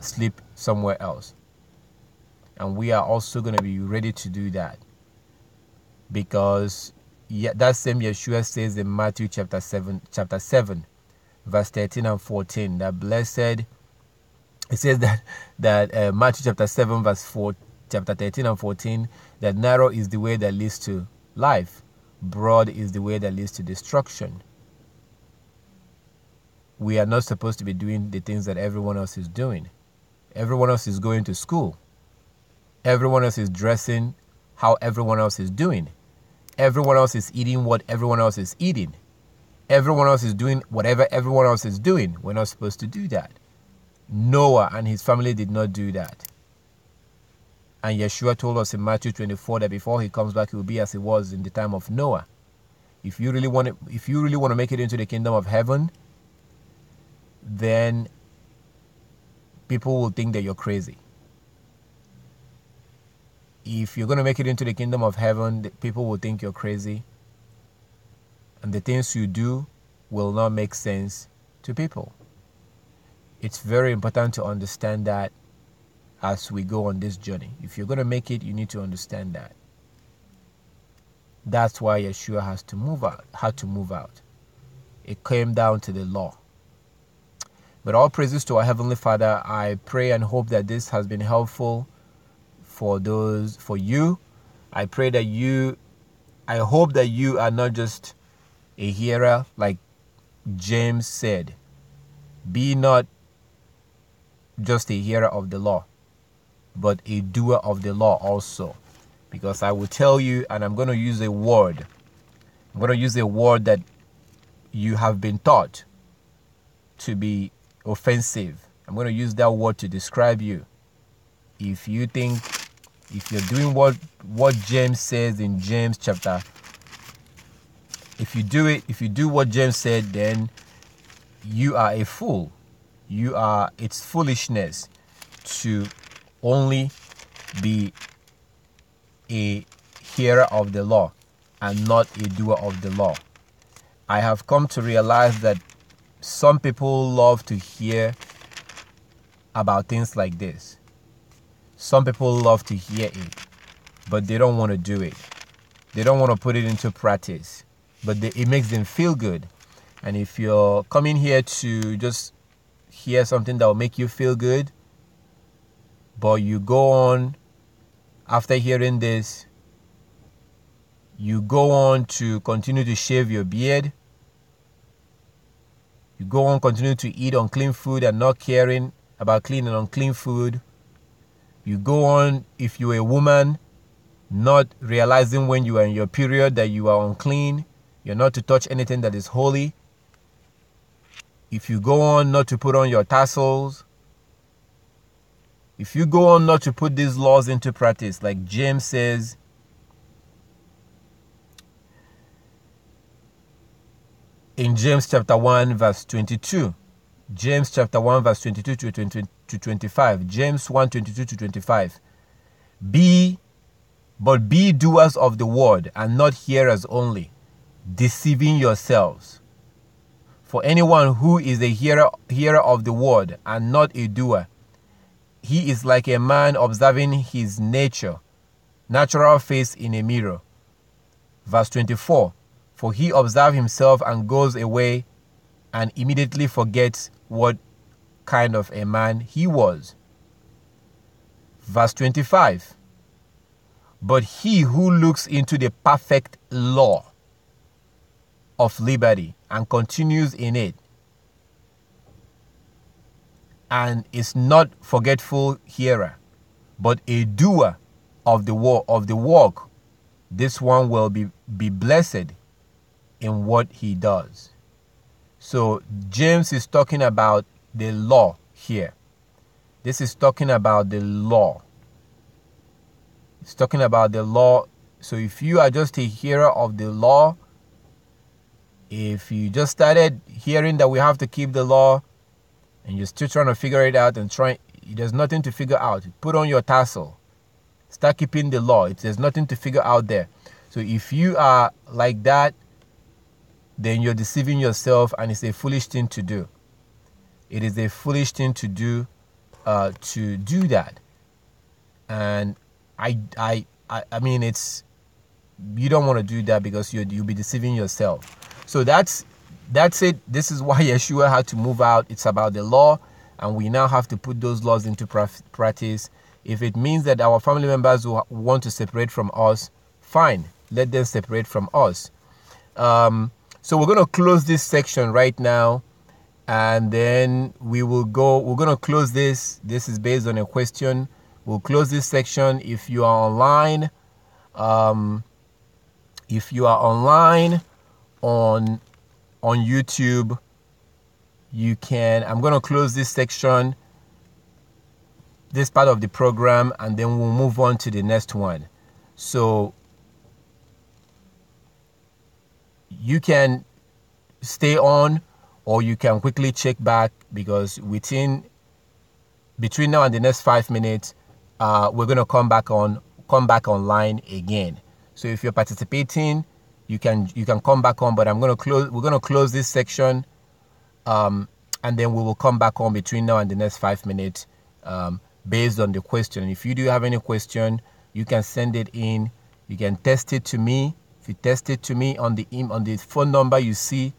sleep somewhere else. And we are also going to be ready to do that. Because that same Yeshua says in Matthew chapter 7, verse 13 and 14, that blessed, it says that Matthew chapter 7, verse 4, chapter 13 and 14, that narrow is the way that leads to life, broad is the way that leads to destruction. We are not supposed to be doing the things that everyone else is doing. Everyone else is going to school. Everyone else is dressing how everyone else is doing. Everyone else is eating what everyone else is eating. Everyone else is doing whatever everyone else is doing. We're not supposed to do that. Noah and his family did not do that. And Yeshua told us in Matthew 24 that before he comes back, he will be as he was in the time of Noah. If you really want to make it into the kingdom of heaven, then people will think that you're crazy. If you're going to make it into the kingdom of heaven, people will think you're crazy. And the things you do will not make sense to people. It's very important to understand that as we go on this journey. If you're going to make it, you need to understand that. That's why Yeshua had to move out. It came down to the law. But all praises to our Heavenly Father. I pray and hope that this has been helpful for you. I hope that you are not just a hearer, like James said. Be not just a hearer of the law, but a doer of the law also. Because I will tell you, and I'm going to use a word. I'm going to use a word that you have been taught to be offensive. I'm going to use that word to describe you. If you're doing what James says in James chapter, if you do what James said, then you are a fool. It's foolishness to only be a hearer of the law and not a doer of the law. I have come to realize that some people love to hear about things like this. Some people love to hear it, but they don't want to do it. They don't want to put it into practice, but it makes them feel good. And if you're coming here to just hear something that will make you feel good, but you go on after hearing this, you go on to continue to shave your beard, you go on continue to eat unclean food and not caring about clean and unclean food. You go on, if you're a woman, not realizing when you are in your period that you are unclean. You're not to touch anything that is holy. If you go on not to put on your tassels, if you go on not to put these laws into practice, like James says, in James chapter 1 verse 22, James chapter 1 verse 22 to 25, James 1, 22 to 25, be doers of the word and not hearers only, deceiving yourselves. For anyone who is a hearer of the word and not a doer, he is like a man observing his natural face in a mirror. Verse 24, for he observes himself and goes away and immediately forgets what kind of a man he was. Verse 25, but he who looks into the perfect law of liberty and continues in it, and is not forgetful hearer, but a doer of the work, this one will be blessed in what he does. So James is talking about the law here. This is talking about the law. It's talking about the law. So if you are just a hearer of the law, if you just started hearing that we have to keep the law, and you're still trying to figure it out there's nothing to figure out. Put on your tassel. Start keeping the law. There's nothing to figure out there. So if you are like that, then you're deceiving yourself, and it's a foolish thing to do. It is a foolish thing to do that. And I mean, you don't want to do that, because you'll be deceiving yourself. So that's it. This is why Yeshua had to move out. It's about the law, and we now have to put those laws into practice. If it means that our family members who want to separate from us, fine, let them separate from us. So we're going to close this section right now, and then we're going to close this. This is based on a question. We'll close this section. If you are online, on YouTube, you can. I'm going to close this section, this part of the program, and then we'll move on to the next one. So you can stay on, or you can quickly check back, because between now and the next 5 minutes, we're going to come back online again. So if you're participating, you can come back on, but we're going to close this section, and then we will come back on between now and the next 5 minutes, based on the question. If you do have any question, you can send it in. You can text it to me. If you text it to me on the phone number you see,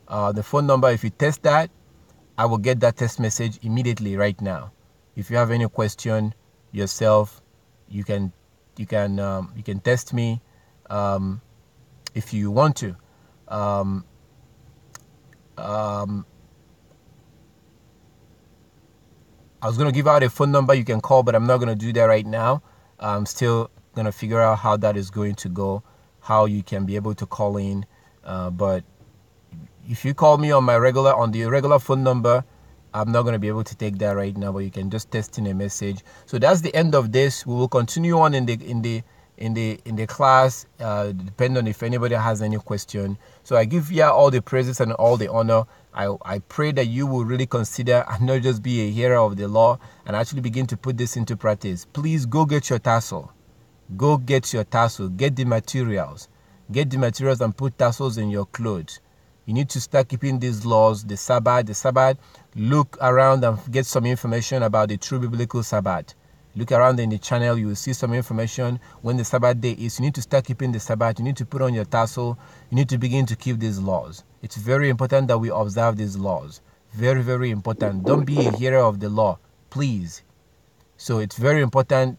the phone number, if you text that, I will get that text message immediately right now. If you have any question yourself, you can text me, if you want to. I was going to give out a phone number you can call, but I'm not going to do that right now. I'm still going to figure out how that is going to go, how you can be able to call in. But if you call me on the regular phone number, I'm not going to be able to take that right now, but you can just text in a message. So that's the end of this. We will continue on in the class, depending on if anybody has any question. So I give you all the praises and all the honor. I pray that you will really consider and not just be a hearer of the law, and actually begin to put this into practice. Please go get your tassel. Go get your tassel. Get the materials. Get the materials and put tassels in your clothes. You need to start keeping these laws, the Sabbath. Look around and get some information about the true biblical Sabbath. Look around in the channel, you will see some information when the Sabbath day is. You need to start keeping the Sabbath. You need to put on your tassel. You need to begin to keep these laws. It's very important that we observe these laws. Very, very important. Don't be a hearer of the law, please. So it's very important.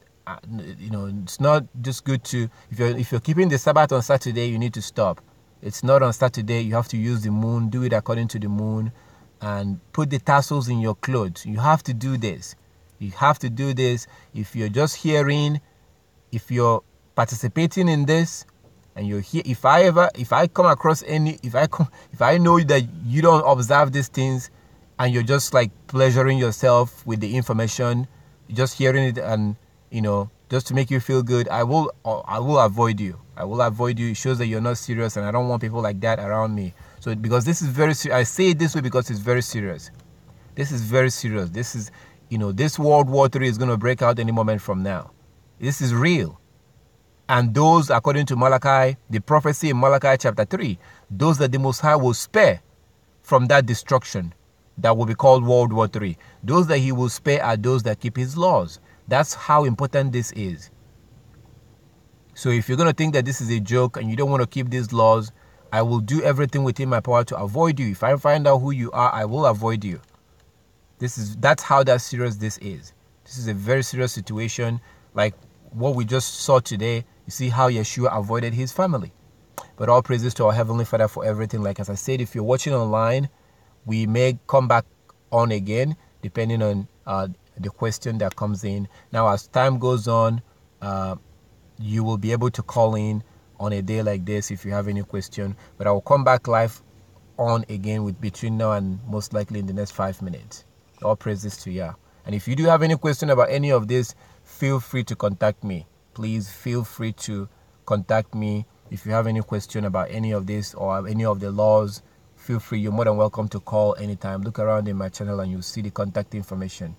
It's not just good to, if you're keeping the Sabbath on Saturday, you need to stop. It's not on Saturday. You have to use the moon. Do it according to the moon, and put the tassels in your clothes. You have to do this. You have to do this. If you're just hearing, if you're participating in this, and you're here, if I come across if I know that you don't observe these things, and you're just like pleasuring yourself with the information, just hearing it, and just to make you feel good, I will avoid you. I will avoid you. It shows that you're not serious, and I don't want people like that around me. So because this is very serious, I say it this way because it's very serious. This is very serious. This is, this World War III is going to break out any moment from now. This is real. And those, according to Malachi, the prophecy in Malachi chapter 3, those that the Most High will spare from that destruction that will be called World War III, those that he will spare are those that keep his laws. That's how important this is. So if you're going to think that this is a joke and you don't want to keep these laws, I will do everything within my power to avoid you. If I find out who you are, I will avoid you. That's how that serious this is. This is a very serious situation, like what we just saw today. You see how Yeshua avoided his family. But all praises to our Heavenly Father for everything. Like as I said, if you're watching online, we may come back on again, depending on the question that comes in. Now, as time goes on, you will be able to call in on a day like this if you have any question. But I will come back live on again between now and most likely in the next 5 minutes. All praises to Yah. And if you do have any question about any of this, feel free to contact me. Please feel free to contact me. If you have any question about any of this or any of the laws, feel free. You're more than welcome to call anytime. Look around in my channel and you'll see the contact information.